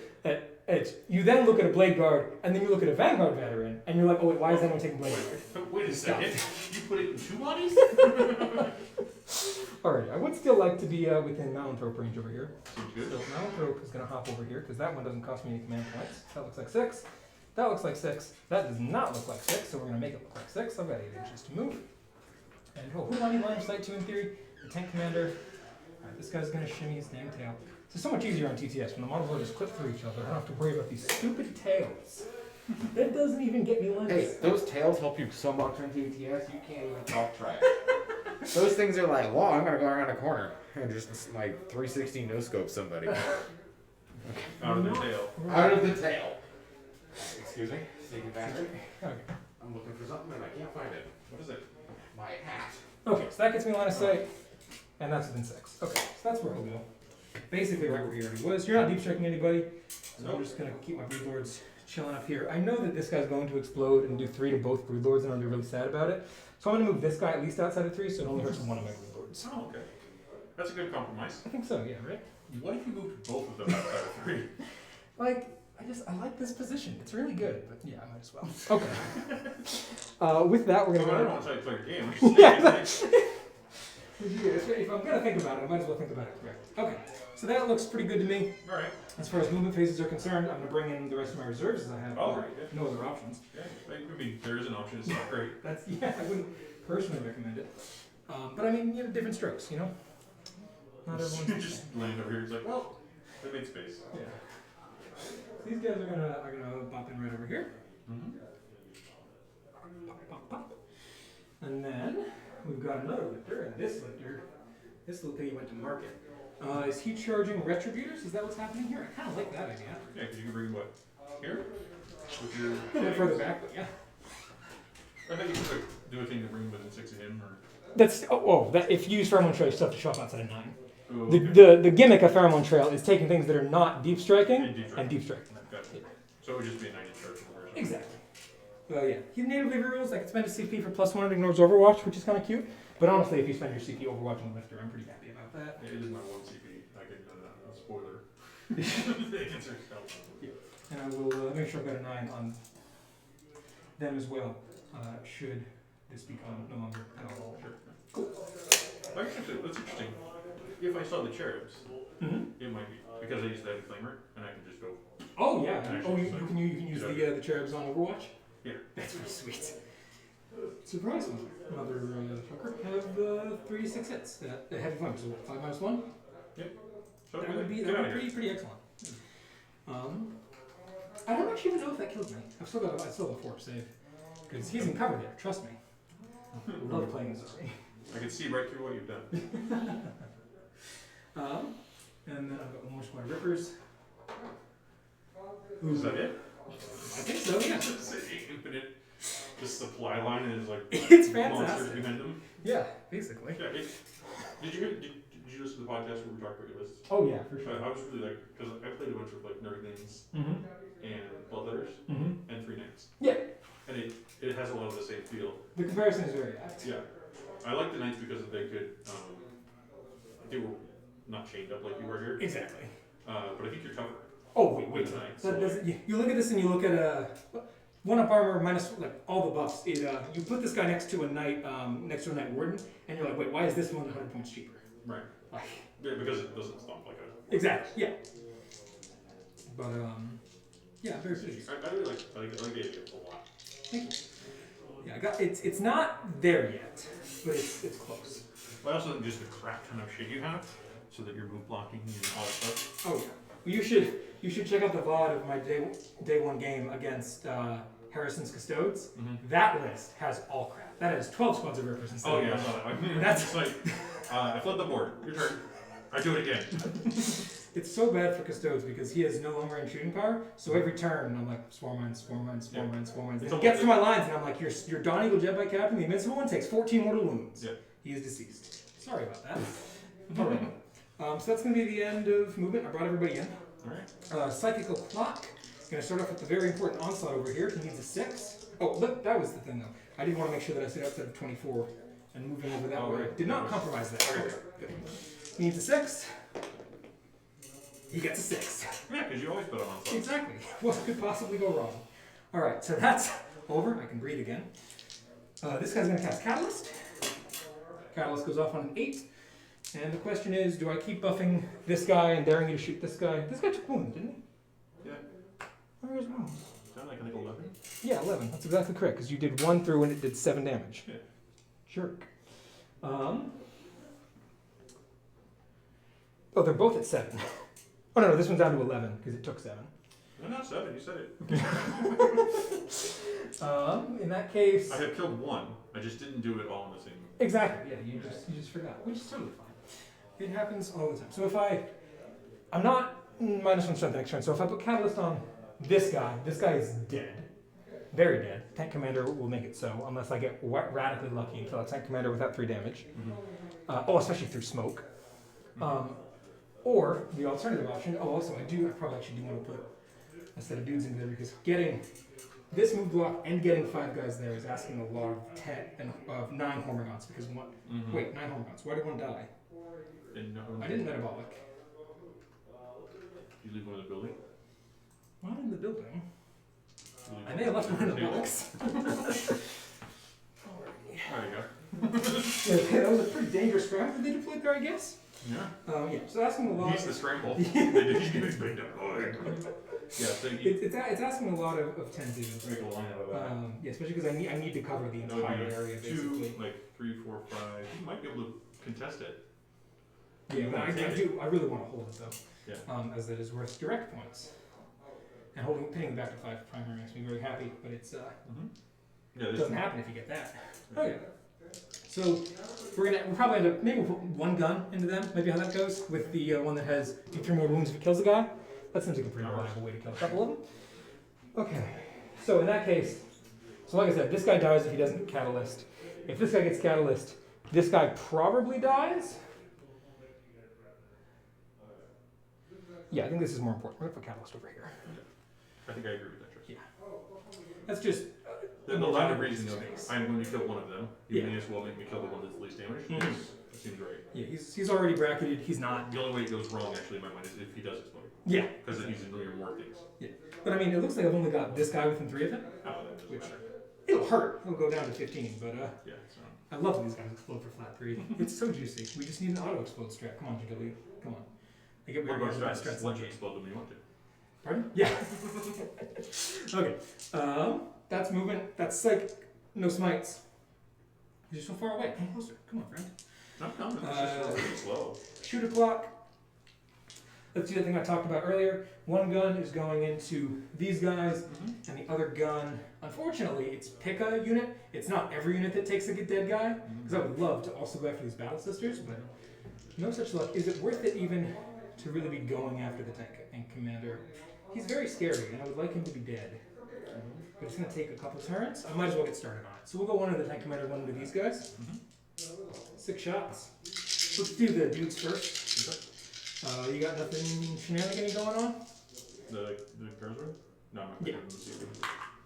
you then look at a Blade Guard and then you look at a Vanguard veteran and you're like, oh wait, why is anyone taking Blade Guard? Wait a second. You put it in 2 bodies? Alright, I would still like to be within Malanthrope range over here. Seems good. So Malanthrope is going to hop over here because that one doesn't cost me any command points. That looks like 6. That looks like 6. That does not look like 6, so we're going to make it look like 6. I've got 8 inches to move. And who do I need line of sight to in theory? The tank commander. Alright, this guy's going to shimmy his damn tail. It's so much easier on TTS when the models are just clip through each other. I don't have to worry about these stupid tails. That doesn't even get me line of Hey, sight. those tails help you so much on TTS, you can't even talk trash. Those things are like, well, I'm gonna go around a corner and just like 360 no scope somebody. Out of the tail. Out of the tail. Excuse me, sneaking bastard. Okay. I'm looking for something and I can't find it. What is it? My hat. Okay, so that gets me line of sight, and that's within 6. Okay, so that's where he'll go. Basically right where he already was. You're not deep striking anybody, so I'm just gonna keep my Broodlords chilling up here. I know that this guy's going to explode and do 3 to both Broodlords, and I'll be really sad about it. So I'm gonna move this guy at least outside of 3, so it only hurts one of my Broodlords. Oh, okay. That's a good compromise. I think so, yeah, right? What if you moved both of them outside of 3? Like, I like this position. It's really good, but yeah, I might as well. Okay. With that, we're So I gonna don't go. want to tell you to play your game. I'm just Yeah, saying, If I'm gonna think about it, I might as well think about it correctly. Okay, so that looks pretty good to me. All right. As far as movement phases are concerned, I'm gonna bring in the rest of my reserves as I have All right. Yeah. no other options. Yeah. I mean, there is an option. It's not great. That's I wouldn't personally recommend it. But I mean, different strokes, you know. Not You everyone's. just land over here. It's like, well, I made space. Yeah. These guys are gonna pop in right over here. Mm-hmm. Pop, pop, pop. And then we've got another lifter, and this lifter, this little piggy went to market. Is he charging retributors? Is that what's happening here? I kind of like that idea. Yeah, because you can bring what? Here? With your A little bit further back, but yeah. I think you could do a thing to bring him within 6 of him, or. That's that if you use pheromone trail, you still have to show up outside of 9. Oh, okay. The gimmick of pheromone trail is taking things that are not deep striking and deep striking them. Gotcha. So it would just be a 90 charge or something. Exactly. Well, yeah. He's natively rules. I can spend a CP for +1 and ignores Overwatch, which is kind of cute. But honestly, if you spend your CP Overwatching the lifter, I'm pretty happy about that. Yeah, it is my 1 CP. I can a spoiler. Against her spell. And I will make sure I've got a 9 on them as well, should this become no longer at all. Sure. Cool. Actually, that's interesting. If I saw the cherubs, it might be because I use the heavy flamer and I can just go. Oh yeah. Actually, You can use the cherubs on Overwatch. Yeah. That's really sweet. Surprisingly, another fucker have 3 to 6 hits. Heavy flamer, so 5 - 1. So That would be get out of here. pretty excellent. I don't actually even know if that killed me. I still have a 4 save because he's in cover there. Trust me. I love playing this army. I can see right through what you've done. And then I've got one more squad of rippers. Is that it? I think so. Yeah. It's an infinite just supply line and there's like It's monsters fantastic. behind them. Yeah, basically. Yeah. Did you listen to the podcast where we talked about your lists? Oh yeah, for sure. I was really like because I played a bunch of like Nerdlings Mm-hmm. and Bloodletters Mm-hmm. and 3 Knights. Yeah. And it has a lot of the same feel. The comparison is very apt. Yeah. I like the Knights because they could they were not chained up like you were here. Exactly. But I think you're tougher. Oh wait. With the Knights. That So doesn't, you look at this and you look at 1-up armor minus like all the buffs. It you put this guy next to a knight warden, and you're like, wait, why is this one 100 points cheaper? Right. Like, Yeah, because it doesn't stomp like a. exactly. Yeah. But yeah, very pleased. I really like the idea a lot. Thank you. Yeah, I got it's not there yet, but it's close. But I also think just the crap ton of shit you have, so that you're move blocking and all that stuff. Oh yeah. Well, you should check out the VOD of my day one game against Harrison's Custodes. Mm-hmm. That list has all crap. That has 12 squads of rippers instead. Oh yeah, I saw that. That's just like I flipped the board. Your turn. I do it again. It's so bad for Custodes because he has no longer in shooting power. So every turn I'm like swarm mines. And he gets to my lines and I'm like, your Dawn Eagle Jet Bike Captain, the invincible one, takes 14 mortal wounds. Yeah. He is deceased. Sorry about that. Alright. So that's gonna be the end of movement. I brought everybody in. Alright. Psychical Clock. Gonna start off with the very important onslaught over here. He needs a 6. Oh, look, that was the thing though. I didn't want to make sure that I stayed outside of 24 and moving over that way. Right. Did not compromise that. Okay, good. He needs a 6. He gets a 6. Yeah, because you always put it on something. Exactly. What could possibly go wrong? Alright, so that's over. I can breathe again. This guy's gonna cast Catalyst. Catalyst goes off on an 8. And the question is, do I keep buffing this guy and daring you to shoot this guy? This guy took wounds, didn't he? Yeah. Where is wounds? Sound like I think 11. Yeah, 11. That's exactly correct, because you did 1 through and it did 7 damage. Yeah. Jerk. Oh, they're both at 7. Oh, no, this one's down to 11, because it took 7. No, not 7. You said it. In that case... I have killed 1. I just didn't do it all in the same. Exactly, yeah, you just forgot, which is totally fine. It happens all the time. So if I'm not -1 strength next turn, so if I put Catalyst on this guy is dead. Very dead. Tank Commander will make it so, unless I get radically lucky and kill a Tank Commander without 3 damage. Mm-hmm. Especially through smoke. Or the alternative option, also I probably actually do want to put a set of dudes into there because getting this move block and getting 5 guys there is asking a lot of 9 Hormigons because one. Mm-hmm. Wait, 9 Hormigons. Why did one die? I didn't metabolic. You leave one in the building? Not in the building. I may have left one in the box. There you go. Yeah, that was a pretty dangerous scrap that they deployed there, I guess. Yeah. Yeah. So asking a lot. He's the scramble. They just big up. Yeah. So it's asking a lot of 10 dudes. make a line out of that. Yeah, especially because I need to cover the That would entire be area 2, basically. like 3, 4, 5. You might be able to contest it. Yeah, but I really want to hold it though. Yeah. As that is worth direct points. And pinning back to 5 primary makes me very happy, but it's Yeah. it doesn't happen if you get that. Okay. So we'll probably end up maybe we'll put 1 gun into them. Maybe how that goes with the one that has 3 more wounds if it kills the guy. That seems like a pretty reliable way to kill a couple of them. Okay. So in that case, so like I said, this guy dies if he doesn't get Catalyst. If this guy gets Catalyst, this guy probably dies. Yeah, I think this is more important. We're gonna put Catalyst over here. I think I agree with that, Tristan. Yeah. That's just The line of reason though, I'm going to kill one of them. You Yeah. may as well make me kill the one that's the least damaged. Mhm. It seems right. yeah. He's already bracketed. He's not. The only way it goes wrong, actually, in my mind, is if he does explode. Yeah. Because then he's doing more things. But I mean, it looks like I've only got this guy within 3 of them. Oh, that doesn't Which- matter. It'll hurt. It'll go down to 15. But Yeah, so. I love when these guys explode for flat 3. It's so juicy. We just need an auto explode strat. Come on, GW. Come on. I get We're weird going about to strats. let you explode them when you want to. Pardon? Yeah. Okay. That's movement. That's psych. No smites. You're so far away. Come closer. Come on, friend. I'm coming. It's just slow. Shooter clock. Let's do the thing I talked about earlier. 1 gun is going into these guys, and the other gun, unfortunately, it's pick a unit. It's not every unit that takes a dead guy, because I would love to also go after these battle sisters, but no such luck. Is it worth it even to really be going after the tank and commander? He's very scary, and I would like him to be dead. But it's going to take a couple turns. I might as well get started on it. So we'll go one into the tank commander, one into these guys. 6 shots. Let's do the dudes first. You got nothing shenanigan going on? The girls room? No, I'm not Yeah. going to see them.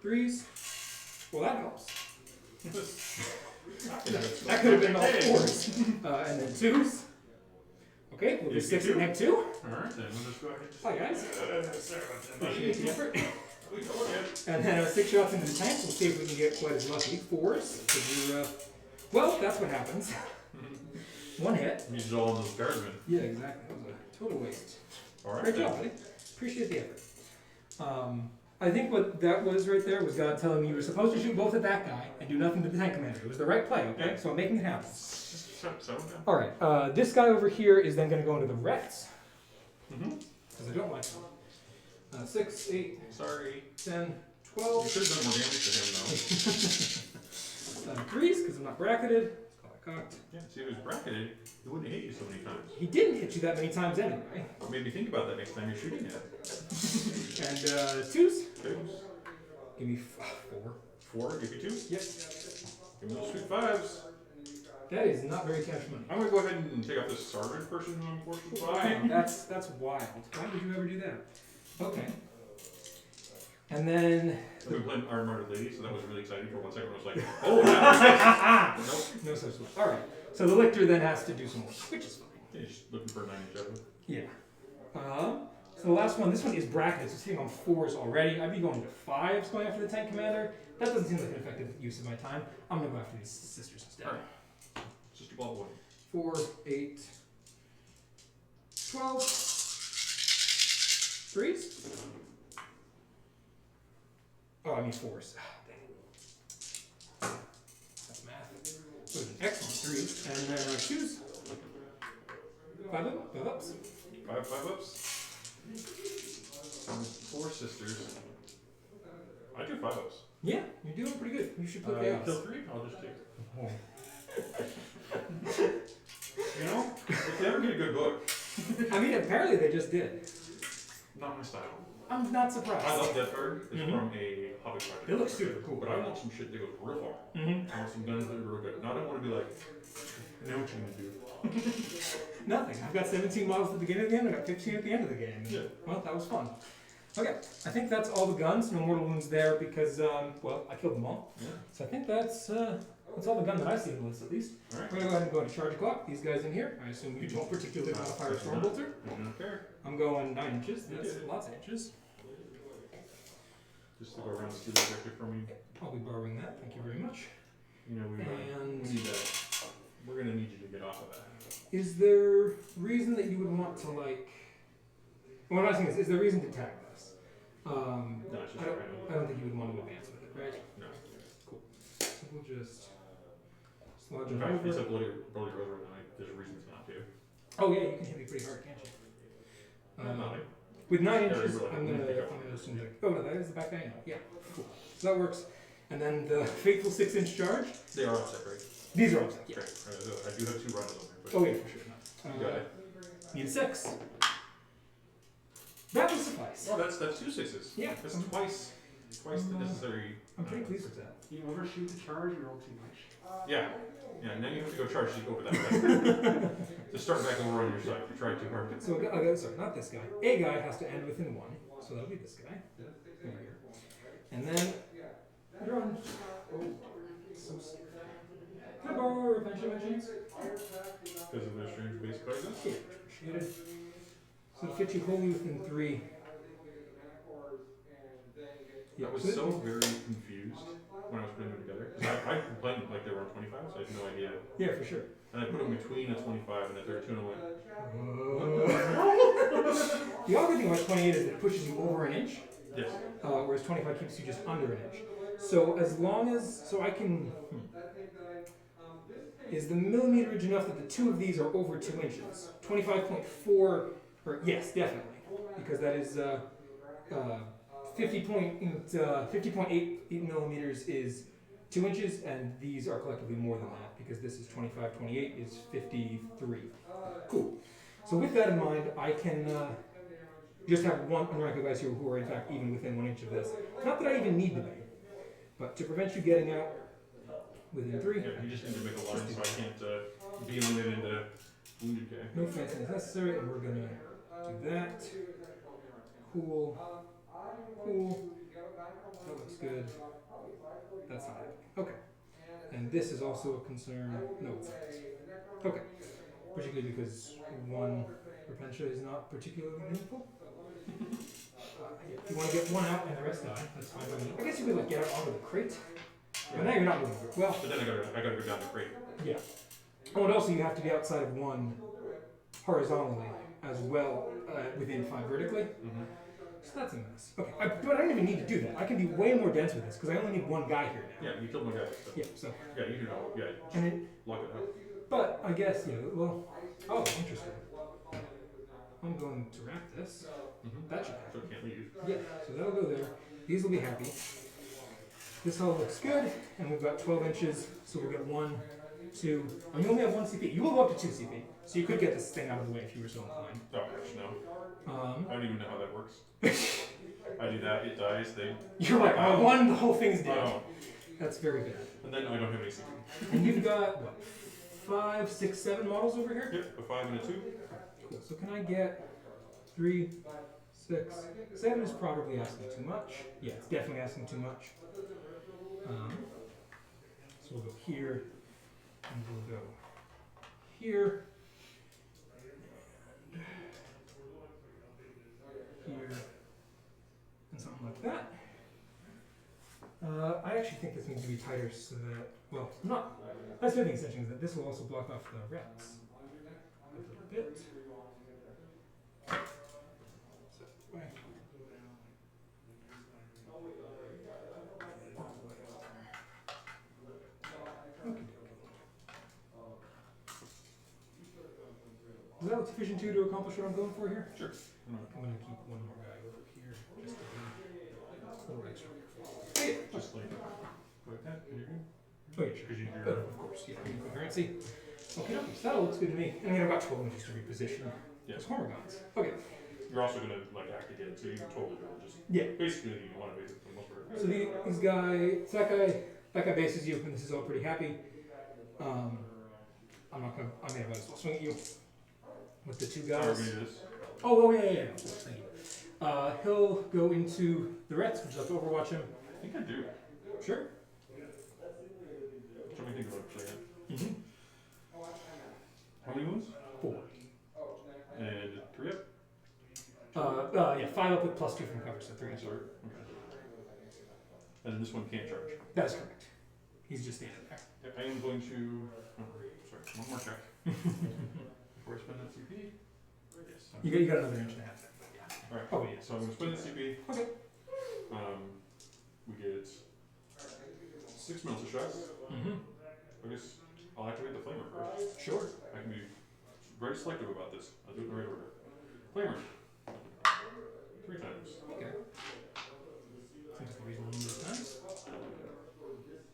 3s. Well, that helps. That That could have been all 4s. And then 2s. Okay, we'll do 6 at neck 2. Alright, then we'll just go ahead and Hi, guys. Sorry about that. Appreciate the effort. Sweet, oh yeah. And then 6 shots into the tank. We'll see if we can get quite as lucky. 4s. 'Cause you're, well, that's what happens. 1 hit. Use it all on those guardsmen. Yeah, exactly. That was a total waste. Alright. Great job, buddy. Appreciate the effort. I think what that was right there was God telling me you were supposed to shoot both at that guy and do nothing to the tank commander. It was the right play, okay? Yeah. So I'm making it happen. Just settle down. Alright, this guy over here is then going to go into the Rets. Mm-hmm. Because I don't like them. 6, 8, Sorry. 10, You 12. should have done more damage to him, though. 3s, because I'm not bracketed. Let's call it cocked. Yeah, see, if it was bracketed, he wouldn't hit you so many times. He didn't hit you that many times anyway. Made me think about that next time you're shooting it. And 2s. Twos. Give me 4. 4, give you 2. Yep. Give me those sweet 5s. That is not very cash money. I'm gonna go ahead and take off this sergeant person who I'm forced to buy. That's wild. Why would you ever do that? Okay. And then I've been playing Armored Lady, so that was really exciting for 1 second. I was like, oh, yeah. Nope. no such luck. All right. So the lictor then has to do some work, which is fine. Yeah, just looking for a 9-inch shadow. Yeah. So the last one, this one is bracketed, so it's hitting on 4s already. I'd be going to 5s going after the tank commander. That doesn't seem like an effective use of my time. I'm gonna go after these sisters instead. All right. Just a ball boy. 4, 8, 12. 3s? Oh, I mean 4s. Ah, dang. That's math. That was an excellent 3. And then 2s. 5 up, 5 ups. 5 ups. 4 sisters. I do 5 ups. Yeah, you're doing pretty good. You should put You chaos. kill 3, I'll just take. Oh. You know, if they ever get a good book, I mean, apparently they just did. not my style. I'm not surprised. I love Death Guard. It's Mhm. from a Hobbit project. It looks super cool. But I want some shit that goes real far. Mm-hmm. I want some guns that are real good. Now I don't want to be like, I know what you're gonna do. Nothing. I've got 17 models at the beginning of the game. I got 15 at the end of the game. Yeah. Well, that was fun. Okay, I think that's all the guns. No mortal wounds there because, well, I killed them all. Yeah. So I think that's all the gun that I see on the list at least. Alright. We're gonna go ahead and go into charge o'clock. These guys in here. I assume you don't particularly want to fire a Stormbolter. I don't care. I'm going 9 inches. That's Okay. lots of inches. Just to go around and steal the objective from you. I'll be borrowing that. Thank you very much. You know, we And need that. We're gonna need you to get off of that. is there reason that you would want to like? What I'm asking is there reason to tag this? No, it's just I don't, random. I don't think you would want to advance with it, right? No. Cool. So we'll just sludge In it fact, if it's a over. bloody rose right now, there's a reason not to. Oh yeah, you can hit me pretty hard, can't you? Not like, With 9 Yeah, inches, really. I'm gonna assume that. Oh no, that is the back guy. Yeah, cool. So that works. And then the fateful 6-inch charge. they are offset, right? These are offset. Yeah. Okay. I do have 2 runners on there, but Oh yeah, for sure. you got it. Need a 6. That will suffice. Oh, that's 2 6s. Yeah. That's twice the necessary. I'm pretty pleased with that. You overshoot the charge, you roll too much. Yeah. Yeah, now you have to go charge to over that way. Just start back over on your side. You tried too hard. So, sorry, not this guy. A guy has to end within 1, so that'll be this guy. Over here. And then, you're on. Oh, so scared. Can I borrow a pension machines? Because of the strange base card. Yeah, appreciate it. So it fits you wholly within 3. Yeah, I was so very confused when I was putting them together. 'Cause I complained like they were on 25, so I had no idea. Yeah, for sure. And I put them between a 25 and a 32, and I went, The other thing about 28 is that it pushes you over an inch, yes. whereas 25 keeps you just under an inch. So as long as, so I can, is the millimeterage enough that the 2 of these are over 2 inches? 25.4, or yes, definitely, because that is 50.8 millimeters is 2 inches, and these are collectively more than that, because this is 25, 28 is 53. Cool. So with that in mind, I can just have one unrank guys here who are in fact even within 1 inch of this. Not that I even need to be, but to prevent you getting out within 3. Yeah, you just need to make a line so I can't be limited into wounded guy. No fencing is necessary, and we're gonna do that. Cool. Cool. That looks good. That's not happening. Okay. And this is also a concern. No, it's not. Okay. Particularly because 1 Repentia is not particularly meaningful. If you want to get one out and the rest die, that's fine by me. I guess you could like get it onto the crate. But now you're not moving. Well, But then I gotta go down the crate. yeah. Oh, and also you have to be outside of one horizontally as well, within 5 vertically. Mm-hmm. So that's a mess. Okay, but I don't even need to do that. I can be way more dense with this because I only need one guy here now. Yeah, you killed my guy. So. Yeah. So. Yeah, you can yeah. And it, Lock it up. but I guess well. Oh, interesting. I'm going to wrap this. Mm-hmm. That should So happen. it can't leave. Yeah. So that'll go there. These will be happy. This all looks good, and we've got 12 inches. So we'll get 1, 2. And you only have 1 CP. You will go up to 2 CP. So you could get this thing out of the way if you were so inclined. Oh gosh, no. I don't even know how that works. I do that, it dies, they. You're like, oh, 1, the whole thing's dead. Oh. That's very bad. And then I don't have any CP. And you've got, what, 5, 6, 7 models over here? Yep, a 5 and a 2. Cool. So can I get 3, 6, 7 is probably asking too much. Yeah, it's definitely asking too much. So we'll go here, and we'll go here, and here, and something like that. I actually think this needs to be tighter so that, well, not, that's the other extension is that this will also block off the reps a little bit. So, way. Does that look sufficient too to accomplish what I'm going for here? Sure. I'm going to keep one more guy over here just to be a little extra. Oh, yeah. Just like that. And you're good. Oh, yeah, sure. Because you do Of course, yeah, coherency. Okay, so that looks good to me. I mean, I've got 12 inches to reposition. Yeah. Those hormigons. Okay. You're also gonna like act again, so you can totally go just Yeah. basically you want to base it for the most part. So these guys, so that guy bases you, and this is all pretty happy. I'm not gonna. I may have as well swing at you with the 2 How are we guys. gonna do this? Oh, yeah. Thank you. He'll go into the Rets. Would you like to overwatch him? I think I do. Sure. Let me think about it for a second. Mm-hmm. How many wounds? 4. And 3 up? Yeah, 5 up with +2 from cover, so 3. Sorry. Okay. And then this one can't charge. That is correct. He's just standing there. Yep, I am going to. Oh, sorry, one more check. Before I spend that CP. Yes. You got another inch and a half. Yeah. Alright, Oh, yeah. so I'm going to spend the CP. Okay. We get 6 mental shots. Mm-hmm. I guess I'll activate the flamer first. Sure. I can be very selective about this. I'll do it in the right order. Flamer. 3 times. Okay. Seems like a reasonable number of times.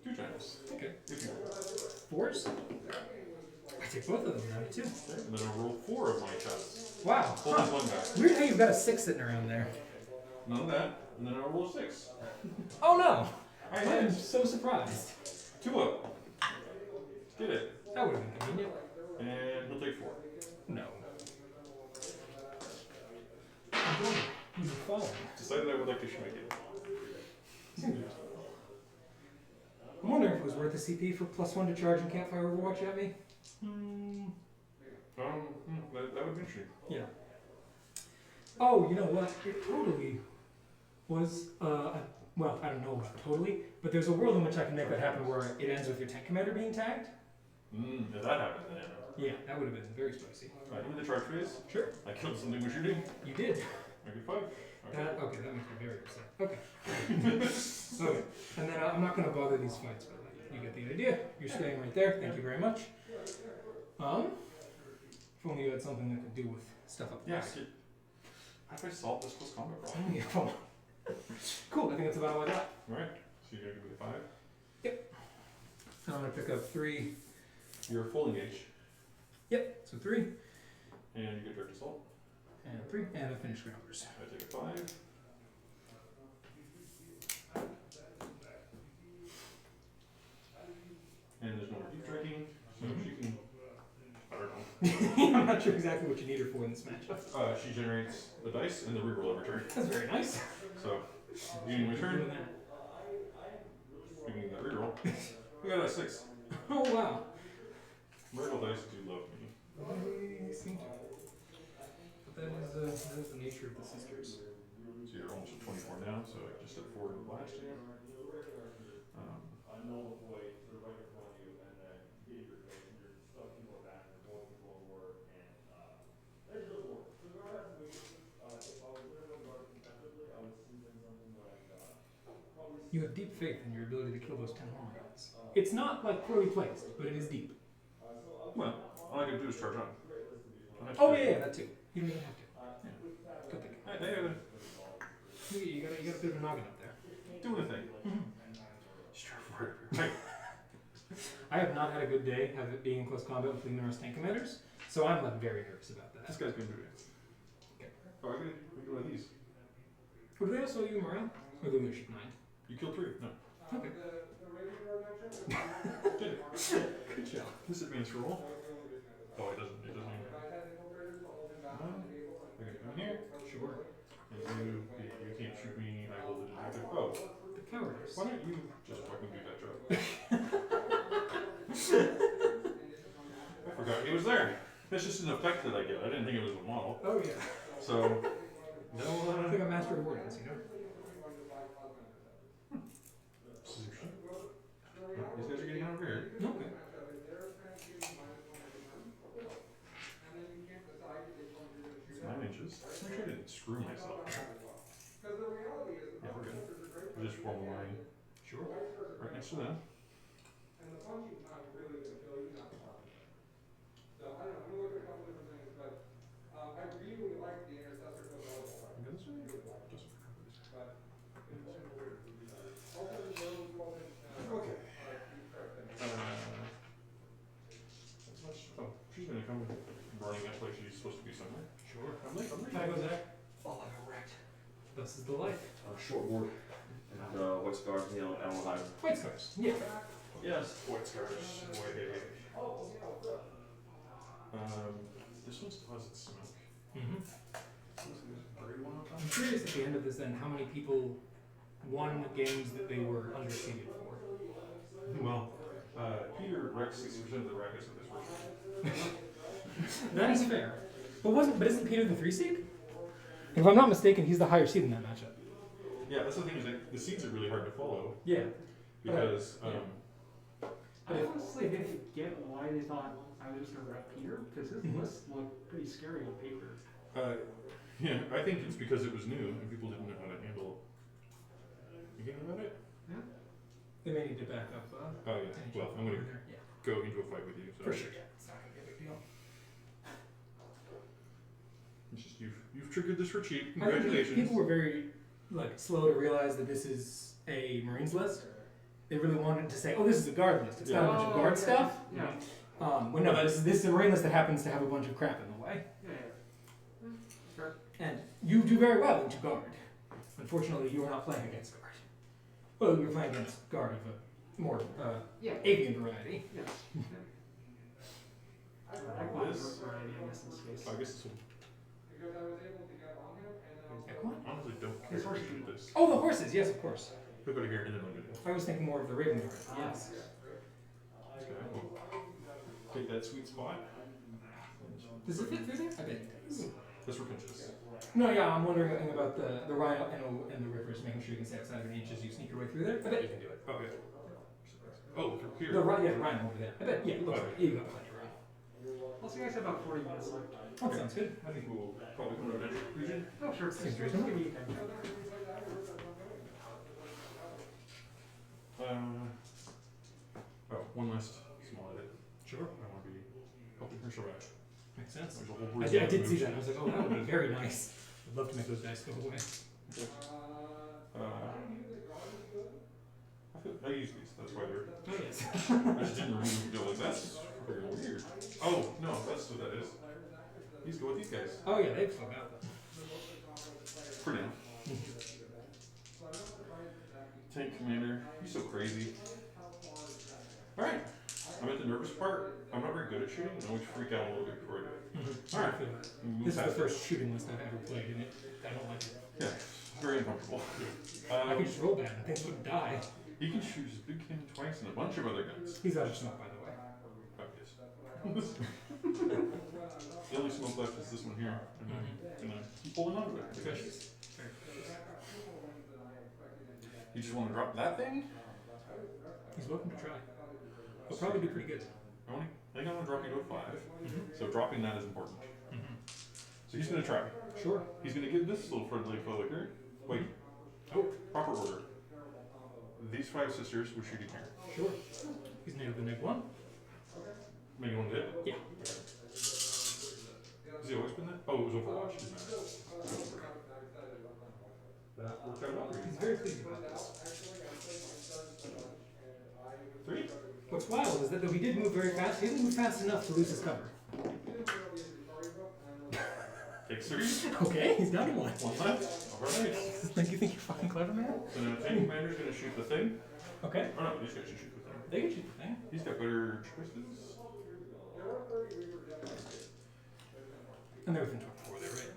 2 times. Okay. If you want. 4s? I take both of them now, too. Okay, and then I'll roll 4 of my shots. Wow. Hold this one guy. Weird how you've got a 6 sitting around there. None of that. And then I'll roll a 6. Oh, no. I I'm hit. so surprised. 2 up. Did it. That would have been convenient. And he'll take 4. No. He's falling. Decided I would like to make it. I'm wondering if it was worth the CP for +1 to charge and can't fire Overwatch at me. That would be interesting. Yeah. Oh, you know what? It totally was, well, I don't know about totally, but there's a world in which I can make that happen where it ends with your tank commander being tagged. If that happened, then. Yeah, that would have been very spicy. Alright, give me the charge phase. Sure. I killed something with shooting. You did. I get 5. Okay, that makes me very upset. Okay. Okay. And then I'm not going to bother these fights, but you get the idea. You're staying right there. Thank you very much. If only you had something that could do with stuff up Yeah, close. how do I solve this close combat problem? Yeah, hold on. Cool, I think that's about all I got. Alright, so you're gonna give me the 5. I'm going to pick up 3. You're full engage. Yep, so 3, And you get direct assault. and 3, and a finish grounders. I take a 5. And there's no more deep striking, so she can. I don't know. I'm not sure exactly what you need her for in this matchup. She generates the dice and the reroll every turn. That's very nice. So, beginning of my Doing turn, that. beginning of that reroll. We got a 6. Oh, wow. Miracle dice do love me. They seem to. But that is the nature of the sisters. So you're almost at 24 now, so just at 4 last year. Null void sort of right in front of you, and then getting your face, and you're stuck in more back, and more control more, and it just doesn't work. So guard has some weaknesses. If I was gonna go guard competitively, I would sleep in something like probably. You have deep faith in your ability to kill those 10 hormones. It's not like poorly placed, but it is deep. Well, all I gotta do is charge on. Oh yeah, that too. You don't even have to. Yeah. Good thing. You got a bit of a noggin up there. Doing a thing. Right. I have not had a good day have it being in close combat with the numerous tank commanders, so I'm like very nervous about that. This guy's gonna do it. Okay. Oh, I get one of these. Would they also you morale? Or the leadership 9? You killed 3. No. Okay. The radio guard mentioned. Did it. Good job. This advanced roll. Oh, it doesn't even. I had infiltrators to hold him back on the table. I can come in here. Sure. And you can't shoot me. I hold it in my bow. The cowardice. Why don't you just fucking do that job? I forgot he was there. That's just an effect that I get. I didn't think it was a model. Oh yeah. So, I no. think I'm master of ordnance, you know? These guys are getting over here. Okay. It's 9 inches. Make sure I didn't screw myself. Because the reality is, Yeah, we're good. We just form a line. Sure. Right next to them. and the punching time really gonna kill you, not the popping. So I don't know, I'm gonna look at a couple different things, but I really like the intercessor available. You go this way? Really like it. Just- But in order to do that. Also, the road called Okay. That's much. Oh, she's gonna come running up like she's supposed to be somewhere. Sure. I'm late. Can I go there? Oh, I got wrecked. This is the life. Short board. And white scars, you know, and one White scars. Yeah. Yes. White scars. This one still has its smoke. Mm-hmm. Gray one on top? I'm curious at the end of this then how many people won games that they were undefeated for. Well, Peter wrecks 60% of the rackets with this version. That is fair. But isn't Peter the 3 seed? If I'm not mistaken, he's the higher seed in that matchup. Yeah, that's the thing is like the seeds are really hard to follow Yeah. because I honestly didn't get why they thought I was just gonna wreck Peter, because his list looked pretty scary on paper. yeah, I think it's because it was new and people didn't know how to handle. You thinking about it? Yeah. They may need to back up. Oh yeah. Well, I'm gonna Yeah. go into a fight with you. So. For sure. Yeah. It's not gonna be a big deal. It's just you've triggered this retreat. I think Congratulations. people were very slow to realize that this is a Marines list. They really wanted to say, "Oh, this is a guard list. It's got a bunch of guard stuff." Yeah. Well, no, this is a Marine list that happens to have a bunch of crap in the way. Yeah. Sure. And you do very well into guard. Unfortunately, you are not playing against guard. Well, you're playing against guard of a more avian variety. Yes. This- variety, I guess, in this case. I guess this will. Because I was able to get on him, and then I was Equine? Honestly, don't care His if horse you is- do this. Oh, the horses. Yes, of course. He'll go to here and then I'll do it. I was thinking more of the Raven guard. Yes. Okay, cool. Take that sweet spot. Does it fit through there? I bet it does. This were pinches. No, yeah, I'm wondering about the rhino and the rippers, making sure you can stay outside of an inch as you sneak your way through there. I bet you can do it. Oh yeah. Oh, through here. The rhino over there. I bet. Yeah, it looks like you got plenty of room. Also, you guys have about 40 minutes left. That sounds good. I think we'll probably come to an conclusion. Oh, sure. Seems Just reasonable. give me time. One last small edit. Sure. I want to be helping her survive. Makes sense. There's a whole I horizontal did see motion. that. I was like, oh, that would be very nice. I'd love to make those dice go away. I use these. That's why they're. Oh, yes. I just didn't remove them. Like that's freaking weird. Oh no, that's what that is. These go with these guys. Oh, yeah, they've still got them. For now. Tank commander, you're so crazy. Alright, I'm at the nervous part. I'm not very good at shooting, and I always freak out a little bit before I do it. Alright. This is the first shooting list I've ever played, and I don't like it. Yeah, it's very uncomfortable. I could just roll bad and things would die. He can shoot his big cannon twice and a bunch of other guns. He's out of smoke, by the way. Oh, yes. The only smoke left is this one here, and I'm gonna keep holding on to it. I guess. You just want to drop that thing? He's welcome to try. He'll probably be pretty good. I think I'm gonna drop you to a 5. So dropping that is important. So he's gonna try. Sure. He's gonna give this little friendly here. Wait. Oh, proper order. These 5 sisters were shooting here. Sure. He's named the neg 1. Maybe one did? Yeah. Has he always been that? Oh, it was Overwatch. Didn't matter. That worked out well for you. He's very pleased about this. 3? What's wild is that though he did move very fast, he didn't move fast enough to lose his cover. Takes 3. Okay, he's down to 1. One left. Alright. Like you think you're fucking clever, man? So now Tank Commander's gonna shoot the thing. Okay. Oh no, these guys should shoot the thing. They can shoot the thing. He's got better choices. And they're within 24 there, right?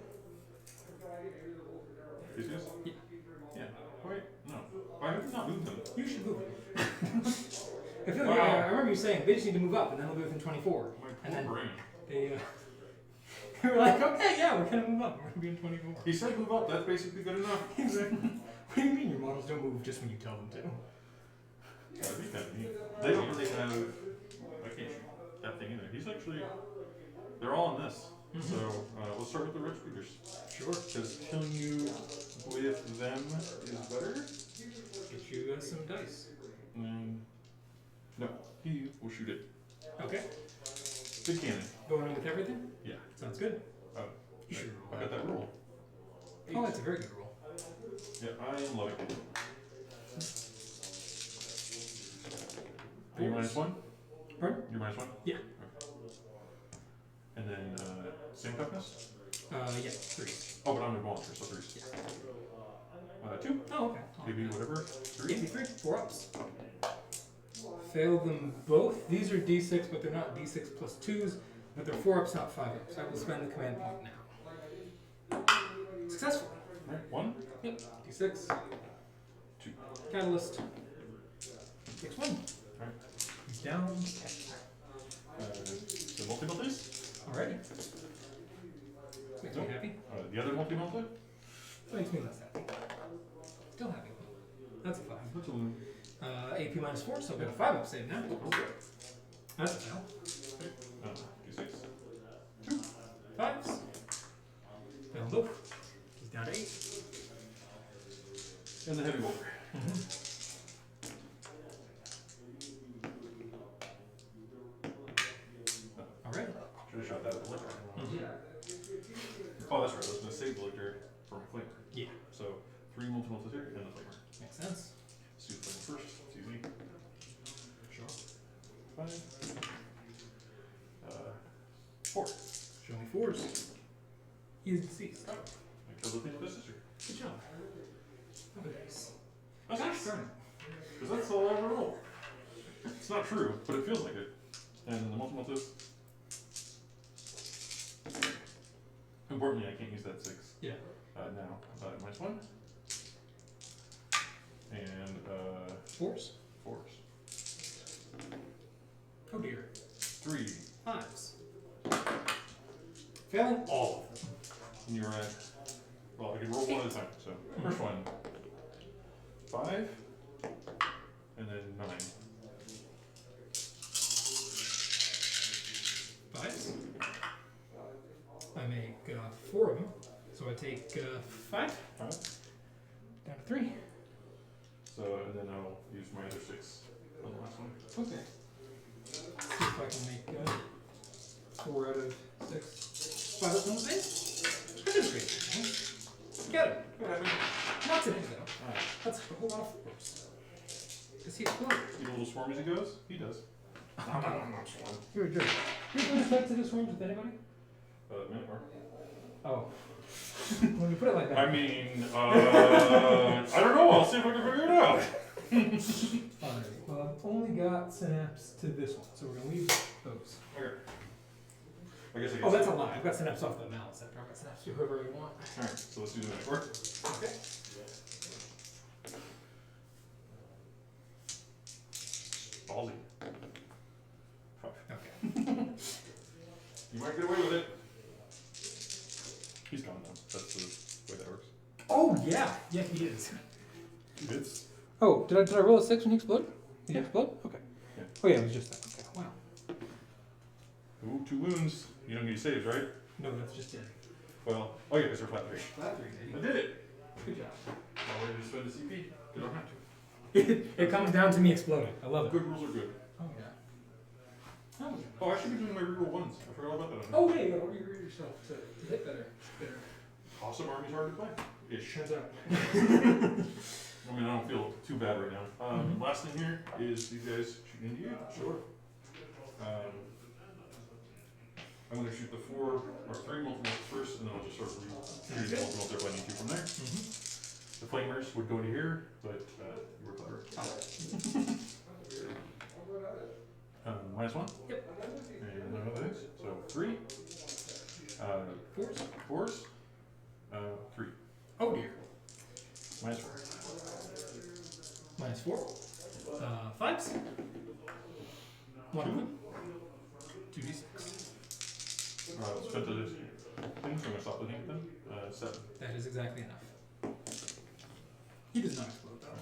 These guys? Yeah. Yeah. Wait, no. Why have you not moved them? You should move it. I feel like I remember you saying they just need to move up and then they'll be within 24. My And poor then brain. they were like, okay, yeah, we're gonna move up. We're gonna be in 24. He said move up, that's basically good enough. Exactly. What do you mean your models don't move just when you tell them to? That'd be kind of neat. They don't really have. I can't shoot that thing either. He's actually. They're all on this. So let's start with the red speakers. Sure. Because killing you with them is better. Get you some dice. And no, he will shoot it. Okay. Big cannon. Going in with everything? Yeah. Sounds good. Oh, You should I roll got that roll. Oh, that's a very good roll. Yeah, I am loving it. Are you -1? Pardon? You're -1? Yeah. And then same toughness? Yeah, 3. Oh, but I'm a monster, so 3. Yeah. 2. Oh, okay. Maybe whatever. 3. 3. 4 ups. Fail them both. These are d6, but they're not d6 plus 2s, but they're 4 ups, not 5 ups. I will spend the command point now. Successful. Right, 1. Yep. D6. 2. Catalyst. 6 1. Right. He's down 10. The multi-multis? Alrighty. Makes me happy. The other multi-multi? Makes me less happy. Still happy. That's a 5. That's a loon. AP -4, so I've got a 5 up save now. Okay. That's a fail. D6. 2. 5s. Failed both. He's down to 8. And the heavy roller. Alright. Should have shot that at the liquor. Oh, that's right. I was going to save the liquor for my flavor. Yeah. So 3 multi-multis here and the flavor. Makes sense. Let's do the flavor first. It's easy. Sure. 5. 4. Show me 4s. He is deceased. I killed the thing with this sister. Good job. Have a dice. That's Gosh nice. darn it. Because that's all I ever roll. It's not true, but it feels like it. And the multi-multis. Importantly, I can't use that 6 Yeah. now. -1. And 4s. 4s. Oh dear. 3. 5s. Failing all of them. And you're at. Well, I can roll one at a time. So first one. 5. And then 9. 5s. I make 4 of them, so I take 5. 5. Down to 3. So, and then I'll use my other 6 on the last one. Okay. See if I can make 4 out of 6. 5 up on the base. That is great. Get it. Not today, though. Alright. That's a whole lot of 4s. Does he explode? See the little swarm as he goes? He does. You're a jerk. You're going to fight to the swarms with anybody? Minotaur. Oh. When you put it like that. I mean, I don't know. I'll see if I can figure it out. Alright, well, I've only got synapse to this one, so we're going to leave those. Okay. I guess I Oh, that's a lie. I've got synapse off the mouse. I've got synapse to whoever you want. Alright, so let's do the Minotaur. Okay. Ballsy. 5. Okay. You might get away with it. He's gone now. That's the way that works. Oh yeah, yeah he is. It's Oh, did I roll a 6 when he exploded? Did he Yeah. explode? Okay. Yeah. Oh yeah, it was just that. Okay. Wow. ooh, 2 wounds. You don't get any saves, right? No, that's just it. Well, oh yeah, because they're flat 3. Flat 3, I did it. Good job. Now we're going to spend a CP. You don't have to. It comes down to me exploding. I love it. Good rules are good. Oh yeah. Oh, Oh, I should be doing my reroll ones. I forgot all about that. oh wait, what do you read yourself to hit better? Awesome Army's hard to play. Ish. Turns out. I mean, I don't feel too bad right now. Last thing here is you guys shooting into you. Sure. I'm going to shoot the 4 or 3 multiples first, and then I'll just sort of shoot the multiples if I need to from there. The flamers would go into here, but you were clever. -1. Yep. And I know what that is. So 3. 4s. 3. Oh dear. -4. -4. 5s. 1 of them. 2d6. Spent the thing, so I'm going to stop looking at them. 7. That is exactly enough. He does not explode though.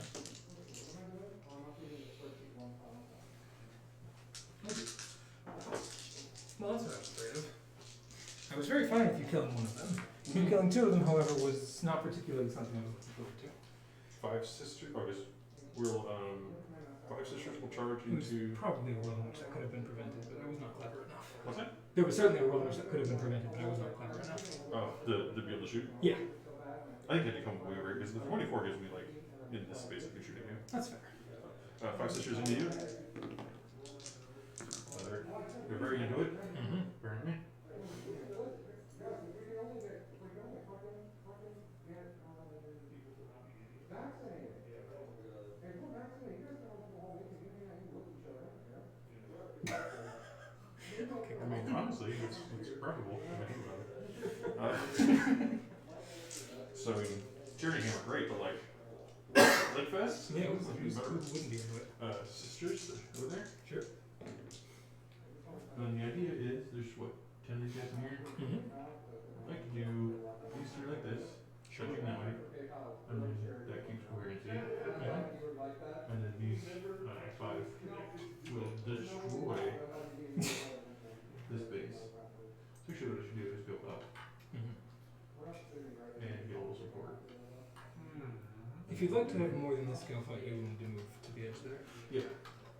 Well, that's what I was afraid of. I was very fine with you killing one of them. You killing 2 of them, however, was not particularly something I was looking forward to. 5 sisters. Oh, I guess we'll 5 sisters will charge It was into. probably a world in which that could have been prevented, but I was not clever enough. What's that? There was certainly a world in which that could have been prevented, but I was not clever enough. Oh, the be able to shoot. Yeah, I think I had to come way over because the 24 gives me like in this space I can shoot at you. that's fair. 5 sisters into you. They're very into it. Apparently. I mean, honestly, it's preferable when I think about it. So I mean, Tyranny came out great, but like, Lick Fest? Yeah, it was better. who wouldn't be into it? Sisters over there. Sure. And then the idea is there's what 10 of these guys in here. I can do these 3 like this, shutting that way, and then that keeps coherency. And then these 5 will destroy this base. So actually what I should do is go up and get a little support. If you'd like to have more than this scale fight, you will need to move to the edge there. Yeah.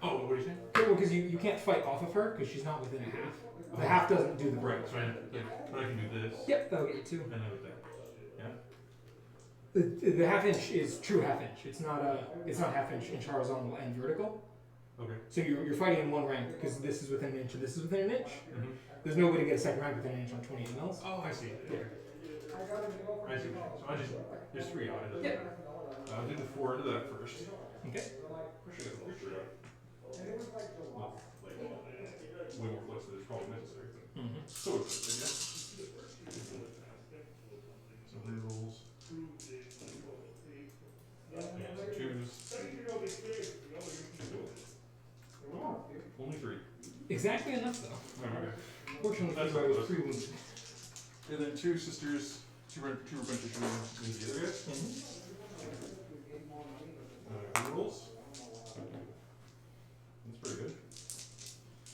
Oh, what are you saying? Well, because you can't fight off of her because she's not within a half. The half doesn't do the break. Right, so I can do this. Yep, that'll get you 2. And then with that. The half inch is true half inch. It's not half inch inch horizontal and vertical. Okay. So you're fighting in one rank because this is within an inch and this is within an inch. There's no way to get a second rank within an inch on 28 mils. Oh, I see. Yeah. I see. So there's 3 out of it. Yeah. I'll do the 4 into that first. Okay. Push it a little further out. Well, like, way more flex than is probably necessary, but so it's good, yeah. Some rerolls. And some 2s. Oh, only 3. Exactly enough though. Oh, okay. Fortunately, That's for you, I was close. 3 wounds. And then 2 sisters, 2 repentance and the other guys. Rerolls. That's pretty good.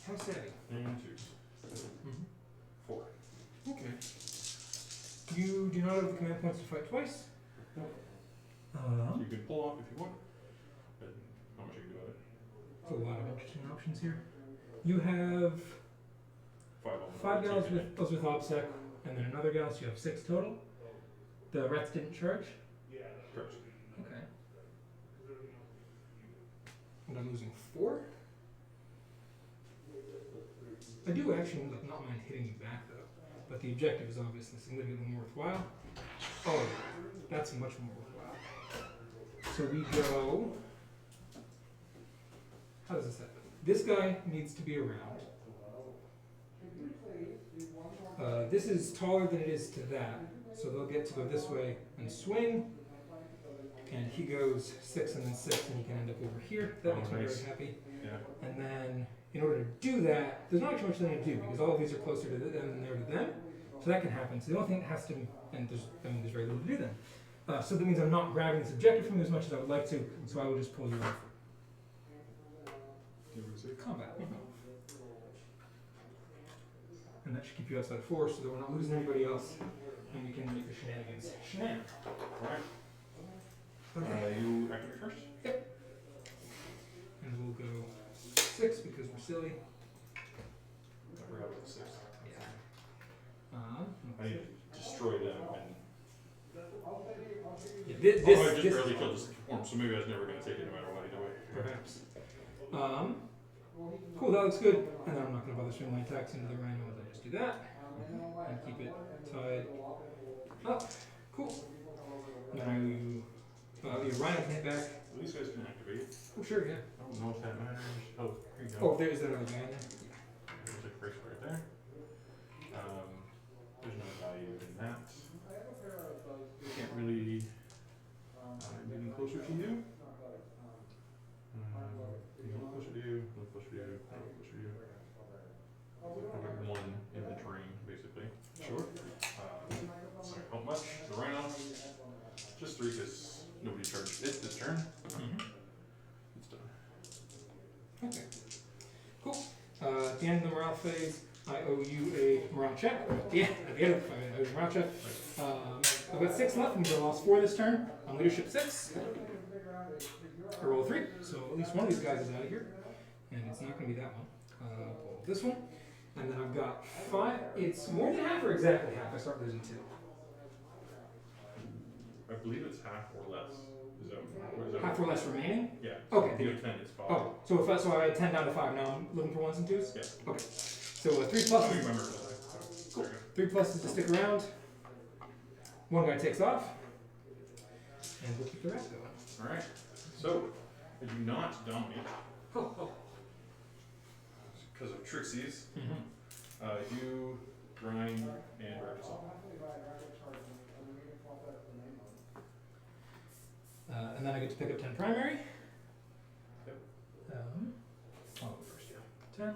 How savvy. And 2s. 4. Okay. You do not have the command points to fight twice. You can pull off if you want. But how much you can do about it? There's a lot of interesting options here. You have 5 on 5 gals with OBSEC, and then another gal, so you have 6 total. The rats didn't charge. Correct. Okay. And I'm losing 4? I do actually not mind hitting you back though, but the objective is obviously significantly more worthwhile. Oh, that's much more worthwhile. So we go. How does this happen? This guy needs to be around. This is taller than it is to that, so they'll get to go this way and swing. And he goes 6 and then 6, and he can end up over here. That makes me nice. very happy. Yeah. And then, in order to do that, there's not actually much they need to do because all of these are closer to them than they are to them. So that can happen. So the only thing that has to, and there's very little to do then. So that means I'm not grabbing this objective from you as much as I would like to, so I will just pull you off combat. And that should keep you outside of 4, so that we're not losing anybody else, and we can make the shenanigans shenan. Alright. Okay. You activate first? And we'll go 6 because we're silly. I forgot about the 6. Yeah. I need to destroy them and. Yeah, I just this barely killed this form, so maybe I was never going to take it no matter what either way. perhaps. Cool, that looks good. And then I'm not going to bother swinging my attacks into the rhino as I just do that. And keep it tied up. Cool. Now your rhino can hit back. These guys can activate. Oh, sure, yeah. I don't know if that matters. Oh, here you Oh, go. there's that other guy in there. There's a brace right there. There's no value in that. Can't really. I'm getting closer to you. A little closer to you. A little closer to you. A little closer to you. I get 1 in the terrain, basically. Sure. Not gonna help much. The rhino. Just 3 because nobody charged it this turn. It's done. Okay. Cool. At the end of the morale phase, I owe you a morale check. At the end of the fight, I owe you a morale check. I've got 6 left, and I lost 4 this turn. On leadership 6. I roll a 3, so at least one of these guys is out of here. And it's not going to be that one. I'll pull this one. And then I've got 5. It's more than half or exactly half. I start losing 2. I believe it's half or less. Is that Half or less remaining? Yeah. Okay. If you have 10, it's 5. Oh, so I had 10 down to 5. Now I'm looking for 1s and 2s? Yeah. Okay. So 3 I plus don't is, remember. Cool. 3 plus is to stick around. 1 guy takes off. And we'll keep the rest going. Alright. So, I do not dominate. Because of Trixie's. You grind and wrap us up. And then I get to pick up 10 primary. Yep. I'll go first, yeah. 10.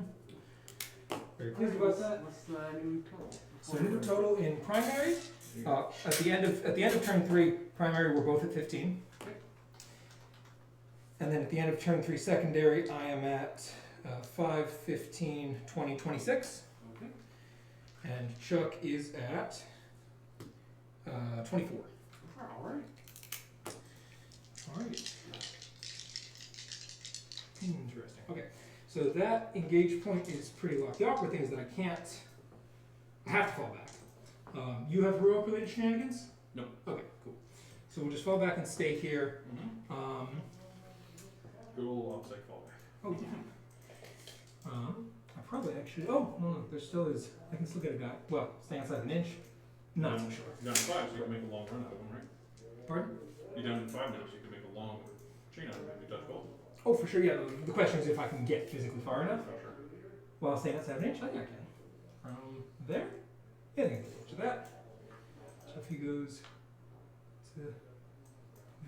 Very pleased about that. What's the new total? So new total in primary. At the end of turn 3, primary we're both at 15. And then at the end of turn 3 secondary, I am at 5, 15, 20, 26. Okay. And Chuck is at 24. Alright. Alright. Interesting. Okay. So that engage point is pretty locked. The awkward thing is that I have to fall back. You have heroic related shenanigans? No. Okay, cool. So we'll just fall back and stay here. Good old opposite fallback. Oh, yeah. I probably actually. Oh, no, there still is. I can still get a guy. Well, stay outside an inch. Not so sure. You're down to 5, so you can make a long run out of them, right? Pardon? You're down to 5 now, so you can make a long chain out of them if you touch both. Oh, for sure, yeah. The question is if I can get physically far enough Oh, sure. while staying outside an inch. I think I can. From there? Yeah, I think I can get to that. So if he goes to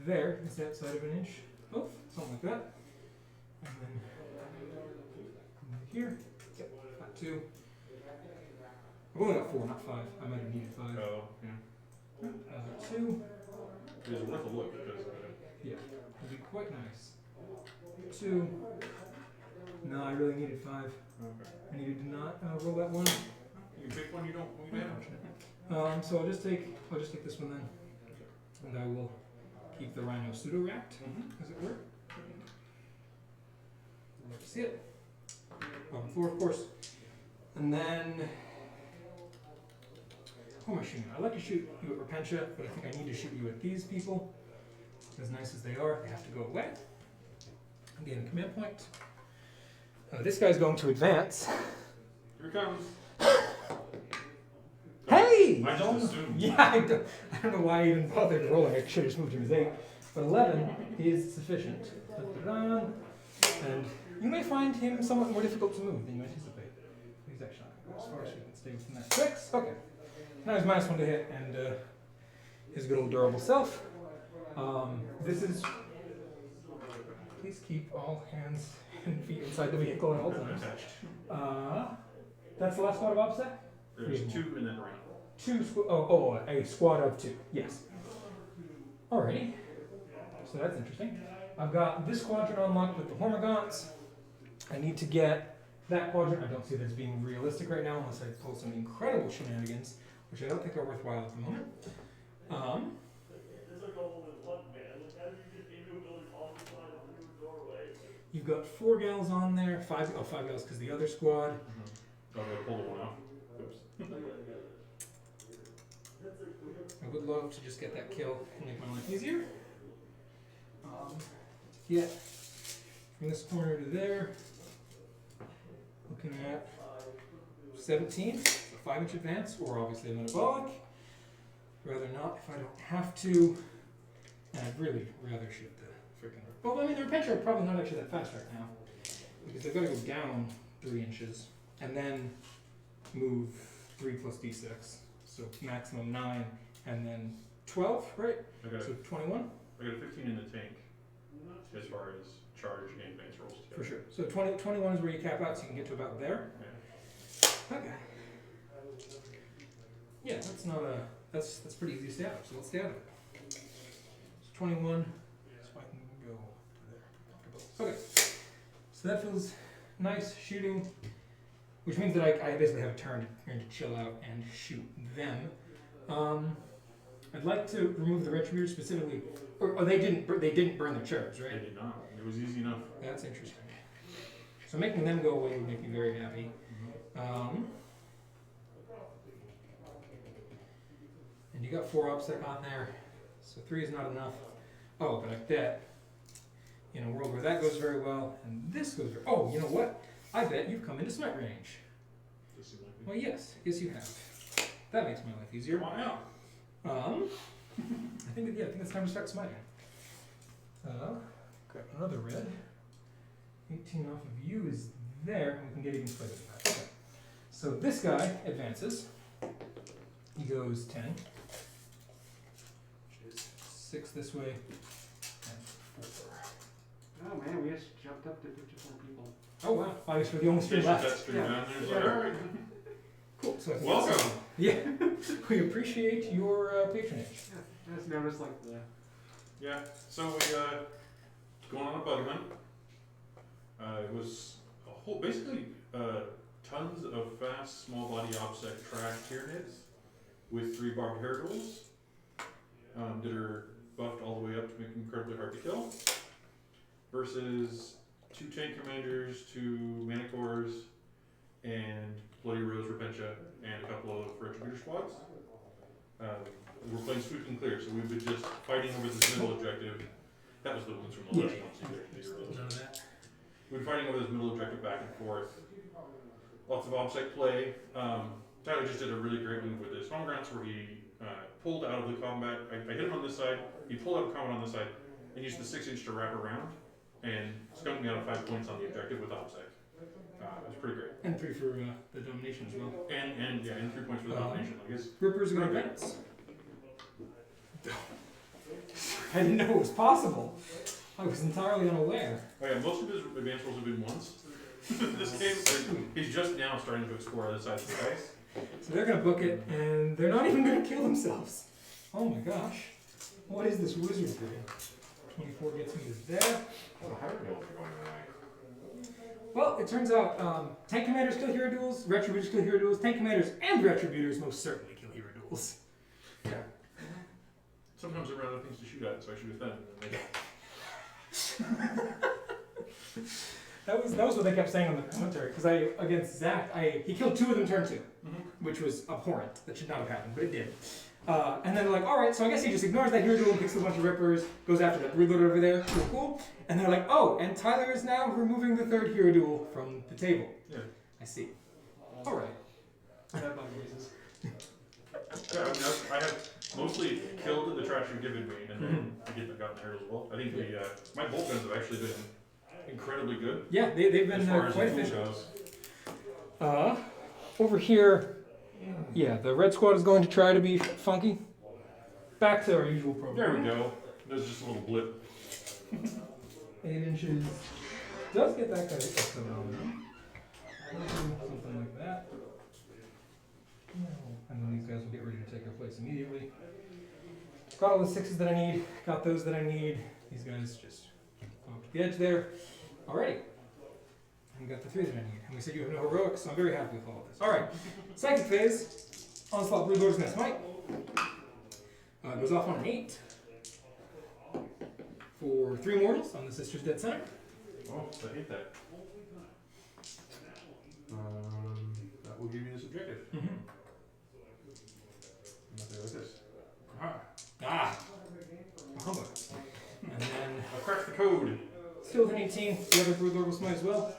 there, it's outside of an inch. Both, something like that. And then here. Yep, got 2. I've only got 4, not 5. I might have needed 5. Oh, yeah. 2. It was worth a look because. Yeah, it'd be quite nice. 2. No, I really needed 5. Okay. I needed to not roll that 1. You pick one you don't want to damage. So I'll just take this one then, and I will keep the rhino pseudo wrapped, as it were. Love to see it. Bottom 4, of course. And then, who am I shooting at? I'd like to shoot you at Repentia, but I think I need to shoot you at these people. As nice as they are, they have to go away. Gain a command point. This guy's going to advance. Here it comes. Hey! I just assumed. Yeah, I don't know why I even bothered rolling. I should have just moved him as 8. But 11 is sufficient. And you may find him somewhat more difficult to move than you anticipate. He's actually not going to go as far as you can stay within that 6. Okay. Now he's -1 to hit, and his good old durable self. This is. Please keep all hands and feet inside the vehicle at all times. Attached. That's the last spot of OBSEC? There's 2 in that round. a squad of 2. Yes. Alrighty. So that's interesting. I've got this quadrant unlocked with the Hormagaunts. I need to get that quadrant. I don't see that as being realistic right now unless I pull some incredible shenanigans, which I don't think are worthwhile at the moment. It's like all in one, man. Like, how do you get into a building on the side of the new doorway? You've got 4 gals on there. 5 gals because the other squad. Oh, I pulled one off. Oops. I would love to just get that kill and make my life easier. Yeah, from this corner to there, looking at 17, a 5-inch advance, or obviously a metabolic. Rather not if I don't have to, and I'd really rather shoot the freaking. Well, I mean, the Repentia are probably not actually that fast right now, because they've got to go down 3 inches and then move 3 plus d6, so maximum 9, and then 12, right? So 21. I got a 15 in the tank as far as charge and advance rolls. For sure. So 21 is where you cap out, so you can get to about there. Yeah. Okay. Yeah, that's not a. That's pretty easy to stay out of. So let's stay out of it. So 21. So I can go to there. Okay. So that feels nice shooting, which means that I basically have a turn to chill out and shoot them. I'd like to remove the Retributors specifically. Or they didn't burn their cherubs, right? They did not. It was easy enough. That's interesting. So making them go away would make me very happy. And you got 4 OPSEC on there, so 3 is not enough. Oh, but I bet in a world where that goes very well, and this goes very... Oh, you know what? I bet you've come into smite range. Well, yes you have. That makes my life easier. Come on out. I think it's time to start smiting. Got another red. 18 off of you is there, and we can get even further than that. Okay. So this guy advances. He goes 10. Which is 6 this way, and 4. Oh man, we just jumped up to 54 people. Oh wow, I guess we're the only stream That left. stream down there is Yeah. like, all right. Cool. So I think Welcome. that's- Yeah, we appreciate your patronage. Yeah, I just noticed like the. Yeah. So we going on a bug hunt. It was a whole, basically tons of fast, small body OPSEC track Tyranids with 3 barbed hair duels that are buffed all the way up to make them incredibly hard to kill. Versus 2 tank commanders, 2 Manticores, and Bloody Rose Repentia, and a couple of Retributor squads. We're playing sweep and clear, so we've been just fighting over this middle objective. That was the ones from the last one. None of that. We've been fighting over this middle objective back and forth. Lots of OPSEC play. Tyler just did a really great move with his home grants where he pulled out of the combat. I hit him on this side, he pulled out of combat on this side, and used the 6-inch to wrap around, and skunked me out of 5 points on the objective with OPSEC. It was pretty great. And 3 for the domination as well. And 3 points for the domination. I guess. Rippers are going to advance. I didn't know it was possible. I was entirely unaware. Oh yeah, most of his advance rolls have been ones. This game, like, he's just now starting to explore other sides of the dice. So they're going to book it, and they're not even going to kill themselves. Oh my gosh. What is this wizard doing? 24 gets me to there. Oh, how are you going tonight? Well, it turns out tank commanders kill hero duels, retributors kill hero duels, tank commanders and retributors most certainly kill hero duels. Yeah. Sometimes I run out of things to shoot at, so I shoot at them. That was what they kept saying on the commentary, because against Zach, he killed 2 of them turn 2, which was abhorrent. That should not have happened, but it did. And then they're like, alright, so I guess he just ignores that hero duel, picks a bunch of rippers, goes after that reload over there, cool. And they're like, oh, and Tyler is now removing the 3rd hero duel from the table. Yeah. I see. Alright. That bug raises. Yeah, I mean, I have mostly killed the trash you've given me, and then I got the hair as well. I think my bolt guns have actually been incredibly good. Yeah, they've been as far as quite the efficient. goes. Over here, yeah, the red squad is going to try to be funky. Back to our usual program. There we go. There's just a little blip. 8 inches. Does get that guy a phenomenon. Something like that. No. and then these guys will get ready to take their place immediately. Got all the 6s that I need, got those that I need. These guys just go up to the edge there. Alrighty. And got the 3s that I need. And we said you have no heroics, so I'm very happy with all of this. Alright, psychic phase. Onslaught Blue Lord is going to smite. Goes off on an 8. For 3 mortals on the Sister's Dead Center. Oh, I hate that. That will give you this objective. Mm-hmm. Nothing like this. Ah! Humbug. And then, I cracked the code. still with an 18, the other Brood Lord will smite as well.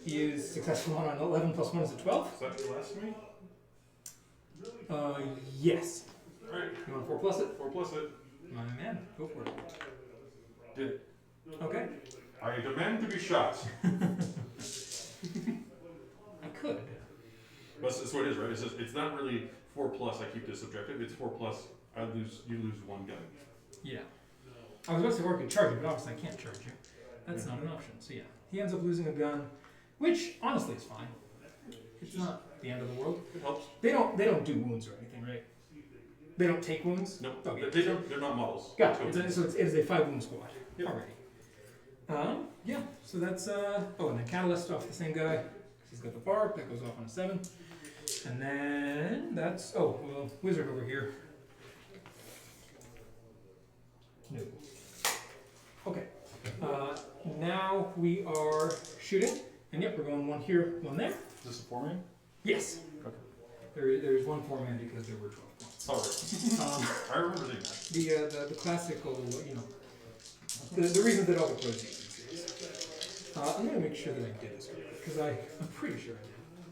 He is successful on an 11 plus 1 is a 12. Is that blasphemy? Yes. Alright, You want 4 plus it? 4 plus it. My man, go for it. Did it. Okay. I demand to be shot. I could. That's what it is, right? It's not really 4 plus I keep this objective, it's 4 plus you lose 1 gun. Yeah. I was about to say, or I could charge you, but obviously I can't charge you. That's not an option. So yeah, he ends up losing a gun, which honestly is fine. It's not the end of the world. It helps. They don't do wounds or anything, right? They don't take wounds. No, Okay. they're not models. Gotcha. So it is a 5 wound squad. Yep. Alrighty. Yeah. So that's oh, and then catalyst off the same guy. He's got the barb that goes off on a 7, and then that's well, wizard over here. No. Okay. Now we are shooting, and yep, we're going 1 here, 1 there. Is this a 4-man? Yes. Okay. There's 1 4-man because there were 12 points. Alright. I remember seeing that. The classical, the reason that all the pros use these. I'm going to make sure that I did this because I'm pretty sure I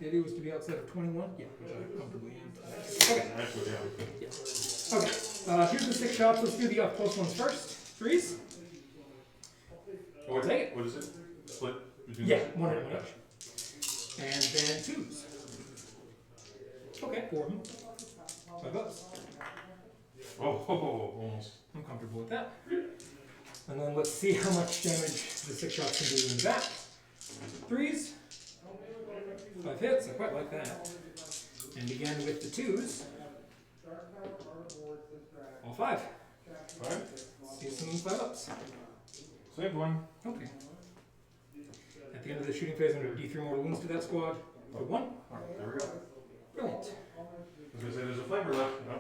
did. It was to be outside of 21? Yeah, which I comfortably am. Okay. Actually, yeah. Okay, here's the 6 shots. Let's do the up close ones first. 3s? Oh, wait, Take it. what is it? Split between Yeah, those? 1 and 1 each. And then 2s. Okay, 4 of them. 5 ups. Oh, almost. I'm comfortable with that. And then let's see how much damage the 6 shots can do in the back. 3s. 5 hits, I quite like that. And again with the 2s. All 5. 5? See some 5 ups. Saved 1. Okay. At the end of the shooting phase, I'm going to do D3 mortal wounds to that squad. For 1. Alright, there we go. Brilliant. I was going to say there's a flavor left. No.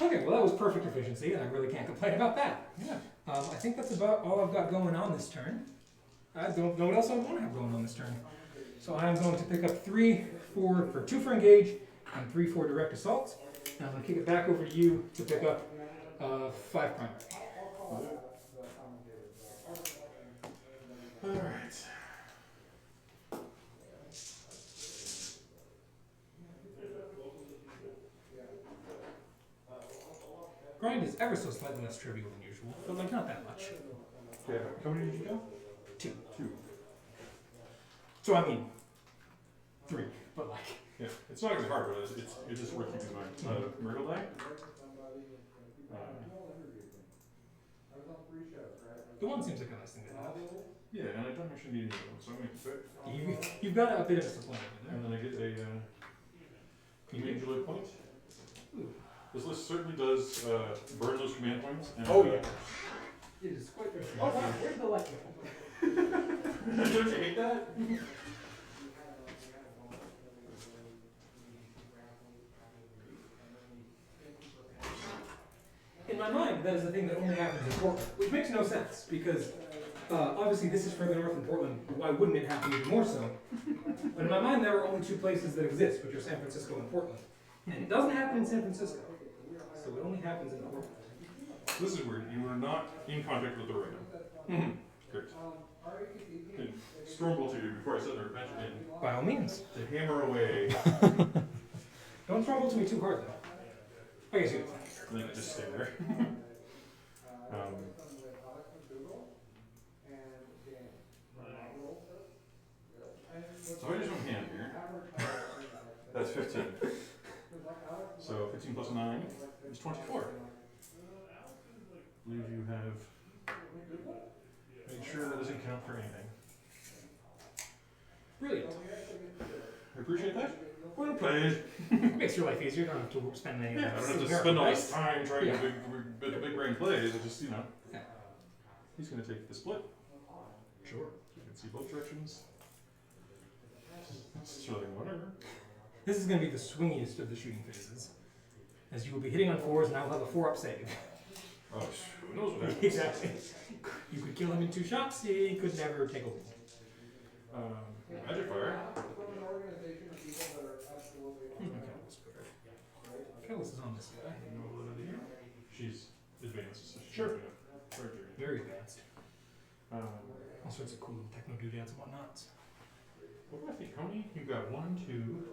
Okay, well that was perfect efficiency, and I really can't complain about that. Yeah. I think that's about all I've got going on this turn. I don't know what else I want to have going on this turn. So I'm going to pick up 3, 4 for 2 for engage, and 3 for direct assault. And I'm going to kick it back over to you to pick up 5 primary. Alright. Grind is ever so slightly less trivial than usual, but like not that much. Yeah. How many did you go? 2. 2. So I mean, 3, but like. Yeah. It's not going to be hard, but it's just worth keeping in mind. Myrtle die? The 1 seems like a nice thing to have. Yeah, and I don't actually need any of them, so I'm going to keep it. You've got a bit of a supply over And there. then I get a command joy point. This list certainly does burn those command points. And, Oh, yeah. It is quite interesting. Oh wow, where's the light go? Don't you hate that? In my mind, that is a thing that only happens in Portland, which makes no sense because obviously this is further north in Portland. Why wouldn't it happen even more so? But in my mind, there are only 2 places that exist, which are San Francisco and Portland, and it doesn't happen in San Francisco, so it only happens in Portland. This is weird. You were not in contact with the rhino. Mm-hmm. Great. And Stormbolt to you before I set the adventure in. By all means. To hammer away. Don't trouble to me too hard though. I guess you can. And then I just stay there. So I just went hand here. That's 15. So 15 plus 9 is 24. I believe you have made sure that doesn't count for anything. Brilliant. I appreciate that. Well, But makes your life easier. You don't have to spend any. yeah, I don't have to silver spend all dice. this time trying Yeah. to big brain plays. I just, Yeah. he's going to take the split. Sure. You can see both directions. So whatever. This is going to be the swingiest of the shooting phases, as you will be hitting on 4s, and I will have a 4-up save. Oh, who knows what happens? Exactly. You could kill him in 2 shots. He could never take a wound. Magic fire. From an organization of people that are absolutely Kellis is on this guy. She's advanced. So she's Sure. gonna charge her. Very advanced. All All sorts of cool techno doodads and whatnot. What do I think? How many? You've got 1, 2,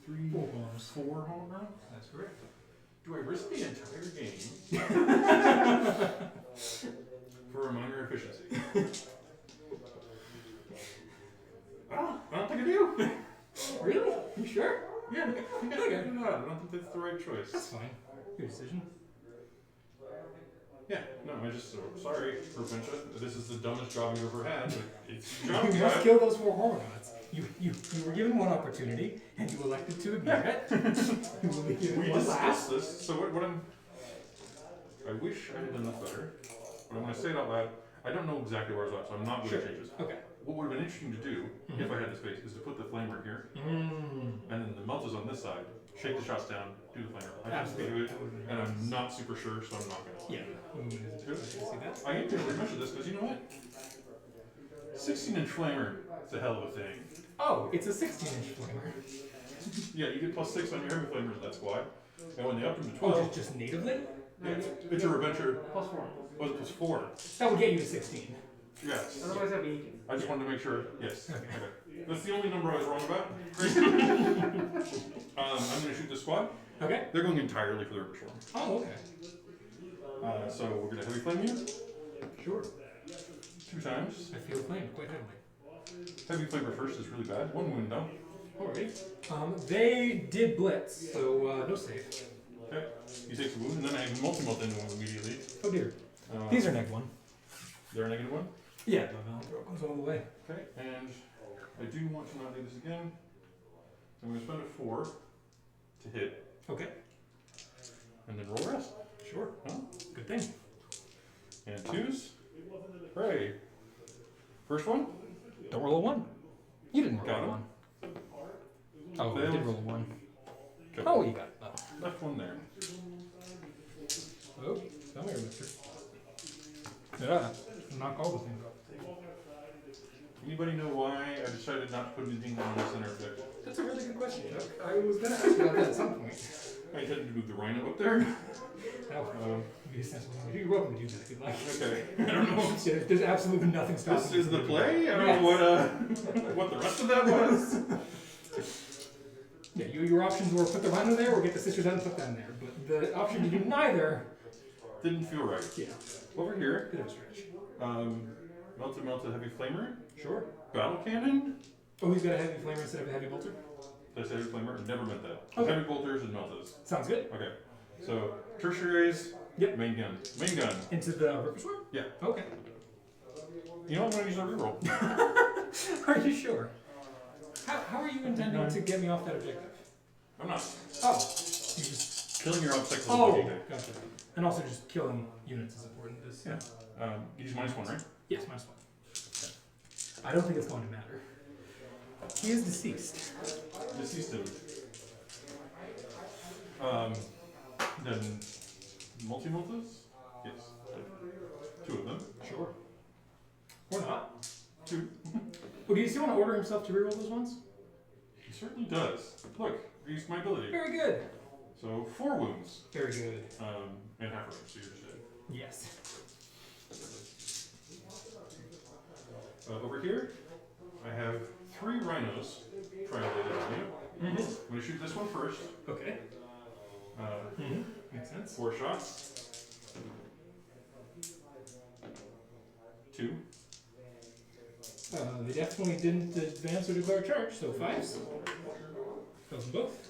3, 4 bombs. 4 home runs? That's correct. Do I risk the entire game for a minor efficiency? I don't think I do. Really? You sure? Yeah, I think I do not. I don't think that's the right choice. That's fine. Your decision. Yeah, no, I just, sorry, Provincia. This is the dumbest job you've ever had, but it's your job. You must kill those 4 hormones. You were given one opportunity, and you elected to ignore it. You will be given We one discussed last. this, so what I wish I had done this better, but I'm going to say it out loud. I don't know exactly where I was at, so I'm not going to change this. Okay. What would have been interesting to do, if I had the space, is to put the flamer here, Mm. and then the melt is on this side, shake the shots down, do the flamer. I can Absolutely. do it, and I'm not super sure, so I'm not going to. Yeah. See that? I am going to mention this, because you know what? 16-inch flamer, it's a hell of a thing. Oh, it's a 16-inch flamer. Yeah, you get +6 on your heavy flamers, that's why. And when they upped them to Oh, 12, just natively? yeah, it's your adventure. +4. Was it +4? That would get you to 16. Yes. Otherwise, that'd be 18. I just wanted to make sure. Yes. Okay. That's the only number I was wrong about. I'm going to shoot this squad. Okay. They're going entirely for the river storm. Oh, okay. So we're going to heavy flame you Sure. 2 times. I feel flamed quite heavily. Heavy flamer first is really bad. 1 wound though. Alright. They did blitz, so no save. Okay. He takes a wound, and then I have multi-mult into him immediately. Oh dear. Uh, These are -1. They're a -1. Yeah, the valve throw goes all the way. Okay. And I do want to not do this again. So I'm going to spend a 4 to hit, Okay. and then roll rest. Sure. Huh? Good thing. And 2s. Hooray. First one. Don't roll a 1. You didn't roll Got a him. 1. Oh, you Failed. did roll a 1. Okay. Oh, you got it. Oh. Left one there. Oh, come here, mister. Yeah. Knock all the things off. Anybody know why I decided not to put anything on the center objective? That's a really good question, Chuck. I was going to ask you about that at some point. I intended to move the rhino up there. That would be a sensible thing to do. You're welcome to do that if you'd like. Okay. I don't know. Yeah, there's absolutely nothing stopping This you is from the doing play. I don't Yes. know what the rest of that was. Yeah, your options were put the rhino there or get the sisters out and put them there. But the option to do neither, Didn't feel right. yeah, Over here, bit of a stretch. melted heavy flamer, Sure. battle cannon. Oh, he's got a heavy flamer instead of a heavy bolter? Did I say heavy flamer? I never meant that. Okay. Heavy bolters and meltas. Sounds good. Okay. So tertiaries. Yep. Main gun. Main gun. Into the Ripper Sword? Yeah. Okay. You know I'm gonna use a reroll. Are you sure? How are you intending to get me off that objective? I'm not Oh, you just. killing your obstacles. Oh, gotcha. And also just killing units is important. Is, Yeah. You use -1, right? Yes, minus 1. I don't think it's going to matter. He is deceased. Deceased him. Then multi-multis? Yes. 2 of them. Sure. Or not. 2. Well, do you still want to order himself to reroll those ones? He certainly does. Look, I used my ability. Very good. So 4 wounds. Very good. And half range, so you're just dead. Yes. Over here, I have 3 rhinos triangulated on you. Mm-hmm. I'm going to shoot this one first. Okay. Makes sense. 4 shots. 2. They definitely didn't advance or declare a charge, so 5s. Kills them both.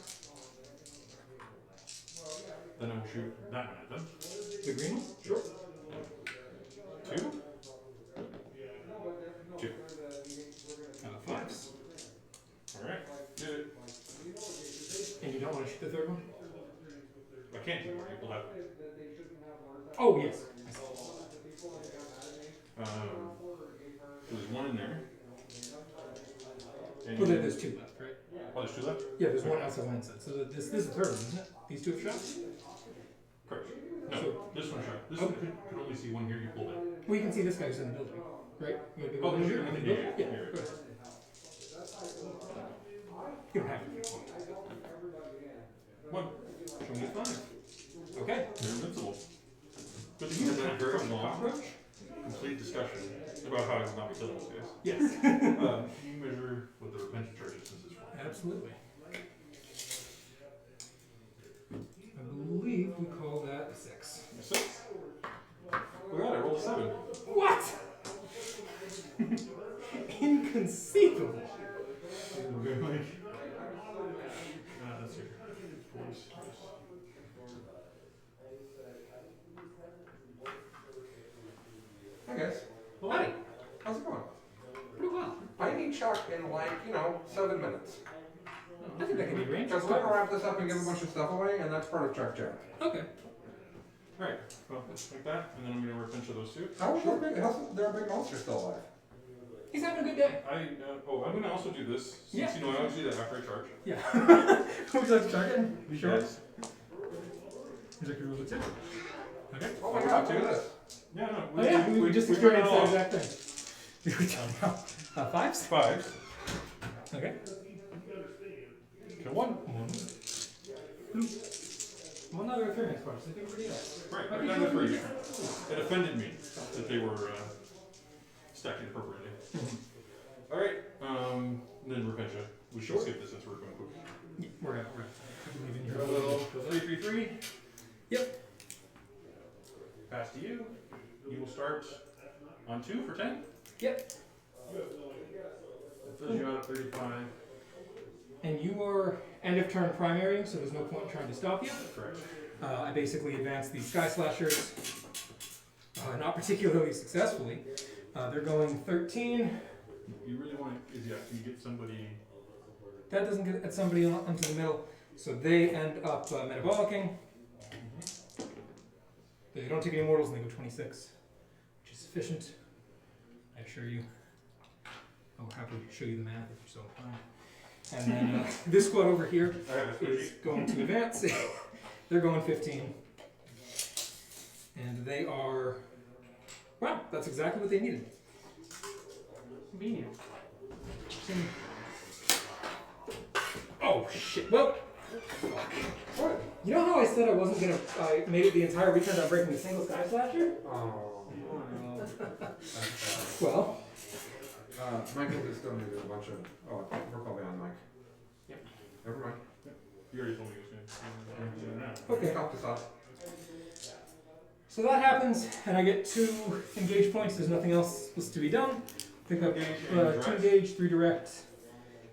Then I will shoot that one at them. The green one? Sure. 2. 2. 5s. Alright. Get it. I can't see more. You pulled out. Oh yes. There's one in there. And Well, there's two left, right? oh, there's two left? Yeah, there's one outside, one inside. So this is the third one, isn't it? These two have shot? Correct. No, So- this one shot. This one could only see one here. You pulled it. Well, you can see this guy who's in the building, right? You want to Oh, go sure. in the Yeah, building? yeah, Yeah, yeah. go ahead. You don't have to. One. Show me five. Okay. You're invincible. Good thing you had a very long, complete discussion about how I would not be killing these guys. Yes. Can you measure what the repentant charge distance is for? Absolutely. I believe we call that a 6. A 6? Look at that, I rolled a 7. What? Inconceivable. That's here. Hey guys, Howdy. how's it going? Pretty well. I need Chuck in like, 7 minutes. I think that can be arranged. Because we're gonna wrap this up and give a bunch of stuff away, and that's part of Chuck Job. Okay. Alright, well, like that, and then I'm going to repent to those two. How's there a big monster still alive? He's having a good day. I'm going to also do this, since Yeah. I always do that after I charge. Yeah. Would you like to check in? You sure? Yes. Would you like to roll the 2? Okay. Oh my god, look at this. Yeah, no. Oh yeah, we just we experienced ran that off. exact thing. 5s? 5s. Okay. Kill one. One other experience for us. I think we're good. Right, I've done it for you. It offended me that they were stacked appropriately. Alright, then Repentia. We should skip this since we're going quick. Yeah, we're out. I believe in your Well, 333. Yep. Pass to you. You will start on 2 for 10. Yep. That fills you out at 35. And you are end of turn primary, so there's no point in trying to stop you. Correct. I basically advanced these Sky Slashers, not particularly successfully. They're going 13. You really want to, can you get somebody? That doesn't get somebody onto the middle, so they end up metabolicking. They don't take any mortals and they go 26, which is sufficient, I assure you. I'll happily show you the math if you're so inclined. And then this squad over here is going to advance. They're going 15. And they are, wow, that's exactly what they needed. Convenient. Oh shit, well, What? you know how I said I wasn't gonna, I made it the entire weekend on breaking a single Sky Slasher? Oh. Well, Michael just still needed a bunch of. Oh, we're probably on mic. Yep. Never mind. You already told me you was going to. okay. Stop this off. So that happens, and I get 2 engage points. There's nothing else supposed to be done. Pick up 2 engage, 3 direct,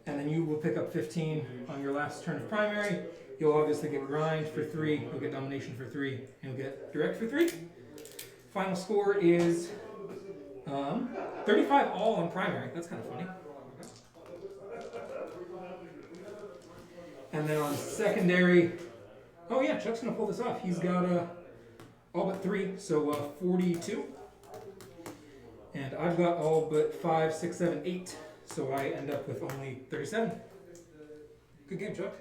and then you will pick up 15 on your last turn of primary. You'll obviously get grind for 3, you'll get domination for 3, and you'll get direct for 3. Final score is 35 all on primary. That's kind of funny. And then on secondary, oh yeah, Chuck's gonna pull this off. He's got all but 3, so 42. And I've got all but 5, 6, 7, 8, so I end up with only 37. Good game, Chuck.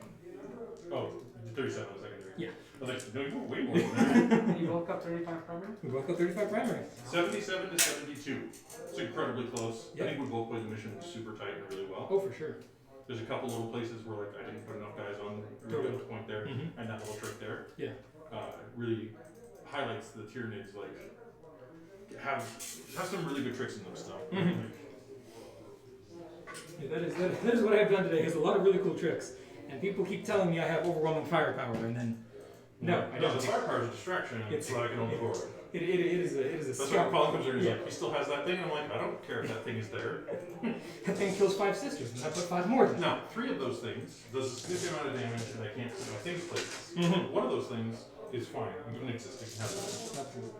Oh, 37 on secondary. Yeah. I was like, no, you were way more than that. You woke up 35 primary? We both got 35 primary. 77 to 72. It's incredibly close. Yeah. I think we both played the mission super tight and really well. Oh, for sure. There's a couple little places where like I didn't put enough guys on Totally. the point there, Mm-hmm. and that little trick there Yeah. really highlights the Tyranids like have some really good tricks in them stuff. Mhm. Yeah, that is what I've done today. Is a lot of really cool tricks, and people keep telling me I have overwhelming firepower, and then no, I No, don't. the firepower is a distraction, and it's what I can only forward. It is a That's why scout. Colin comes in and he's Yeah. like, he still has that thing, and I'm like, I don't care if that thing is there. That thing kills 5 sisters, and I put 5 more than that. Now, 3 of those things does a significant amount of damage, and I can't put my things places. Mhm. One of those things is fine. I'm doing exist. It can have it. Absolutely.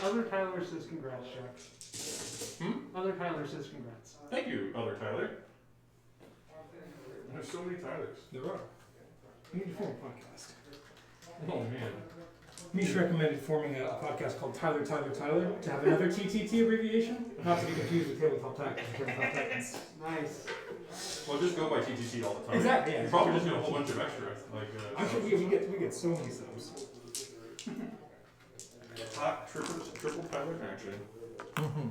Other Tyler says congrats, Chuck. Other Tyler says congrats. Thank you, other Tyler. There's so many Tylers. There are. We need to form a podcast. Oh man. Mish recommended forming a podcast called Tyler to have another TTT abbreviation, not to be confused with Tabletop Titans. Nice. Well, just go by TTC all the time. Exactly, yeah. You probably just get a whole bunch of extra. Like, Actually, we get so many subs. hot triple Tyler in action. Mm-hmm.